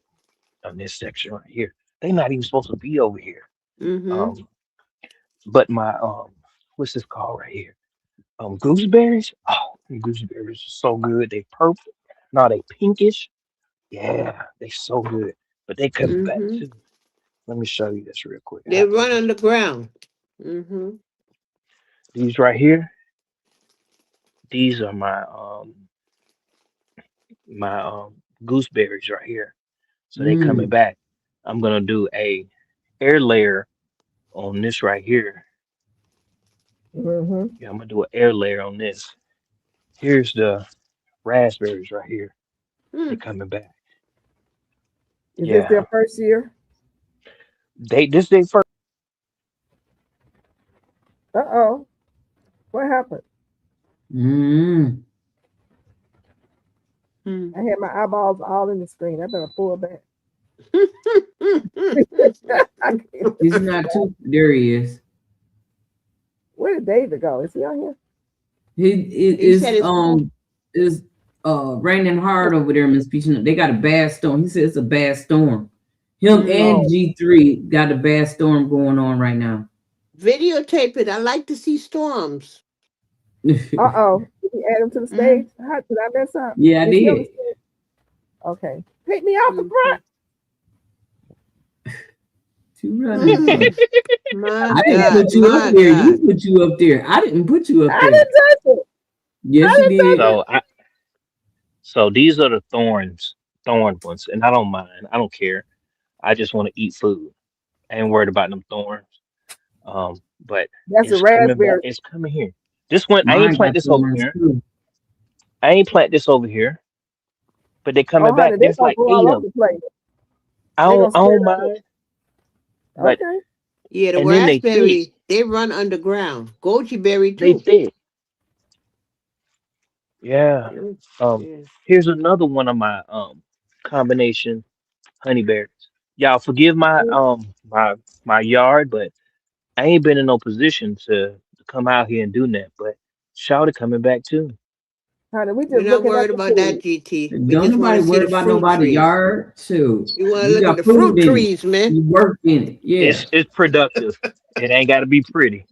on this section right here. They're not even supposed to be over here. Mm-hmm. Um, but my what's this called right here? Gooseberries. Oh, gooseberries are so good. They purple. No, they pinkish. Yeah, they so good. But they coming back Mm-hmm. too. Let me show you this real quick. I They have to run get underground. Mm-hmm. these right here. These are my gooseberries right here. So they coming Mm. back. I'm gonna do a air layer on this right here. Mm-hmm. Yeah, I'm gonna do an air layer on this. Here's the raspberries right here. They Mm. coming back. Is this Yeah. their first year? They first. Uh-oh. What happened? Mm. Mm. I had my eyeballs all in the screen. I better pull back. He's not too. There he is. Where did David go? Is he on here? He He said it's is raining hard over there, Miss Peach. They got a bad storm. He said it's a bad storm. Him mm. and Oh, G3 got a bad storm going on right now. Videotape it. I like to see storms. uh-oh. Did you add him to the Mm-hmm. stage? How did I mess up? Yeah, I Is he on the did. stage? Okay. Take me out the Mm-hmm. front. You running Mm. from? My I didn't God, put you up my there. You God. put you up there. I didn't put you up I there. didn't touch it. Yes, I you didn't touch did. it. So these are the thorn ones, and I don't mind. I don't care. I just want to eat food. I ain't worried about them thorns. But That's a it's coming back. raspberry. It's coming here. This one, I ain't Mine plant got this over thorns here. too. I ain't plant this over here, but they coming Oh, back. honey, they're There's gonna like go eight all of over them. the place. I They're don't, gonna I spread don't out. mind, but Okay. Yeah, the and then they thick. raspberry, they run underground. Goji berry They too. thick. Yeah. Mm. Um, Yeah. here's another one of my combination honey berries. Y'all forgive my yard, but I ain't been in no position to come out here and do that. But Shawty coming back too. Honey, we We're just not looking at worried the about that, food. GT. We Don't just want nobody to see worry the about fruit nobody trees. yard too. We want to You look at got the food fruit in it. trees, man. You work in it. Yeah. It's productive. It ain't got to be pretty.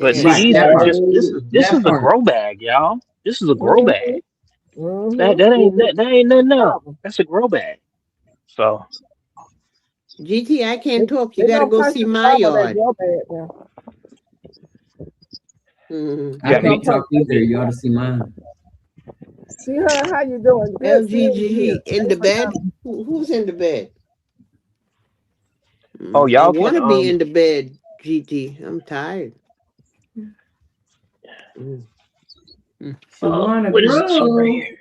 But see, Yeah. Right. these That are part. just this That is a part. grow bag, y'all. This is a grow Mm-hmm. bag. That Mm-hmm. that ain't that ain't nothing now. Oh, That's a grow bag. So GT, I can't talk. You they got to gonna go punch see the my top of that yard. grow bag now. Mm-hmm. I They yeah, gonna can't punch talk that either. thing You ought out. to see mine. See her, how you doing? Good seeing you here. LGGG in the Thanks for bed. coming. Who's in the bed? oh I y'all can want to be in the bed, GT. I'm tired. Mm. Mm. Shawana what is this one right Grove. here?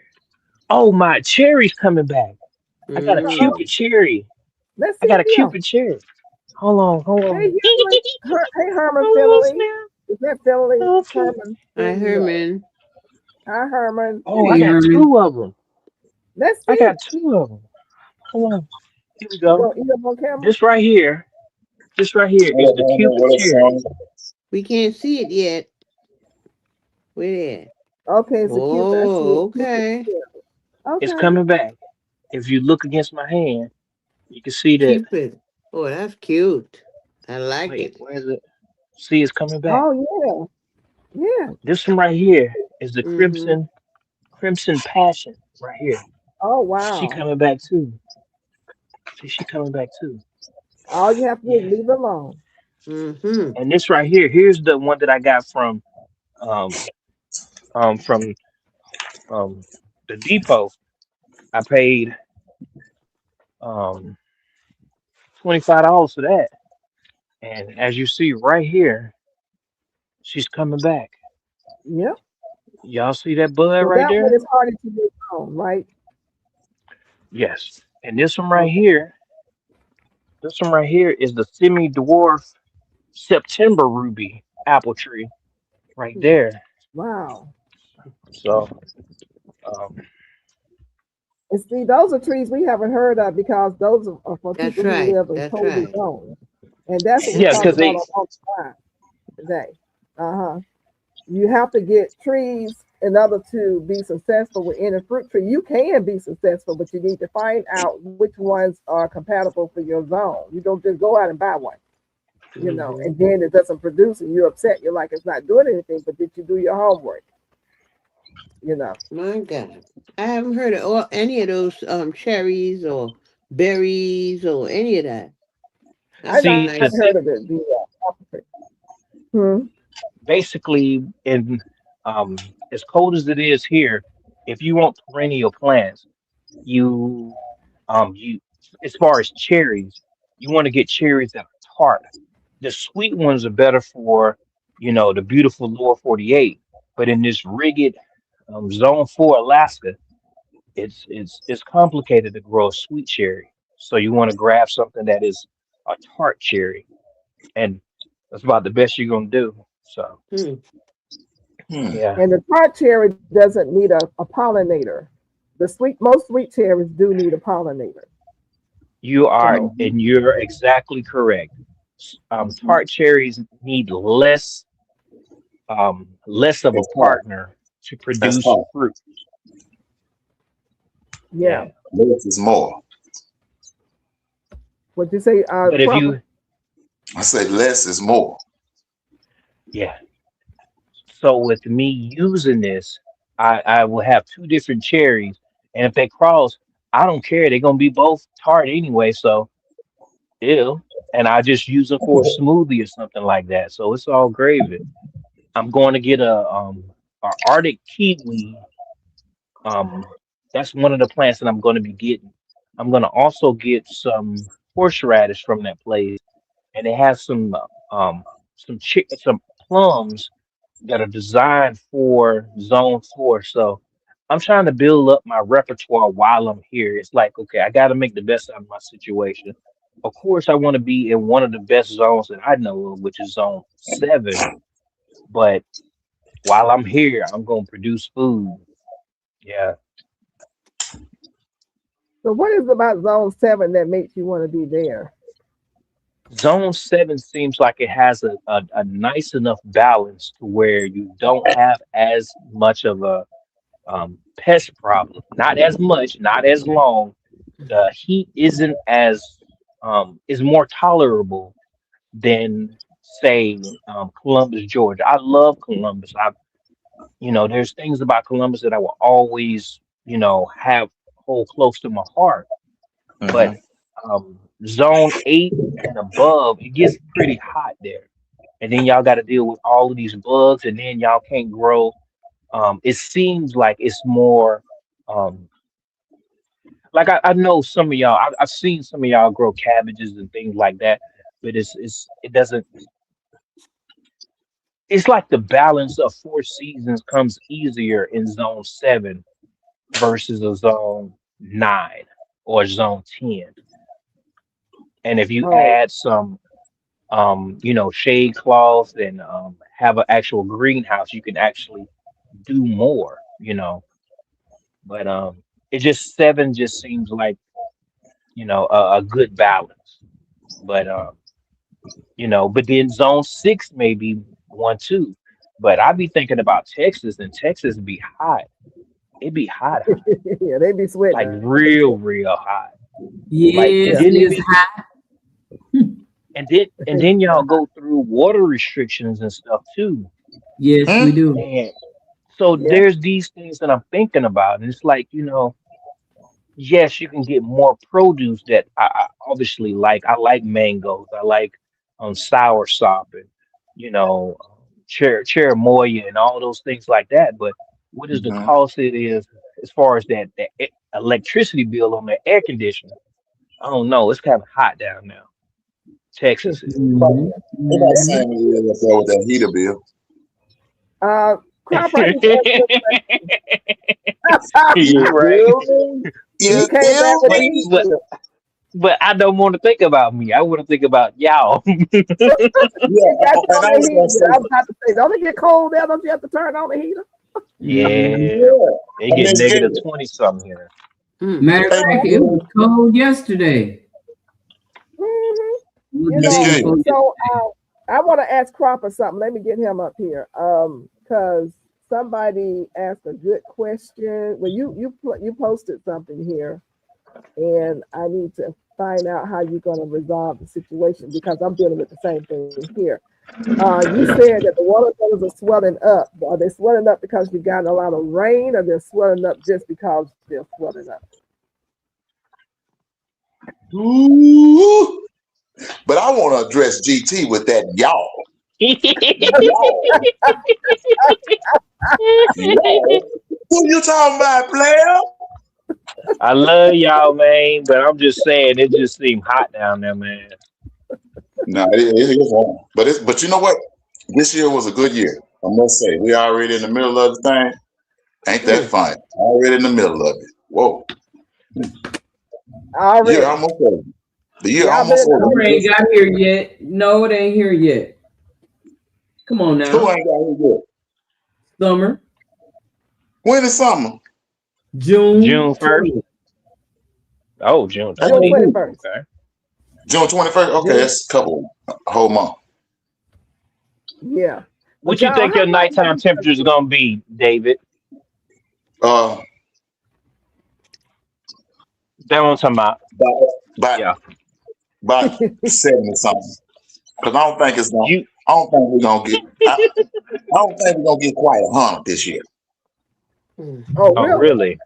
Oh, my cherry's coming back. I got a Uh-oh. Mm. Cupid cherry. Let's I see got a them. Cupid cherry. Hold Hey, on. Hillary. Hey, Herman Hold on, Finley. Snap. Is that Finley? Okay. Herman I heard, Finley. man. Hi, Herman. Oh, I Hey, got Herman. two of them. Let's I see. got two of them. Hold on. Here we You go. gonna eat them on camera? This right here. This right here is What the up, Cupid what up, cherry. son? We can't see it yet. Where? Okay, it's a Cupid. I see it. Oh, Cupid. okay. It's Okay. coming back. If you look against my hand, you can see that. Cupid. Oh, that's cute. I like Wait, it. where is it? See, it's coming back. Oh yeah. Yeah. This one right here is the Mm-hmm. Crimson Passion right here. Oh She wow. coming back too. See, she coming back too. All you have to do is Yeah. leave it alone. Mm-hmm. And this right here, here's the one that I got um from um the depot. I paid um $25 for that. And as you see right here, she's coming back. Yep. Y'all see that bud So right that one there? is harder to get on, right? Yes. And this one right Okay. here, this one right here is the semi-dwarf September ruby apple tree right there. Wow. So um, And see, those are trees we haven't heard of because those are for That's people who right. live in That's coastal right. zones. And that's what we yeah, talked because about they on time today. Uh-huh. You have to get trees in order to be successful with any fruit tree. You can be successful, but you need to find out which ones are compatible for your zone. You don't just go out and buy one, Hmm. and then it doesn't produce and you're upset. You're like, it's not doing anything, but did you do your homework? You know. My God. I haven't heard of any of those cherries or berries or any of that. That's And see I've the nice. thing heard of it. The opposite. Hmm. basically in as cold as it is here, if you want perennial plants, you you as far as cherries, you want to get cherries that are tart. The sweet ones are better for, the beautiful lower 48. But in this rigid zone 4 Alaska, it's complicated to grow a sweet cherry. So you want to grab something that is a tart cherry, and that's about the best you're gonna do. So Hmm. Hmm. yeah, And the tart cherry doesn't need a pollinator. Most sweet cherries do need a pollinator. you are, So Mhm. and you're exactly correct. Tart cherries need less of a That's tough. partner to That's produce tough. fruit. yeah. Yeah, Less is more. What you say, but if proper? you, I say less is more. yeah. So with me using this, I will have two different cherries, and if they cross, I don't care. They're gonna be both tart anyway. So ew, and I just use them for a smoothie or something like that. So it's all gravy. I'm going to get a Arctic kiwi. Um, that's one of the plants that I'm going to be getting. I'm going to also get some horseradish from that place, and it has some plums that are designed for zone 4. So I'm trying to build up my repertoire while I'm here. It's like, okay, I got to make the best out of my situation. Of course, I want to be in one of the best zones that I know of, which is zone 7. But while I'm here, I'm going to produce food. Yeah. So what is about zone 7 that makes you want to be there? Zone 7 seems like it has a nice enough balance to where you don't have as much of a pest problem. Not as much, not as long. The heat isn't as is more tolerable than say Columbus, Georgia. I love Columbus. There's things about Columbus that I will always, have hold close to my heart. But Hmm. zone 8 and above, it gets pretty hot there. And then y'all got to deal with all of these bugs, and then y'all can't grow. It seems like it's more um, like I know some of y'all. I've seen some of y'all grow cabbages and things like that, but it doesn't. It's like the balance of 4 seasons comes easier in zone 7 versus a zone 9 or zone 10. And if you Oh, add some shade cloths and have an actual greenhouse, you can actually do more. But it just 7 just seems like, a good balance. But but then zone 6 maybe one too. But I be thinking about Texas, and Texas be hot. It be hot, hot. yeah, they be sweating Like out there. real, real hot. Like and Yeah. Yes, then it it is be hot. and then y'all go through water restrictions and stuff too. Yes, we Hmm? do. And so Yeah. there's these things that I'm thinking about, and it's like, yes, you can get more produce that I obviously like. I like mangoes. I like sour sop and cherimoya and all those things like that. But what is the Hmm. cost it is as far as that electricity bill on the air conditioner. I don't know. It's kind of hot down now. Texas is. Mhm. They're not That's Mhm. saying it is up there with that heater bill. Cropper, I just asked you a You're You question. right. feel me? You You came back feel with the me? heat But bill. but I don't want to think about me. I want to think about y'all. Yeah, It got you and on I the was heater gonna bill. I was say, about to say, don't it get cold there? Don't you have to turn on the heater? Mhm. Yeah, yeah, it and get Miss negative Gail, 20 something here. Matter of hey, Oh, fact, Miss it was Gail, cold yesterday. hmm. It was You the Miss day know, Gail, before so yesterday. I want to ask Cropper something. Let me get him up here. Because somebody asked a good question. Well, you posted something here, and I need to find out how you're going to resolve the situation because I'm dealing with the same thing here. You said that the watermelons are swelling up. Are they swelling up because you got a lot of rain, or they're swelling up just because they're swelling up? ooh, but I want to address GT with that y'all. Y'all, y'all. Who you talking about, player? I love y'all, man, but I'm just saying it just seemed hot down there, man. No, it is wrong. But you know what? This year was a good year. I must say, we already in the middle of the thing. Ain't that Mm, funny? Already in the middle of it. Whoa, year already. almost over. The year Y'all almost better over. know. Summer ain't got here yet. No, it ain't here yet. Come on Who now. ain't got here yet? Summer, When is summer? June June 1st. 20th. Oh, June That's June 20th. next week. 21st. Okay. June 21st. Okay, June, that's a whole month. yeah. But What you y'all, think how your long have nighttime you temperature is gonna be, David? Uh, That what I'm talking about. about about, Yeah. about 70 something. Because I don't think it's gonna. You I don't think we're gonna get. I don't think we're gonna get quite 100 this year. Mm. Oh, oh really? really?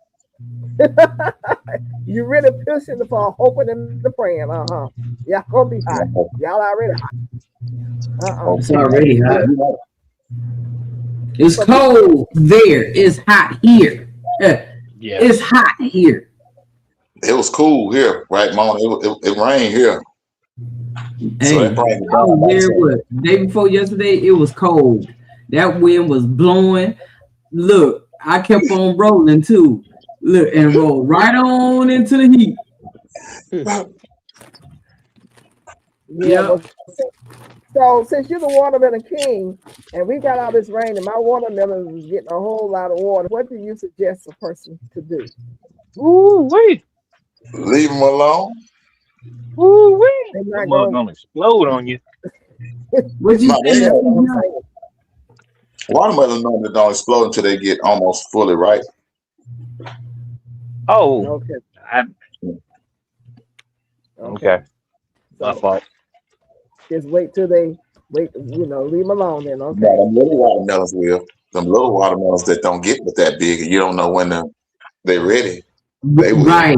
You really pushing for hoping and the praying, uh-huh. Y'all gonna be hot. Y'all already hot. Uh-uh. It's Okay. already Yeah, hot. you know, It's So people need cold there. It's hot here. Yeah. It's hot here. it was cool here, right, Mom? It rained here, so that Hey, brings it I down was by there 10. what day before yesterday. It was cold. That wind was blowing. Look, I kept on rolling too. Look, and roll right on into the heat. Mm. yeah, Yep. well, so since you're the watermelon king and we got all this rain and my watermelon is getting a whole lot of water, what do you suggest a person to do? Ooh wee. Leave them alone. Ooh wee. They're The not mug going gonna explode on you. What you No, say, and that's what I'm Cynthia? saying. watermelon normally don't explode until they get almost fully ripe. Oh, Okay, I, okay. okay. My So fault. just wait till they wait, leave them alone then, Now, okay. them little watermelons will. Them little watermelons that don't get but that big, and you don't know when they're ready. They will. Right,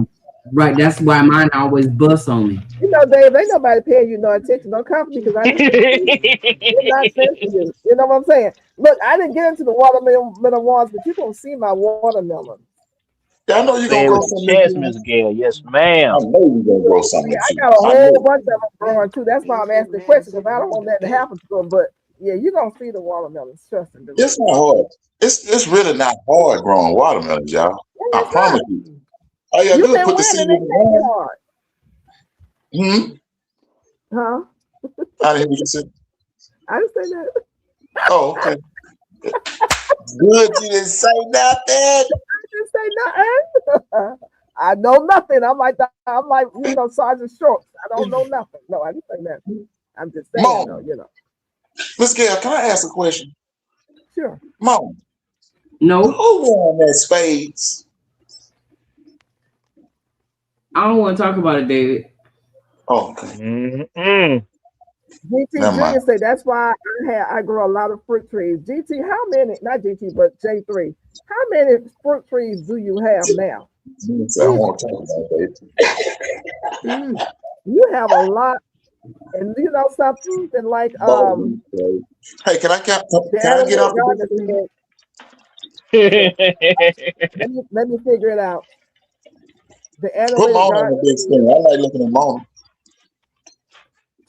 right. That's why mine always bust on me. Dave, ain't nobody paying you no attention. Don't come because I didn't send to you. It's not sent to you. You know what I'm saying? Look, I didn't get into the watermelon ones, but you're gonna see my watermelon. Yeah, I know you're Say gonna it grow with the some this chest, year. Miss Gale. Yes, I ma'am. know you're You're gonna grow gonna some see. this I year. got a I know. whole bunch of them growing too. That's why I'm He's asking the man question because I sitting don't with want the that to best. happen to them. But yeah, you're gonna see the watermelons. Trust and It's believe. not hard. It's really not hard growing watermelons, y'all. And I it's promise not. you. Mm. All you gotta You've do is been put the seed winning. in They the can't be ground. hard, Hmm. huh? I didn't hear what you said. I didn't say that. Oh, okay. Good you didn't say nothing. I didn't say nothing. I know nothing. I'm like Sergeant Shorts. I don't know nothing. No, I didn't say nothing. I'm just saying though. Mom, You know. Miss Gail, can I ask a question? Sure. Mom, No, who won that spades? I don't want to talk about it, David. Oh, okay. Mm-mm. GT Never mind. Junior say that's why I grow a lot of fruit trees. GT, how many? Not GT, but J3. How many fruit trees do you have now? I don't want to talk about that. Mm. You have a lot, and you know something like Lord, hey, can I Daniel get off the Gardner bus? said. Let me figure it out. The Put analytic Mona on the garden big screen. I like looking at Mona.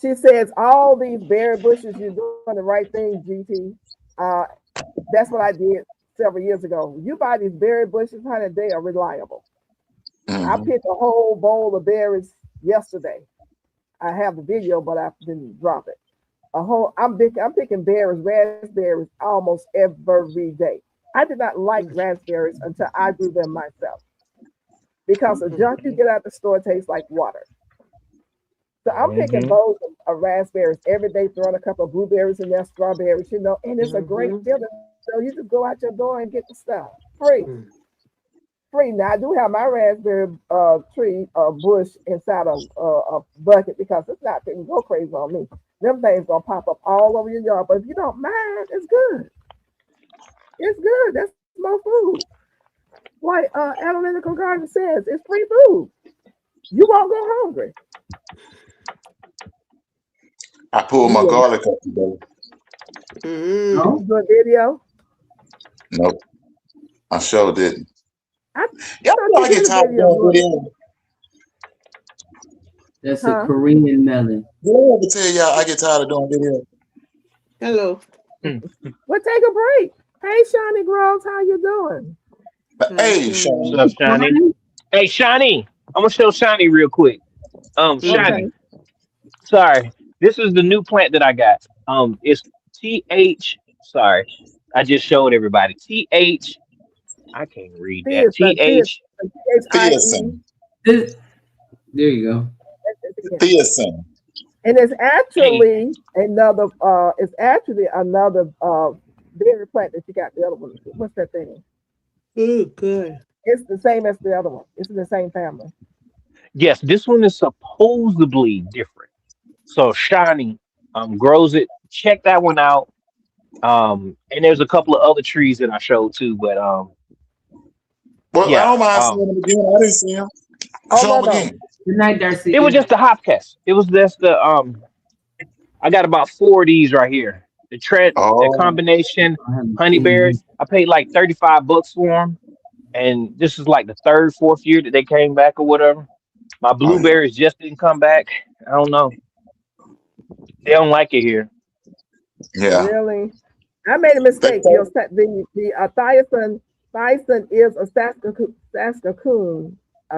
she says all these berry bushes, you're doing the right thing, GT. Uh, that's what I did several years ago. You buy these berry bushes, honey, they are reliable. I Mm-hmm. picked a whole bowl of berries yesterday. I have the video, but I didn't drop it. I'm picking berries, raspberries almost every day. I did not like raspberries until I grew them myself because the junk you get out the store tastes like water. So I'm picking Hmm. bowls of raspberries every day, throwing a couple of blueberries in there, strawberries, and it's a great Mm-hmm. feeling. So you just go out your door and get the stuff free. Free. Now I do have my raspberry tree bush inside a bucket because it's not going to go crazy on me. Them things gonna pop up all over your yard. But if you don't mind, it's good. It's good. That's more food. Like Analytical Garden says, it's free food. You won't go hungry. I pulled my Yeah. garlic up today. Mm. No, You do a video. Nope, I sure didn't. I Y'all thought know you I get did a tired of video, doing boy. videos. that's a Huh? Korean melon. Did I ever tell y'all I get tired of doing videos? Hello. Well, take a break. Hey, Shawnee Groves, how you doing? Hey, What's Sean. up, Shani? Hey, Shani. I'm gonna show Shani real quick. Okay. Shani. Sorry, this is the new plant that I got. It's TH. Sorry, I just showed everybody. TH. I can't read that. Theason, TH. Thie. Theason. This, there you go. Theason. And Hey, it's actually another berry plant that you got the other one. What's that thing? Oh, good. It's the same as the other one. It's in the same family. yes, this one is supposedly different. So Shani grows it. Check that one out. And there's a couple of other trees that I showed too, but Well, I yeah, don't mind seeing them again. I didn't see them. Oh Show no, them no. again. Good night, Darcy. it was just the hopcast. It was just the I got about four of these right here. The Oh, combination I haven't seen honeyberries. I paid like $35 for them, and this is like the third, fourth year that they came back or whatever. My oh yeah. blueberries just didn't come back. I don't know. They don't like it here. Yeah. Really? I made a They mistake. told The Thiosin is a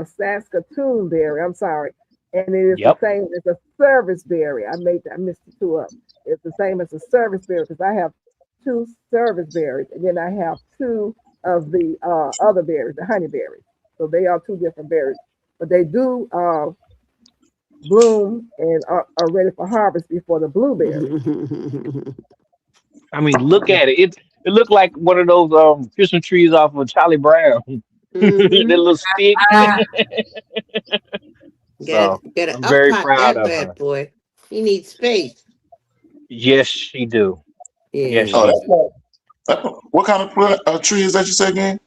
Saskatoon berry. I'm sorry, and it is the Yep. same. It's a service berry. I missed the two up. It's the same as a service berry because I have two service berries, and then I have two of the other berries, the honey berries. So they are two different berries, but they do bloom and are ready for harvest before the blueberries. I mean, look at it. It looked like one of those Christmas trees off of Charlie Brown. That Mm-hmm. little stick. Ah, So Gotta I'm up very hot proud that of bad her. boy. He needs space. Yes, she do. Yes, Yeah. oh, she that's do. not. What kind of tree is that you say again?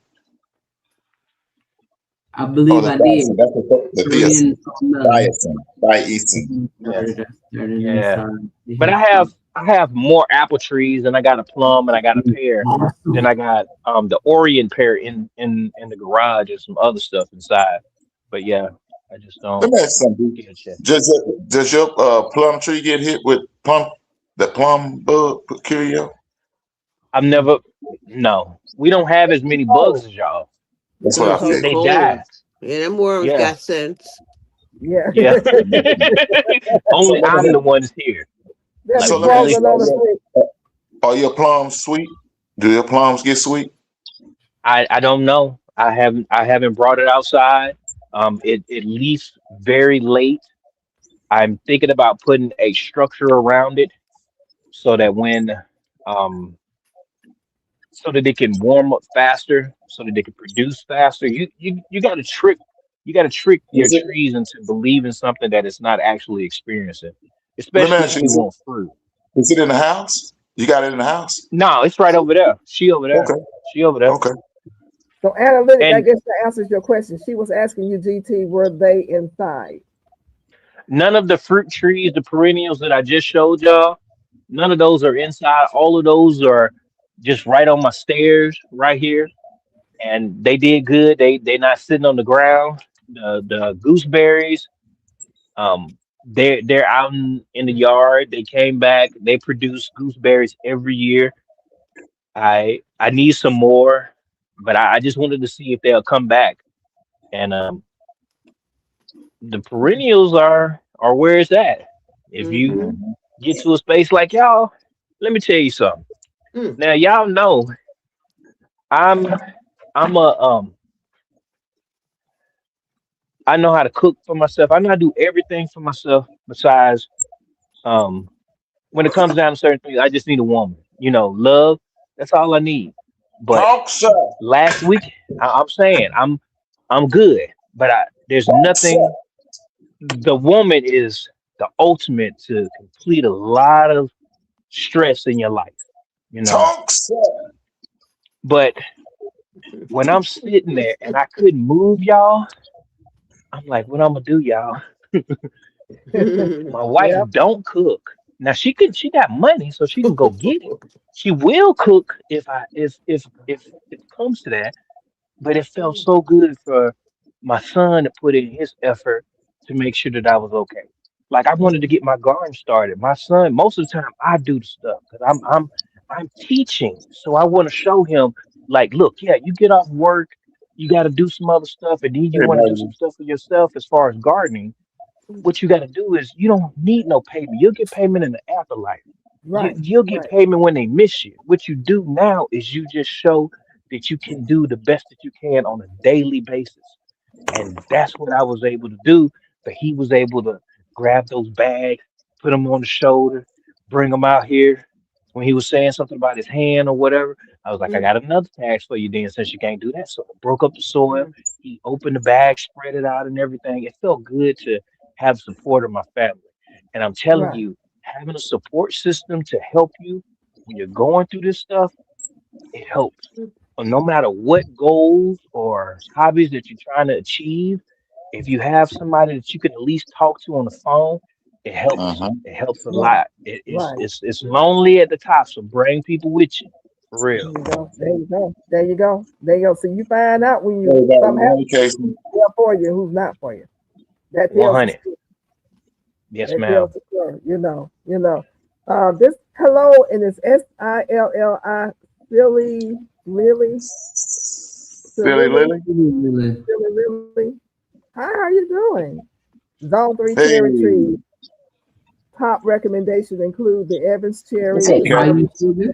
I Oh, believe the I Theason. did. That's the Theason. Korean melon. Thiason. Thiason. Yeah. Started Yeah. inside. They But have I have more apple trees, and I got a plum, and I got a pear. Then awesome. I got the Orient pear in the garage and some other stuff inside. But yeah, I just Let don't me ask you something. get a chance. Does your plum tree get hit with the plum bug curio? I've never. No, we don't have as many bugs Oh, as y'all. That's what Too I too figured. They cold. die. Yeah, them worms Yeah, got sense. yeah. yeah. So Only let me I'm the ask, one here. That's Like so let me ask really, frozen you, on the stick. are your plums sweet? Do your plums get sweet? I don't know. I haven't brought it outside. It leaves very late. I'm thinking about putting a structure around it so that when um so that they can warm up faster, so that they can produce faster. You got to trick your Is it? trees into believing something that it's not actually experiencing, Let me especially ask if you. they want fruit. Is it in the house? You got it in the house? No, it's right over there. She over there. Okay. She over there. Okay. So analytic, I And guess that answers your question. She was asking you, GT, were they inside? none of the fruit trees, the perennials that I just showed y'all, none of those are inside. All of those are just right on my stairs right here, and they did good. They not sitting on the ground. the gooseberries. They're out in the yard. They came back. They produce gooseberries every year. I need some more, but I just wanted to see if they'll come back. And the perennials are where it's at. If you Mm-hmm. Mhm. get to a space like y'all, let me tell you something. Mm. Now y'all know I'm I'm a I know how to cook for myself. I know how to do everything for myself besides um when it comes down to certain things, I just need a woman. You know, love, that's all I need. But Talk, sir. last week, I'm saying I'm good, but there's Talk, sir. nothing. The woman is the ultimate to complete a lot of stress in your life, you know. Talk, sir. But when I'm sitting there and I couldn't move y'all, I'm like, what I'm gonna do, y'all? My wife Yep. don't cook. Now she got money, so she can go get it. She will cook if it comes to that. But it felt so good for my son to put in his effort to make sure that I was okay. Like I wanted to get my garden started. My son, most of the time, I do the stuff because I'm teaching, so I want to show him like, look, yeah, you get off work, you got to do some other stuff, and then you Hey, want to do some baby. stuff for yourself as far as gardening. What you got to do is you don't need no payment. You'll get payment in the afterlife. Right. You'll get Right. payment when they miss you. What you do now is you just show that you can do the best that you can on a daily basis. And that's what I was able to do. But he was able to grab those bags, put them on the shoulder, bring them out here. When he was saying something about his hand or whatever, I was like, I got another task for you then since you can't do that. So I broke up the soil. He opened the bag, spread it out and everything. It felt good to have support of my family. And I'm telling Right. you, having a support system to help you when you're going through this stuff, it helps. No matter what goals or hobbies that you're trying to achieve, if you have somebody that you can at least talk to on the phone, it helps. Uh-huh. It helps a Right. lot. Right. It's lonely at the top, so bring people with you. For real. There you go. There you go. There you go. There you go. So you find out when you Hey, baby. something In any happens case, who's there for you, who's not for you. That tells the 100. story. Yes, That tells ma'am. the story. You know. This hello and it's Silli, Lily, silly Silly, Lily. Silly, Lily. Hi, how you doing? Zone 3 Hey, cherry trees. Top recommendations include the Evans what's cherry, up, the How Karen? you Service, doing?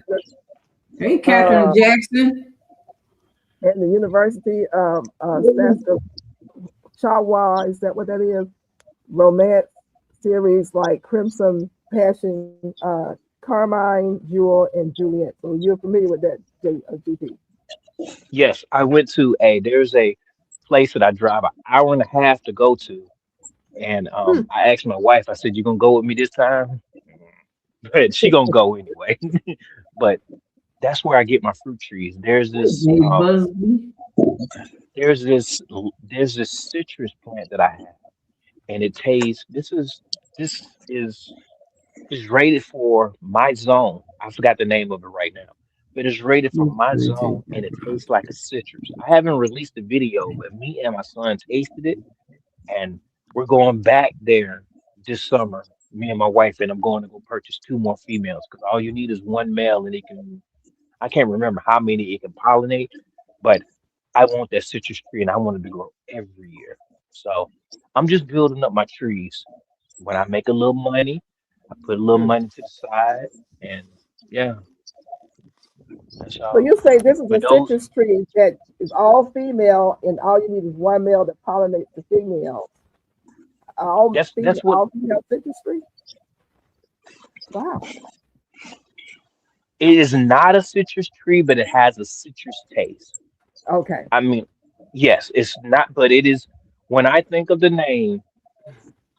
Hey, Catherine uh, Jackson. and the University of Saskatchewan. Is that what that is? Romance series like Crimson Passion, Carmine, Jewel, and Juliet. So you're familiar with that, GP? Yes, I went to there's a place that I drive an hour and a half to go to. And I asked my wife, I said, you gonna go with me this time? But she gonna go anyway. But that's where I get my fruit trees. Hey, Jay Busby. There's this citrus plant that I have, and it tastes. This is rated for my zone. I forgot the name of it right now, but it's rated for my zone, and it tastes like a citrus. I haven't released the video, but me and my son tasted it, and we're going back there this summer. Me and my wife, and I'm going to go purchase two more females because all you need is one male, and it can. I can't remember how many it can pollinate, but I want that citrus tree and I want it to grow every year. So I'm just building up my trees. When I make a little money, I put a little money to the side, and yeah, that's So all. you say this is a But those, citrus tree that is all female, and all you need is one male that pollinates the female. that's what All female citrus tree. Wow. it is not a citrus tree, but it has a citrus taste. Okay. I mean, yes, it's not, but it is. When I think of the name,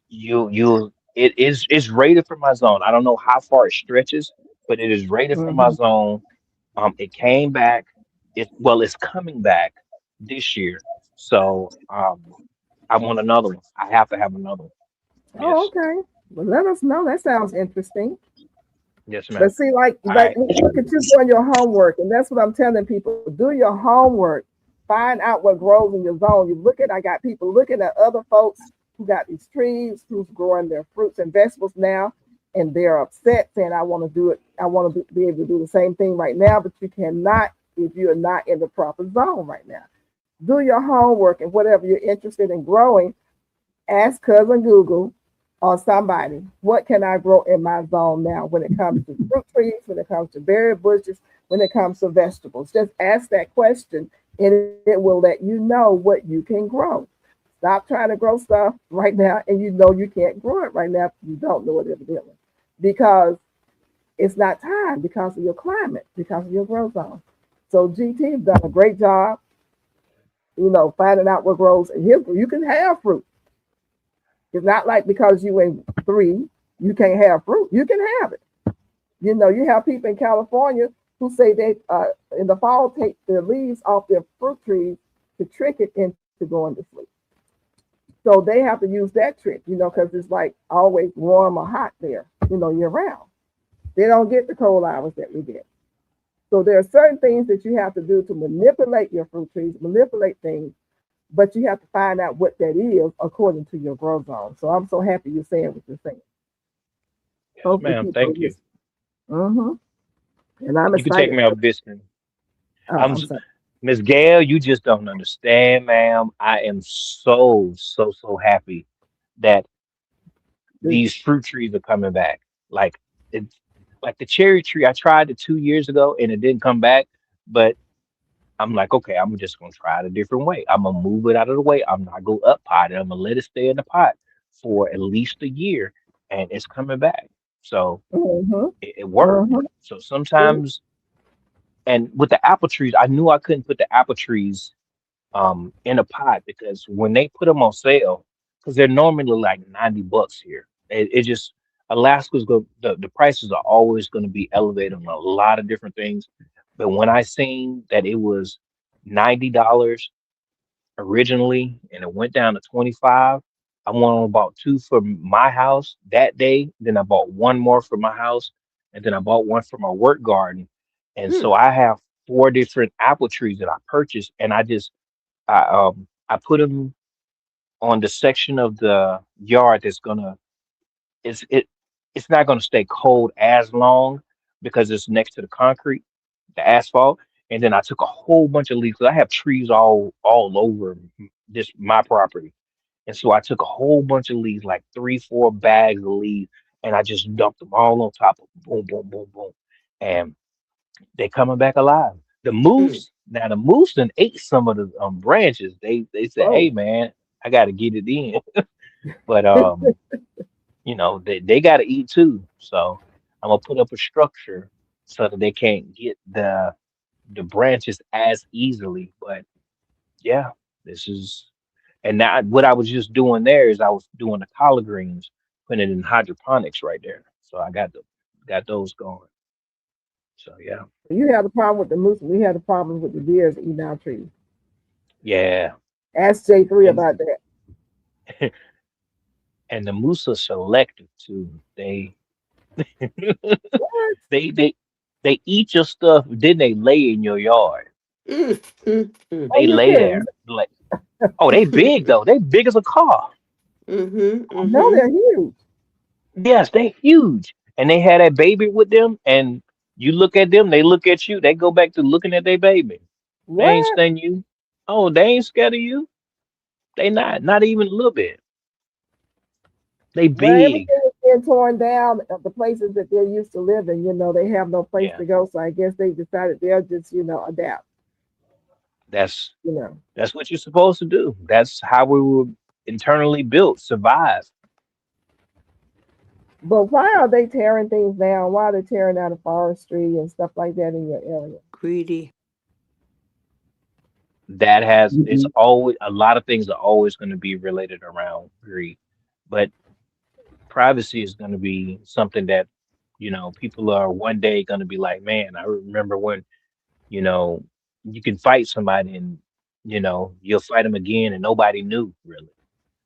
it's rated for my zone. I don't know how far it stretches, but it is rated for my Hmm. zone. It came back. It's coming back this year. So I want another one. I have to have another one. Oh, Yes, okay. Well, let us know. That sounds interesting. yes, ma'am. But see, like All right. look at you doing your homework, and that's what I'm telling people: do your homework. Find out what grows in your zone. You look at, I got people looking at other folks who got these trees, who's growing their fruits and vegetables now, and they're upset saying, I want to do it. I want to be able to do the same thing right now, but you cannot if you're not in the proper zone right now. Do your homework and whatever you're interested in growing, ask cousin Google or somebody, what can I grow in my zone now when it comes to fruit trees, when it comes to berry bushes, when it comes to vegetables? Just ask that question and it will let you know what you can grow. Stop trying to grow stuff right now and you know you can't grow it right now. You don't know it evidently because it's not time because of your climate, because of your growth zone. So GT has done a great job, finding out what grows in his. You can have fruit. It's not like because you in three, you can't have fruit. You can have it. You have people in California who say they in the fall take their leaves off their fruit trees to trick it into going to sleep. So they have to use that trick, because it's like always warm or hot there, year round. They don't get the cold hours that we get. So there are certain things that you have to do to manipulate your fruit trees, manipulate things, but you have to find out what that is according to your growth zone. So I'm so happy you're saying what you're saying. Yes, Hopefully ma'am. people Thank you. listen. Mm-hmm. And I'm You can take excited. me off Biscuit. I'm I'm s- sorry. Miss Gail, you just don't understand, ma'am. I am so happy that these fruit trees are coming back. Like it's like the cherry tree. I tried it 2 years ago and it didn't come back, but I'm like, okay, I'm just gonna try it a different way. I'm gonna move it out of the way. I'm not gonna up pot it. I'm gonna let it stay in the pot for at least a year, and it's coming back. So Mm-hmm. it worked. Mm-hmm. So sometimes, and with the apple trees, I knew I couldn't put the apple trees in a pot because when they put them on sale, because they're normally like $90 here. It just Alaska's go the prices are always going to be elevated on a lot of different things. But when I seen that it was $90 originally and it went down to 25, I went and bought two for my house that day. Then I bought one more for my house, and then I bought one for my work garden. And Hmm. so I have four different apple trees that I purchased, and I put them on the section of the yard that's gonna it's it it's not gonna stay cold as long because it's next to the concrete, the asphalt. And then I took a whole bunch of leaves 'cause I have trees all over this my property. And so I took a whole bunch of leaves, like 3, 4 bags of leaves, and I just dumped them all on top of boom, boom, boom, boom. And they coming back alive. Hmm. The moose done ate some of the branches. They said, "Hey Oh, man, I got to get it in." But they got to eat too. So I'm gonna put up a structure so that they can't get the branches as easily. But yeah, this is and now what I was just doing there is I was doing the collard greens, putting it in hydroponics right there. So I got those going. So yeah, you have the problem with the moose. We have the problem with the deers eating our trees. yeah. Ask J3 And about that. and the moose are selective too. What? They they eat your stuff, then they lay in your yard. Mm, mm, mm. Oh, They you're lay kidding. there. Like, oh, they big though. They big as a car. Mhm, No, mhm. they're huge. Yes, they huge. And they had that baby with them, and you look at them, they look at you, they go back to looking at their baby. They ain't What? stung you. Oh, they ain't scared of you. They not even a little bit. They Well, big. everything is being torn down of the places that they're used to living. They have no place Yeah, to go. So I guess they decided they'll just, adapt, that's you know. that's what you're supposed to do. That's how we were internally built, survive. But why are they tearing things down? Why are they tearing down the forestry and stuff like that in your area? Greedy. That has it's Mhm. always a lot of things are always going to be related around greed. But privacy is going to be something that people are one day going to be like, man, I remember when you know you can fight somebody and you'll fight them again and nobody knew really.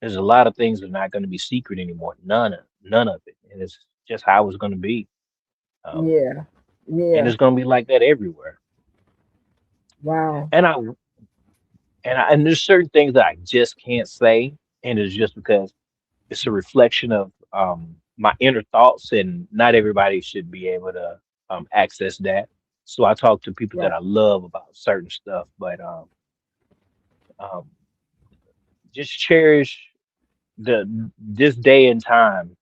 There's a lot of things that are not going to be secret anymore, none of it, and it's just how it's going to be. um, Yeah. and Yeah. it's going to be like that everywhere. Wow. And I And there's certain things that I just can't say, and it's just because it's a reflection of my inner thoughts, and not everybody should be able to access that. So I talk to people that Right. I love about certain stuff, but um, just cherish this day and time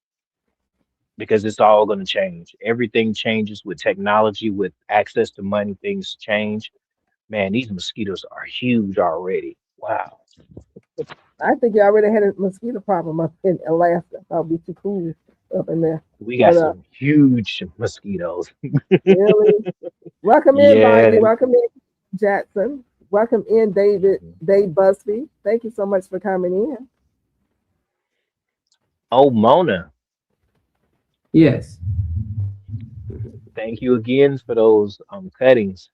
because it's all going to change. Everything changes with technology, with access to money. Things change. Man, these mosquitoes are huge already. Wow, I think you already had a mosquito problem up in Alaska. That would be too cool up in there. we got But some huge mosquitoes. really, welcome in, Bonnie. Yeah. Welcome in, Jackson. Welcome in, Dave Busby. Thank you so much for coming in. Oh, Mona, Yes. thank you again for those cuttings.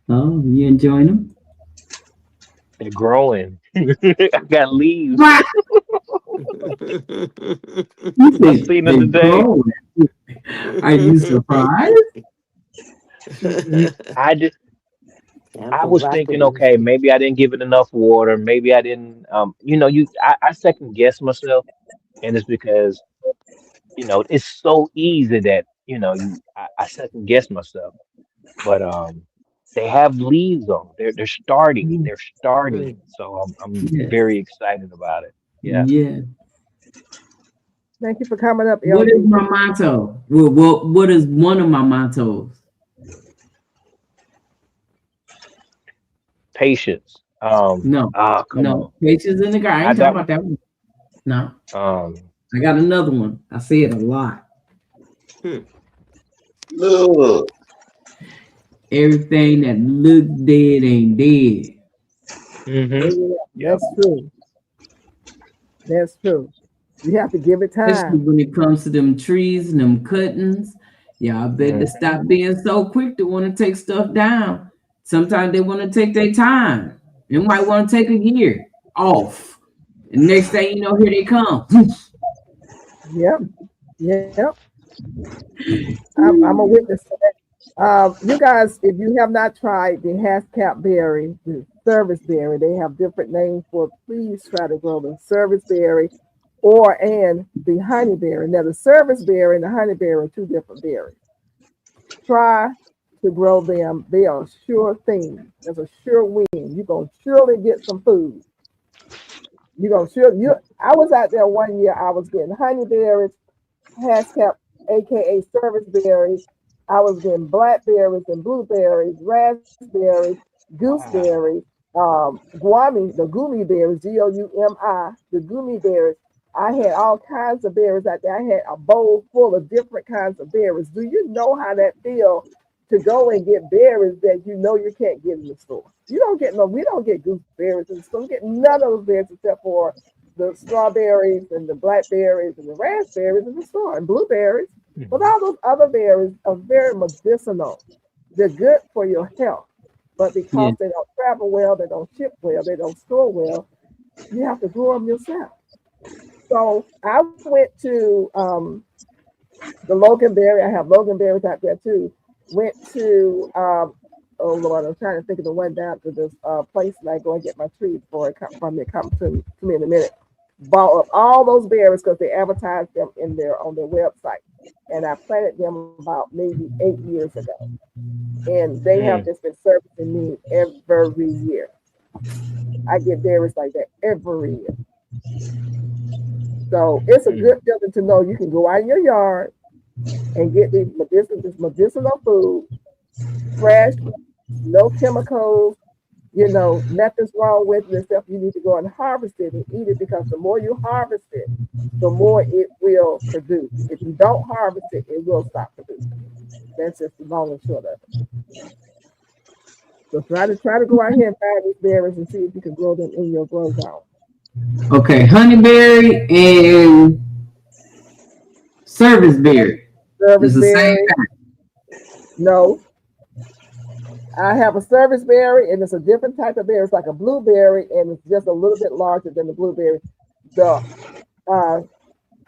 Oh, you enjoying them? They're growing. I got leaves. Wow. You I said seen them they today. grow. Are you surprised? I did. I Apple was thinking, blackberries. okay, maybe I didn't give it enough water. Maybe I didn't. I second guess myself, and it's because it's so easy that I second guess myself. But they have leaves on. They're starting. Mm, They're starting. Mm. So I'm yes. very excited about it. Yeah. Yeah. Thank you for coming up, What is LB. my motto? Well, what is one of my mottos? Patience. No, Come no. on. Patience in the guy. I I ain't talking that about that one. No. um I got another one. I say it a lot. Hmm. Look, Everything that look dead ain't dead. hmm Yeah, Yep. that's true. That's true. You have to give it Especially time. when it comes to them trees and them cuttings. Y'all better Mm. stop being so quick to want to take stuff down. Sometimes they want to take their time. They might want to take a year off. And next thing you know, here they come. Yep. Yep. I'm a witness to that. You guys, if you have not tried the Hascap berry, the service berry, they have different names for it. Please try to grow the service berry and the honeyberry. Now, the service berry and the honeyberry are two different berries. Try to grow them. They are a sure thing. There's a sure win. You're gonna surely get some food. You're gonna sure you. I was out there one year. I was getting honeyberries, Hascap, aka service berries. I was getting blackberries and blueberries, raspberries, Wow. gooseberries, guami, the gummy berries, Goumi, the gummy berries. I had all kinds of berries out there. I had a bowl full of different kinds of berries. Do you know how that feels to go and get berries that you know you can't get in the store? You don't get no, we don't get gooseberries in the store. We get none of those berries except for the strawberries and the blackberries and the raspberries in the store and blueberries. But Mhm. all those other berries are very medicinal. They're good for your health. But Yeah. because they don't travel well, they don't ship well, they don't store well, you have to grow them yourself. So I went to the Loganberry. I have Loganberries out there too. Went to oh Lord, I'm trying to think of the one down to this place that I go and get my trees for it come from it come to me in a minute. Bought up all those berries because they advertised them in their on their website. And I planted them about maybe 8 years ago. And they have Mm. just been servicing me every year. I get berries like that every year. So it's a Mm. good feeling to know you can go out in your yard and get this medicinal food, fresh, no chemicals, nothing's wrong with it except you need to go and harvest it and eat it because the more you harvest it, the more it will produce. If you don't harvest it, it will stop producing. That's just the long and short of it. So try to go out here and find these berries and see if you can grow them in your grow zone. Okay. Honeyberry and serviceberry. Service It's the same berry, no. I have a service berry and it's a different type of berry. It's like a blueberry and it's just a little bit larger than the blueberry. The uh,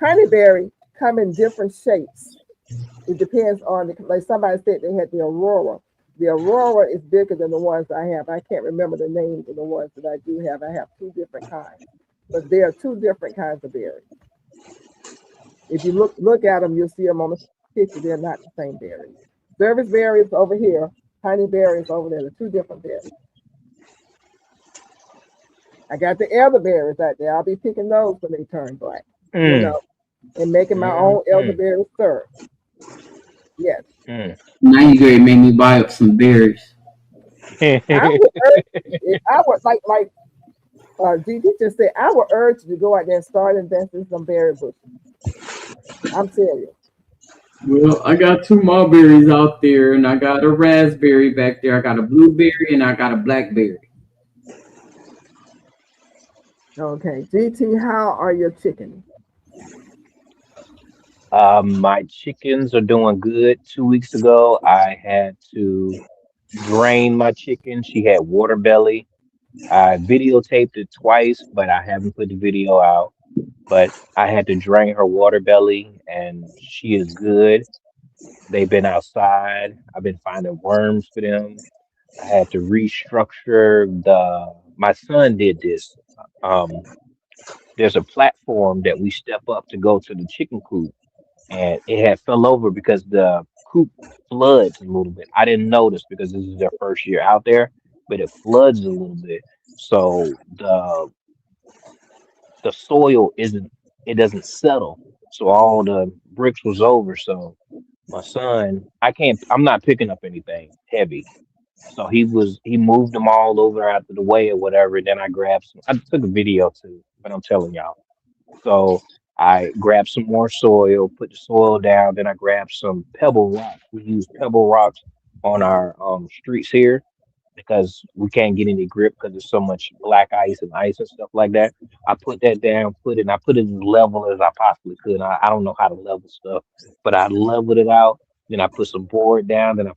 honeyberry come in different shapes. It depends on like somebody said they had the aurora. The Aurora is bigger than the ones I have. I can't remember the names of the ones that I do have. I have two different kinds, but there are two different kinds of berries. If you look at them, you'll see them on the picture. They're not the same berries. Service berries over here, honey berries over there. They're two different berries. I got the elderberries out there. I'll be picking those when they turn black, you know, and making my own elderberry syrup. Yes. Now you gonna make me buy up some berries. I would like Gigi just said, I would urge you to go out there and start investing in some berry bushes. I'm serious. Well, I got two mulberries out there, and I got a raspberry back there. I got a blueberry, and I got a blackberry. Okay, GT, how are your chickens? My chickens are doing good. 2 weeks ago, I had to drain my chicken. She had water belly. I videotaped it twice, but I haven't put the video out. But I had to drain her water belly, and she is good. They've been outside. I've been finding worms for them. I had to restructure the. My son did this. Um, there's a platform that we step up to go to the chicken coop, and it had fell over because the coop floods a little bit. I didn't notice because this is their first year out there, but it floods a little bit. So the soil isn't it doesn't settle. So all the bricks was over. So my son, I'm not picking up anything heavy. So he moved them all over out of the way or whatever. Then I grabbed some. I took a video too, but I'm telling y'all. So I grabbed some more soil, put the soil down. Then I grabbed some pebble rocks. We use pebble rocks on our streets here because we can't get any grip because there's so much black ice and stuff like that. I put that down, I put it as level as I possibly could. I don't know how to level stuff, but I leveled it out. Then I put some board down. Then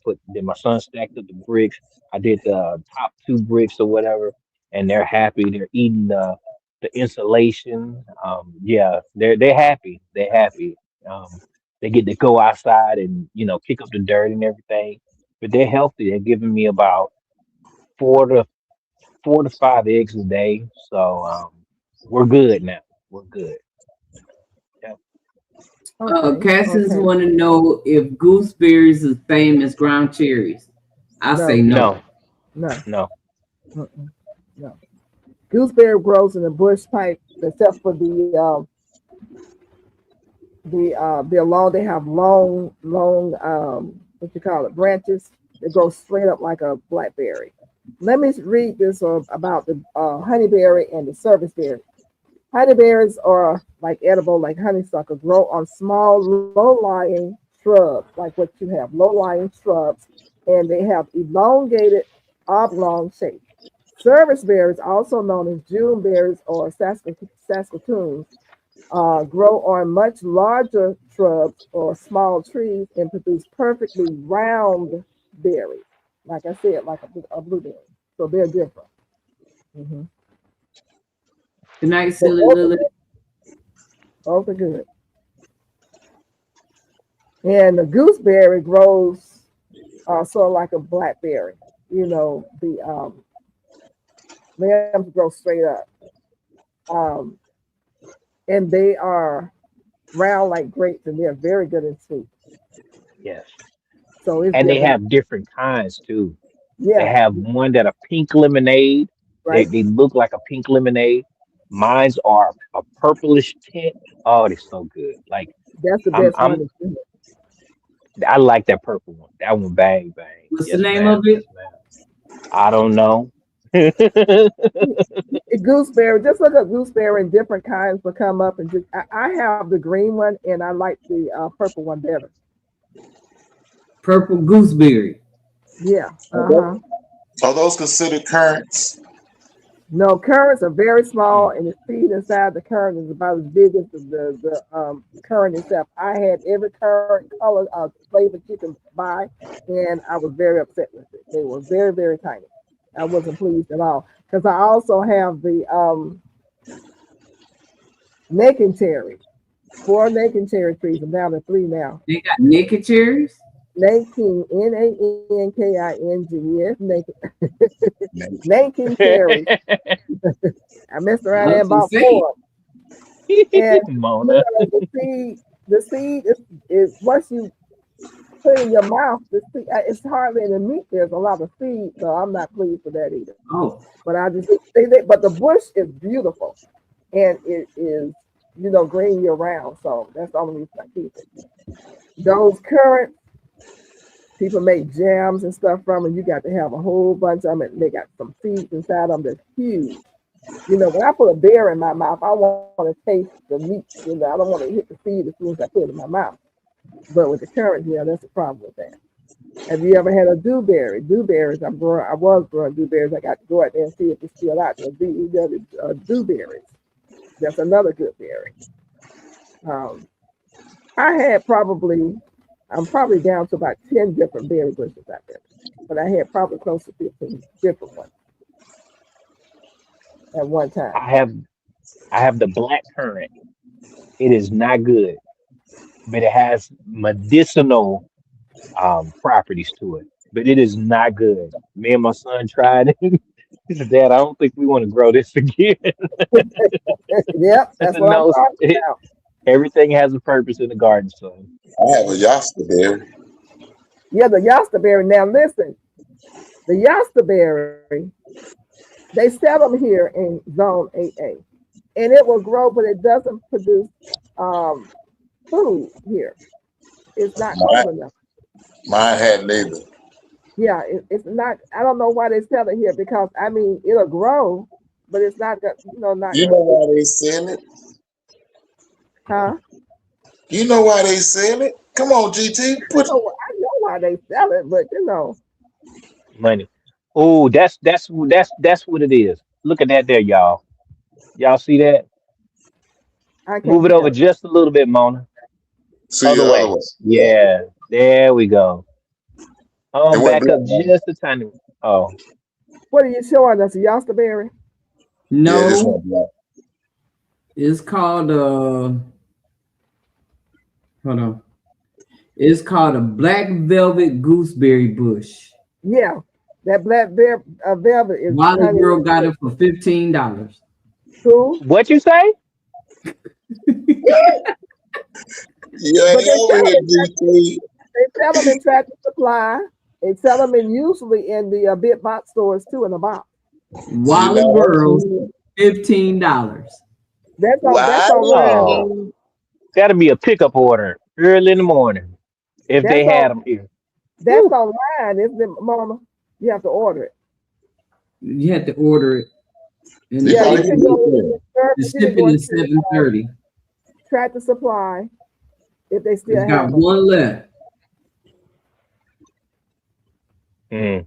my son stacked up the bricks. I did the top two bricks or whatever, and they're happy. They're eating the insulation. Yeah, they're happy. They're happy. They get to go outside and kick up the dirt and everything. But they're healthy. They're giving me about 4 to 5 eggs a day. So we're good now. We're good. Yeah. Cassius Okay. want to know if gooseberries is same as ground cherries. I say no. No, No. no. Gooseberry grows in the bush type, except for they're long. They have long what you call it, branches that go straight up like a blackberry. Let me read this about the honeyberry and the serviceberry. Honeyberries are like edible, like honeysuckle, grow on small, low-lying shrubs, like what you have, low-lying shrubs, and they have elongated, oblong shape. Serviceberries, also known as Juneberries or Saskatoons, grow on much larger shrubs or small trees and produce perfectly round berries. Like I said, like a blueberry. So they're different. Mm-hmm. Good night, So silly Lily. both are good. And the gooseberry grows sort of like a blackberry. The limbs grow straight up. And they are round like grapes, and they're very good and sweet. Yes. So it's And they different. have different kinds too. They Yeah, have one that are pink lemonade. They right. they look like a pink lemonade. Mine's are a purplish tint. Oh, they're so good. Like That's the I'm best I'm one. I like that purple one. That one bang bang. What's the Yes, name ma'am. of it? Yes, ma'am. I don't know. Gooseberry, just look up gooseberry and different kinds will come up. And I have the green one, and I like the purple one better. Purple gooseberry. Yeah. Are those considered currants? No, currants are very small, and the seed inside the currant is about as big as the currant itself. I had every currant color flavor you can buy, and I was very upset with it. They were very, very tiny. I wasn't pleased at all because I also have the naked cherry, 4 naked cherry trees. I'm down to 3 now. They got naked cherries. Nanking, Nanking, yes, Nanking cherries. I messed around Love and to bought see. 4. And Mona. the seed is once you put it in your mouth, it's hardly any meat. There's a lot of seed, so I'm not pleased with that either. Oh, But I just but the bush is beautiful, and it is green year round. So that's the only reason I keep it. Those currants, people make jams and stuff from, and you got to have a whole bunch of them. And they got some seeds inside them that's huge. When I put a bear in my mouth, I want to taste the meat. I don't want to hit the seed as soon as I put it in my mouth. But with the currants, yeah, that's a problem with that. Have you ever had a dewberry? Dewberries, I was growing dewberries. I got to go out there and see if it's still out there. Dewberries. That's another good berry. Um, I'm probably down to about 10 different berry bushes out there. But I had probably close to 15 different ones at one time. I have the black currant. It is not good, but it has medicinal properties to it. But it is not good. Me and my son tried it. He said, "Dad, I don't think we want to grow this again." Yep, I that's said, what I'm "No, talking about. everything has a purpose in the garden, son." I have a Yasta berry. Yeah, the Yasta berry. Now listen, the Yasta berry, they sell them here in Zone 8A. And it will grow, but it doesn't produce um, food here. It's not Mine, cold enough. mine had neither. Yeah, it's not. I don't know why they sell it here because I mean it'll grow, but it's not not You gonna. know why they sell it? Huh? You know why they sell it? Come on, GT. I know why they sell it, but Money. Oh, that's what it is. Look at that there, y'all. Y'all see that? I Move can't it over tell. just a little bit, Mona. See Other the other way. way. Yeah. Yeah, there we go. It went Back black up on. just a tiny. Oh, What are you showing us? A Yasta berry? Yeah, this no, one black. it's called hold on. It's called a black velvet gooseberry bush. Yeah, that black bear velvet is Wally honey. girl got it for $15. Cool, what you say? You ain't but over here, GT. they sell them in Tractor Supply. They sell them in usually in the big box stores too in a box. You Wally know World's what? $15. That's online. Wow. Oh, that'll be a pickup order early in the morning if they That's had on them here. that's Whew. online, isn't it, Mama? You have to order it. You had to order it, and You Yeah, probably you can can get it go. there. the You can go shipping into is 730. Tractor Supply if they It's still got have them. one left. Mm,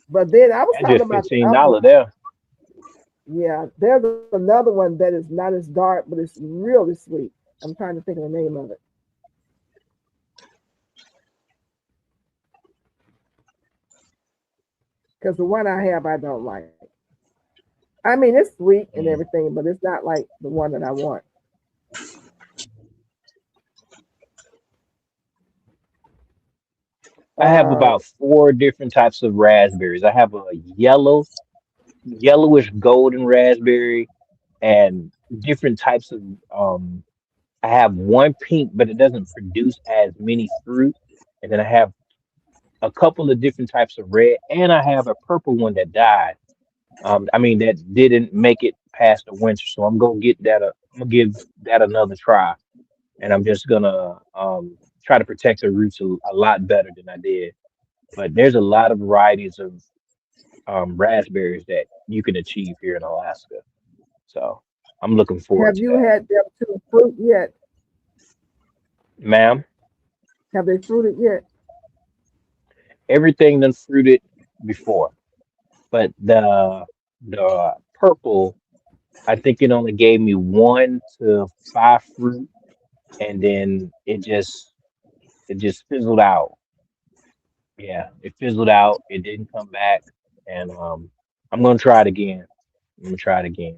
But then I was that's talking just about the other one. $15 there. Yeah, there's another one that is not as dark, but it's really sweet. I'm trying to think of the name of it because the one I have I don't like. I mean, it's sweet and Mm. everything, but it's not like the one that I want. I have Uh, about four different types of raspberries. I have a yellowish golden raspberry, and different types of um. I have one pink, but it doesn't produce as many fruit. And then I have a couple of different types of red, and I have a purple one that died. I mean that didn't make it past the winter, so I'm gonna get that. I'm gonna give that another try, and I'm just gonna try to protect the roots a lot better than I did. But there's a lot of varieties of raspberries that you can achieve here in Alaska, so I'm looking forward have to you that, had them to fruit yet? ma'am. Have they fruited yet? Everything done fruited before, but the purple, I think it only gave me 1 to 5 fruit, and then it just fizzled out. Yeah, it fizzled out. It didn't come back, and I'm gonna try it again. I'm gonna try it again.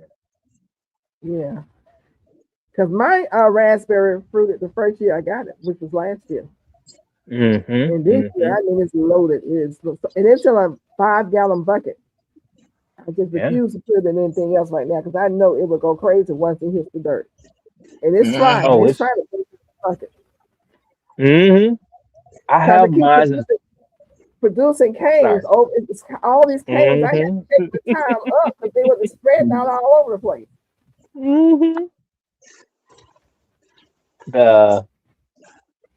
Yeah, because my raspberry fruited the first year I got it, which was last year. Mm-hmm. And this Mm-hmm. year, I mean, it's loaded. And it's in a 5 gallon bucket. I just Yeah. refuse to put it in anything else right now because I know it will go crazy once it hits the dirt. And it's trying. Oh, Mhm. It's it's trying to make the bucket mm-hmm. I because have it keeps mine. producing canes. Sorry. Oh, it's all these canes. I got to Mm-hmm. take my time up because they were spreading out all over the place. Mm-hmm. The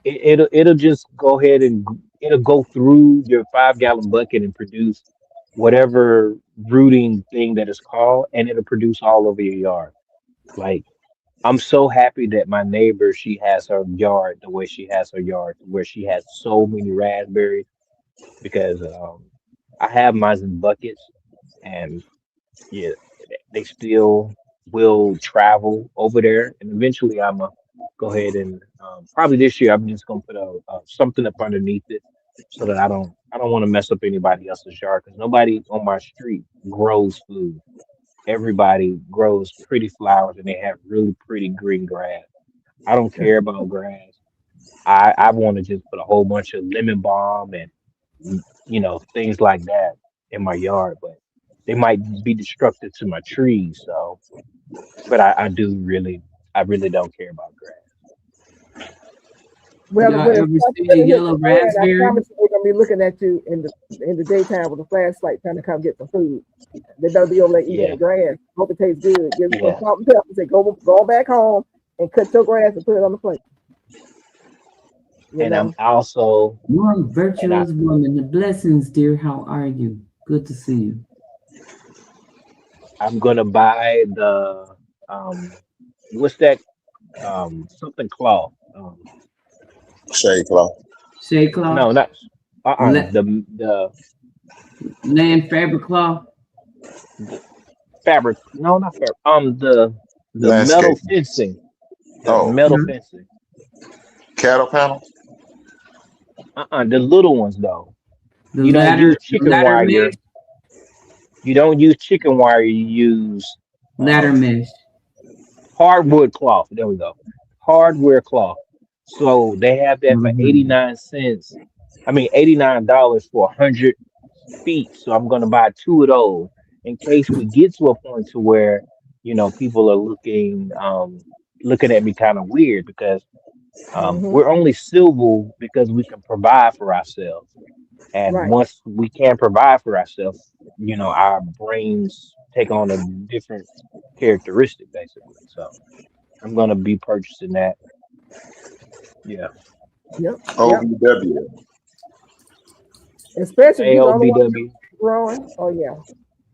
it'll just go ahead and it'll go through your 5 gallon bucket and produce whatever rooting thing that is called, and it'll produce all over your yard. Like I'm so happy that my neighbor, she has her yard the way she has her yard, where she has so many raspberries because I have mine in buckets, and yeah, they still will travel over there, and eventually I'm gonna go ahead and probably this year I'm just gonna put a something up underneath it so that I don't want to mess up anybody else's yard because nobody on my street grows food. Everybody grows pretty flowers and they have really pretty green grass. I don't care about grass. I want to just put a whole bunch of lemon balm and things like that in my yard, but they might be destructive to my trees. So, but I really don't care about grass. Well, Y'all when it's ever see a gonna hit the yellow fan, I raspberry? promise you, they're gonna be looking at you in the daytime with a flashlight trying to come get some food. They better be over there eating Yeah, that grass. Hope it tastes good. Give them some yeah, salt and pepper. Say, go back home and cut your grass and put it on the plate. You and I'm know. also One and I virtuous woman. The blessings, dear. How are you? Good to see you. I'm gonna buy the what's that something cloth Shade cloth. Shea cloth, no not la- the land fabric cloth. the fabric no not fabric the metal Landscape. fencing the Oh, metal Mhm. fencing cattle panel. the little ones though The you don't use the chicken ladder mesh, wire. You don't use chicken wire. You use ladder um, mesh. hardwood cloth. There we go. Hardware cloth. So they have that for Mhm. 89 cents. I mean, $89 for 100 feet. So I'm gonna buy two of those in case we get to a point to where people are looking at me kind of weird because Mm-hmm. we're only civil because we can provide for ourselves. And Right. once we can provide for ourselves, our brains take on a different characteristic, basically. So I'm gonna be purchasing that. Yeah, Yep. Yep. OVW. Especially if you're the only one AOBW, growing. Oh yeah.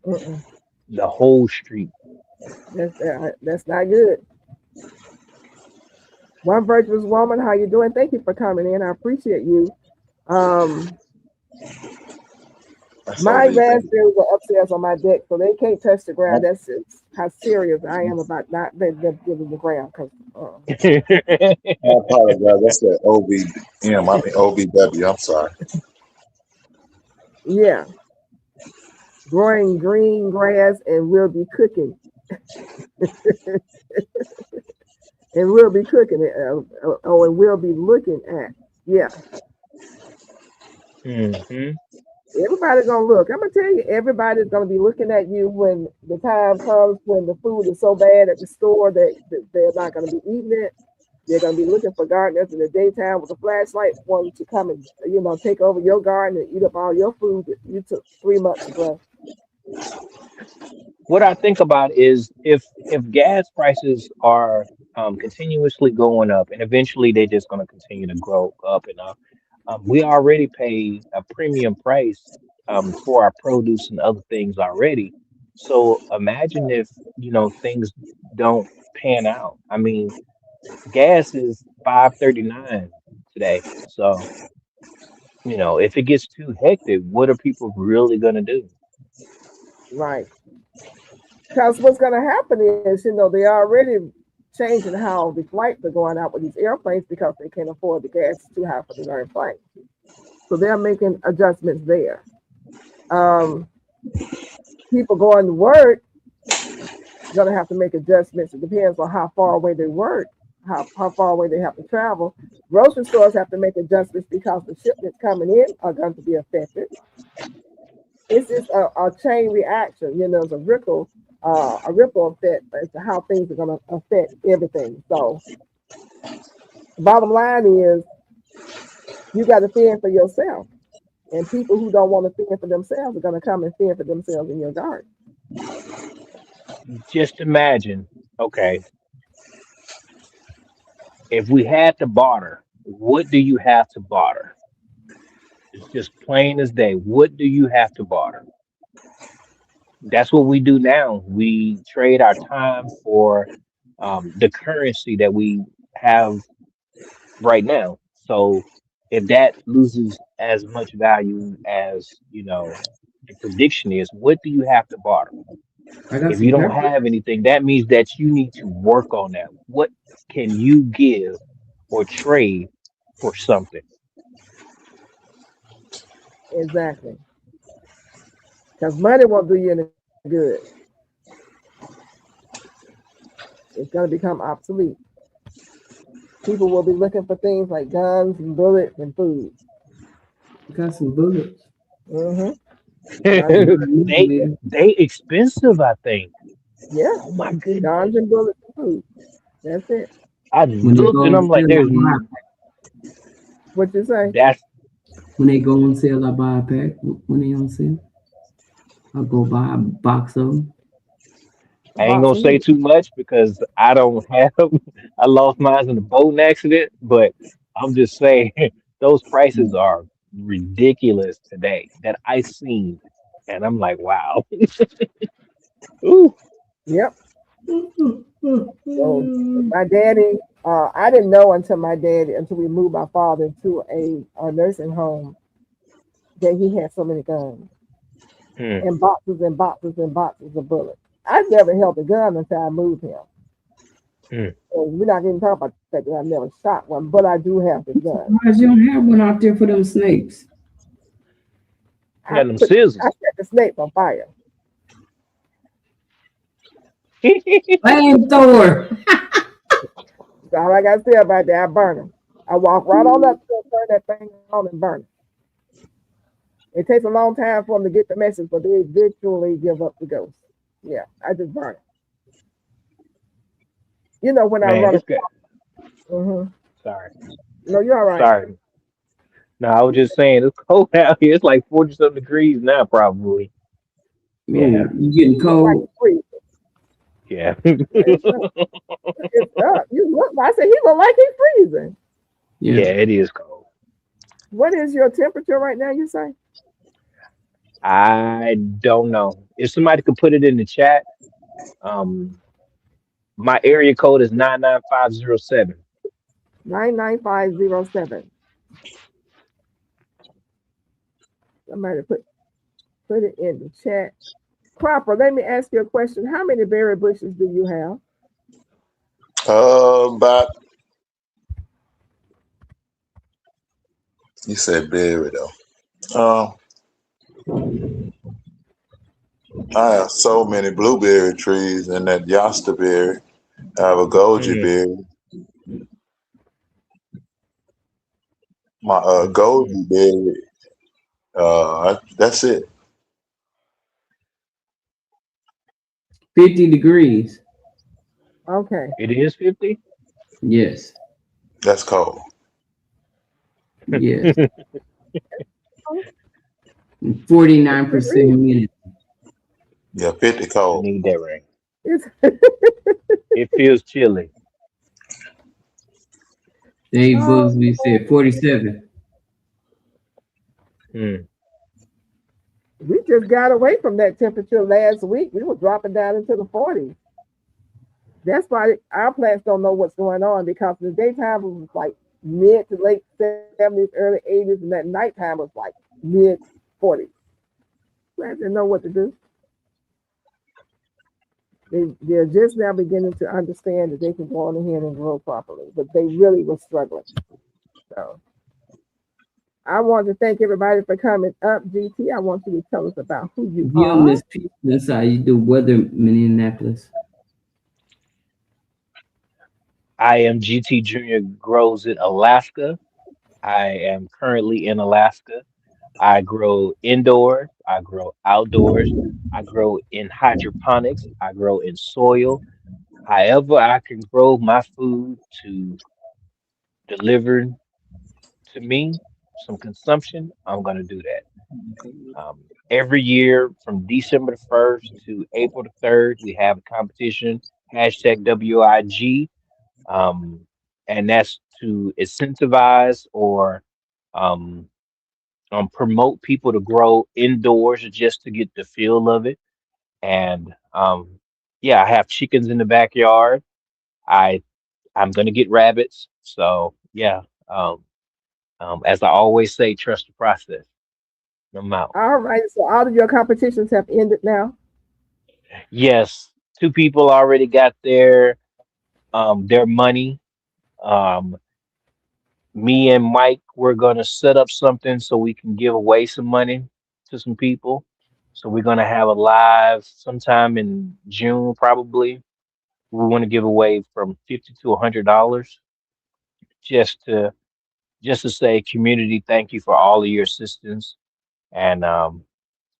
Mm-mm. the whole street. That's not good. One virtuous woman. How you doing? Thank you for coming in. I appreciate you. Um, That's My OVW. raspberries are upstairs on my deck, so they can't touch the ground. That's how serious I am about not letting them get in the ground. Cause I apologize. That's the OVM. I mean OVW. I'm sorry. yeah, growing green grass and we'll be cooking and we'll be cooking it. And we'll be looking at. Yeah, hmm everybody's gonna look. I'm gonna tell you, everybody's gonna be looking at you when the time comes when the food is so bad at the store that they're not gonna be eating it. They're gonna be looking for gardeners in the daytime with a flashlight, wanting to come and take over your garden and eat up all your food that you took 3 months to grow. What I think about is if gas prices are continuously going up, and eventually they're just going to continue to grow up and up. We already pay a premium price for our produce and other things already. So imagine if things don't pan out. I mean, gas is 5.39 today. So if it gets too hectic, what are people really going to do? Right. Because what's gonna happen is, they're already changing how the flights are going out with these airplanes because they can't afford the gas. It's too high for the airplane. So they're making adjustments there. Um, People going to work gonna have to make adjustments. It depends on how far away they work, how far away they have to travel. Grocery stores have to make adjustments because the shipments coming in are going to be affected. It's just a chain reaction. You know, it's a ripple effect as to how things are going to affect everything. So, bottom line is, you got to fend for yourself, and people who don't want to fend for themselves are going to come and fend for themselves in your garden. Just imagine, okay, if we had to barter, what do you have to barter? It's just plain as day. What do you have to barter? That's what we do now. We trade our time for the currency that we have right now. So if that loses as much value as, the prediction is, what do you have to barter? I got If you some don't pepper. have anything, that means that you need to work on that. What can you give or trade for something? Exactly, because money won't do you any good. It's going to become obsolete. People will be looking for things like guns and bullets and food. I got some bullets. Mm-hmm. Guns, I'm not a they manipulator. they expensive, I think. yeah, Oh my goodness. guns and bullets and food. That's it. I When they looked go and on I'm like, sale, I buy a What you say? that's When they go on sale, I buy a pack. When they on sale, I'll go buy a box of them. A I ain't box gonna of say meat. too much because I don't have I lost mine in a boating accident, but I'm just saying those prices are ridiculous today that I seen. And I'm like, wow. Ooh. Yep. So my daddy, I didn't know until we moved my father into a nursing home that he had so many guns Hmm, and boxes and boxes and boxes of bullets. I never held a gun until I moved him. hmm. And we're not going to talk about the fact that I never shot one, but I do have the gun. Surprised you don't have one out there for them snakes. I Got them put I scissors. set the snake on fire. Flamethrower. That's all I got to say about that. I burn them. I walk right on up to it, turn that thing on and burn it. It takes a long time for them to get the message, but they eventually give up the ghost. Yeah, I just burn it. You know, when I Man, run it's it. good. Mm-hmm. Sorry. No, you're all right. Sorry. No, I was just saying it's cold out here. It's like 40 something degrees now, probably. Yeah. Oh, you getting You look like cold? you're freezing. Yeah. It's up. It's up. You look. I said he look like he's freezing. Yeah, Yeah. it is cold. What is your temperature right now? You say I don't know. If somebody could put it in the chat, um, my area code is 99507. 99507. Somebody put it in the chat. Cropper, let me ask you a question. How many berry bushes do you have? But you said berry though. I have so many blueberry trees and that Yasta berry. I have a goji Mm, berry. My mm, mm. goji berry. That's it. 50 degrees. Okay. It is 50? Yes. That's cold. Yes. Oh, 49% humidity. Yeah, 50 I cold. need that rain. it's It feels chilly. Dave oh, Bugsby said 47. Mm, we just got away from that temperature last week. We were dropping down into the 40s. That's why our plants don't know what's going on because the daytime was like mid to late 70s, early 80s, and that nighttime was like mid 40s. Plants didn't know what to do. They're just now beginning to understand that they can go on ahead and grow properly, but they really were struggling. So I want to thank everybody for coming up, GT. I want you to tell us about who you Yeah, are. Miss Peace. That's how you do weather, Minneapolis. I am GT Junior grows in Alaska. I am currently in Alaska. I grow indoors, I grow outdoors, I grow in hydroponics, I grow in soil. However, I can grow my food to deliver to me some consumption, I'm going to do that. Every year from December the 1st to April the 3rd, we have a competition, hashtag WIG, um, and that's to incentivize or um, promote people to grow indoors just to get the feel of it. And yeah, I have chickens in the backyard. I I'm gonna get rabbits. So yeah, um, as I always say, trust the process. I'm out. All right. So all of your competitions have ended now. Yes, two people already got their money. Um, Me and Mike, we're gonna set up something so we can give away some money to some people. So we're gonna have a live sometime in June, probably. We want to give away from $50 to $100 just to just to say, community, thank you for all of your assistance, and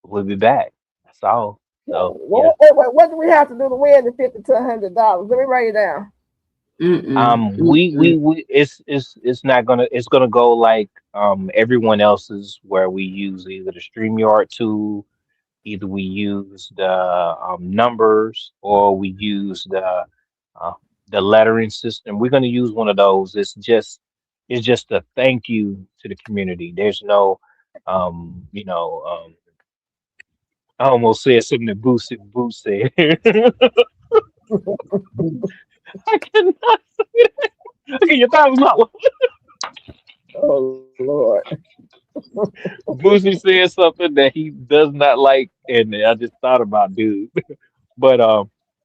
we'll be back. That's all. So yeah, What do we have to do to win the $50 to $100? Let me write it down. we it's not gonna it's gonna go like everyone else's where we use either the StreamYard tool, either we use the numbers, or we use uh, the lettering system. We're gonna use one of those. It's just a thank you to the community. There's no um you know um I almost said something that Boo said. I cannot say that. Okay, your time is not. Oh Lord. Boosie said something that he does not like, and I just thought about dude. But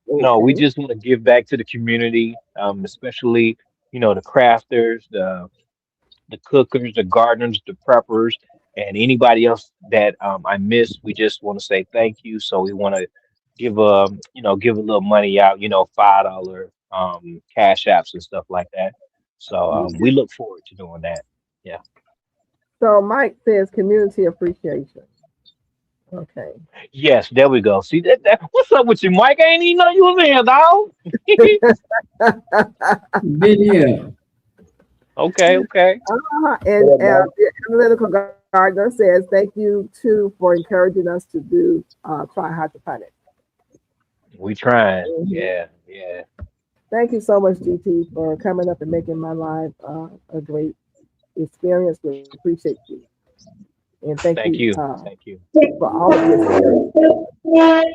no, we Okay. just want to give back to the community, especially the crafters, the cookers, the gardeners, the preppers, and anybody else that I missed. We just want to say thank you. So we want to give a little money out, $5 cash apps and stuff like that. So we look forward to doing that. Yeah. So Mike says community appreciation. Okay. Yes, there we go. See that, what's up with you, Mike? I ain't even know you was here, dog. Been here. Okay, okay. And the analytical gardener says, thank you too for encouraging us to do try hydroponics. We trying. Mhm. Yeah, yeah. Thank you so much, GT, for coming up and making my life a great experience. We appreciate you. And thank you Thank you. Thank you. for all of your support.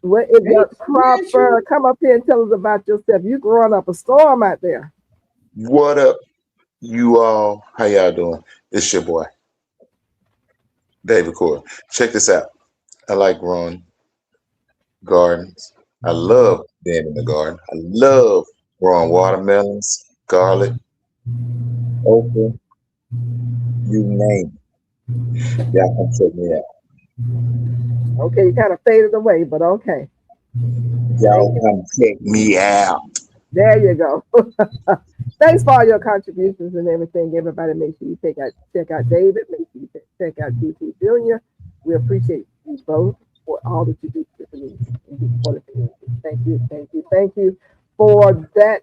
What is Hey, your Crawford? Come up here and tell us about yourself. You growing up a storm out there. What up, you all? How y'all doing? It's your boy, David Core. Check this out. I like growing gardens. I love being in the garden. I love growing watermelons, garlic, okra, you name it. Y'all come check me out. Okay, you kind of faded away, but okay. Thank Y'all you. come check me out. There you go. Thanks for all your contributions and everything. Everybody, make sure you check out David. Make sure you check out GT Junior. We appreciate you both for all that you do for the community and do for the community. Thank you for that.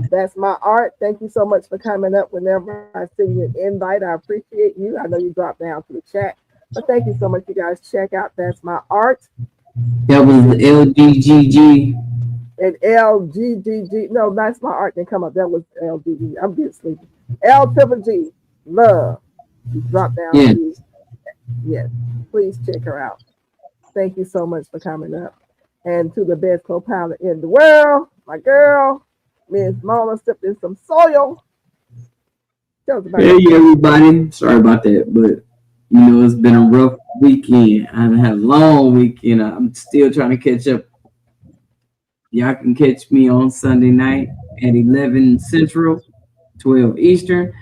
That's my art. Thank you so much for coming up. Whenever I send you an invite, I appreciate you. I know you dropped down to the chat, but thank you so much. You guys check out That's My Art. that was the LGGG. And LGGG. No, that's my art didn't come up. That was LGG. I'm getting sleepy. L triple G. Love. She dropped down Yeah. to, yes. Please check her out. Thank you so much for coming up. And to the best co-pilot in the world, my girl, Miss Mona stepped in some soil. Tell us about Hey yourself. everybody. Sorry about that, but it's been a rough weekend. I haven't had a long weekend. I'm still trying to catch up. Y'all can catch me on Sunday night at 11 Central, 12 Eastern,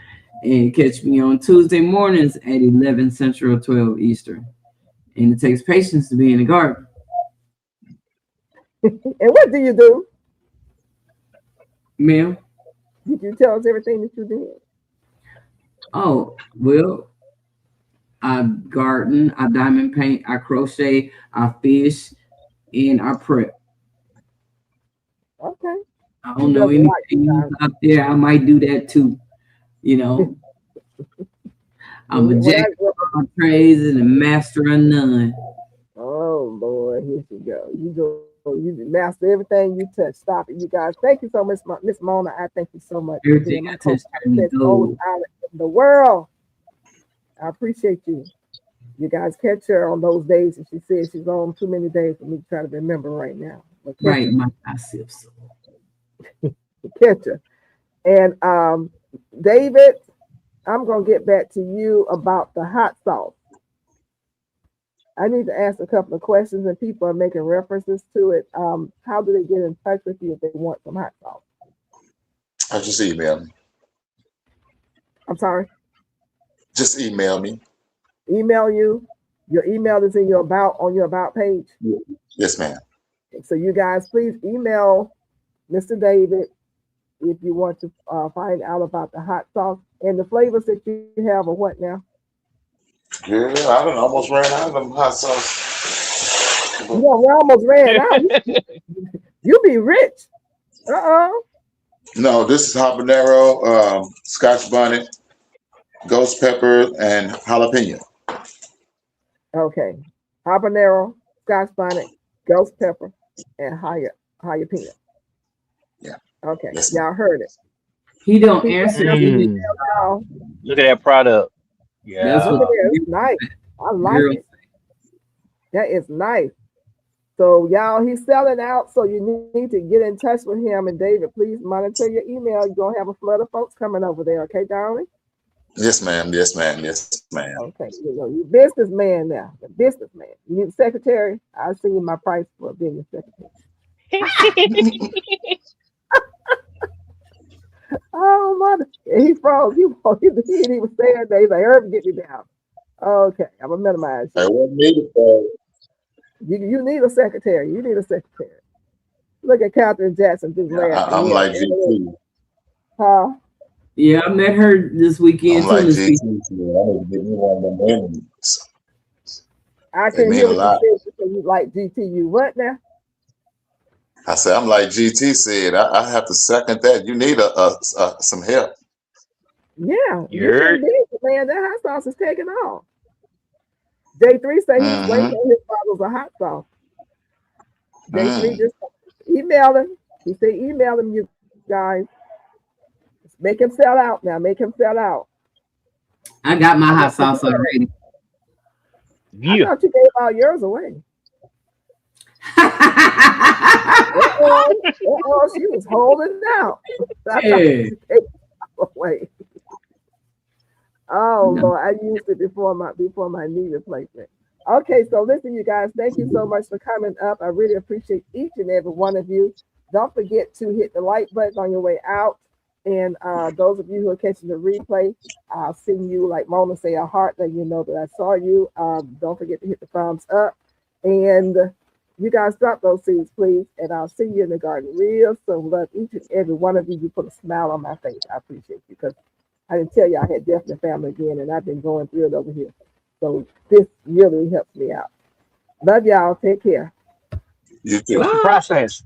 and catch me on Tuesday mornings at 11 Central, 12 Eastern. And it takes patience to be in the garden. And what do you do? Ma'am. Did you tell us everything that you did? Oh, well, I garden, I diamond paint, I crochet, I fish, and I prep. Okay. I She don't know does a lot, you anything guys. out there. I might do that too. You know, I'm a When jack of all trades and a master of none. oh boy, here she go. You master everything you touch. Stop it, you guys. Thank you so much, Miss Mona. I thank you so much for Everything being my I touch co-pilot. turn to Best bowling gold. pilot in the world. I appreciate you. You guys catch her on those days, and she says she's on too many days for me to try to remember right now. But catch Right, her, my biceps. catch her. And David, I'm gonna get back to you about the hot sauce. I need to ask a couple of questions, and people are making references to it. How do they get in touch with you if they want some hot sauce? I just email me. I'm sorry, Just email me. email you. Your email is in your about on your about page. Yes, ma'am. So you guys, please email Mr. David if you want to find out about the hot sauce and the flavors that you have or what now. Yeah, I done almost ran out of them hot sauce. You know, we almost ran out. You be rich. Uh-oh. No, this is habanero, Scotch bonnet, ghost pepper, and jalapeno. Okay. Habanero, Scotch bonnet, ghost pepper, and jalapeno. Yeah. Okay. Yes, ma'am. Y'all heard it. He don't People answer have to it. Mm, y'all. look at that product. That's Look what at Yeah. this. the It's nice. I like girl. it. That is nice. So y'all, he's selling out. So you need to get in touch with him. And David, please monitor your email. You're gonna have a flood of folks coming over there. Okay, darling? Yes, ma'am. Yes, ma'am. Yes, ma'am. Okay. You're businessman now. A businessman. You need a secretary. I'll send you my price for being a secretary. Oh my! He froze. He didn't even say it. He's like, Herb, get me down. Okay, I'm gonna minimize I you. wasn't needed for You need a secretary. You need a secretary. Look at Catherine Jackson just laughing. I'm Yeah. like GT. Huh? Yeah, I met her this I'm weekend too, like Miss GT. P. So I need to get me one of them enemies. I They couldn't mean hear a what you lot. said. You said you like GTU. What now? I said, I'm like GT said. I have to second that. You need some help. Yeah, You you getting heard? big, man. That hot sauce is taking off. J3 say he's waiting Mm-hmm. on his bottles of hot sauce. J3 Mm. just email him. He said email him, you guys. Make him sell out now. Make him sell out. I got my I hot got sauce already. I Yeah. thought you gave all yours away. She was holding out. I thought Yeah. you gave it away. Oh No. Lord, I used it before my knee replacement. Okay, so listen, you guys, thank you so much for coming up. I really appreciate each and every one of you. Don't forget to hit the like button on your way out. And those of you who are catching the replay, I'll send you, like Mona say, a heart, that you know that I saw you. Don't forget to hit the thumbs up. And you guys drop those seeds, please. And I'll see you in the garden real soon. Love each and every one of you. You put a smile on my face. I appreciate you because I didn't tell you I had death in the family again, and I've been going through it over here. So this really helps me out. Love y'all. Take care. You too. Trust the Bye. process.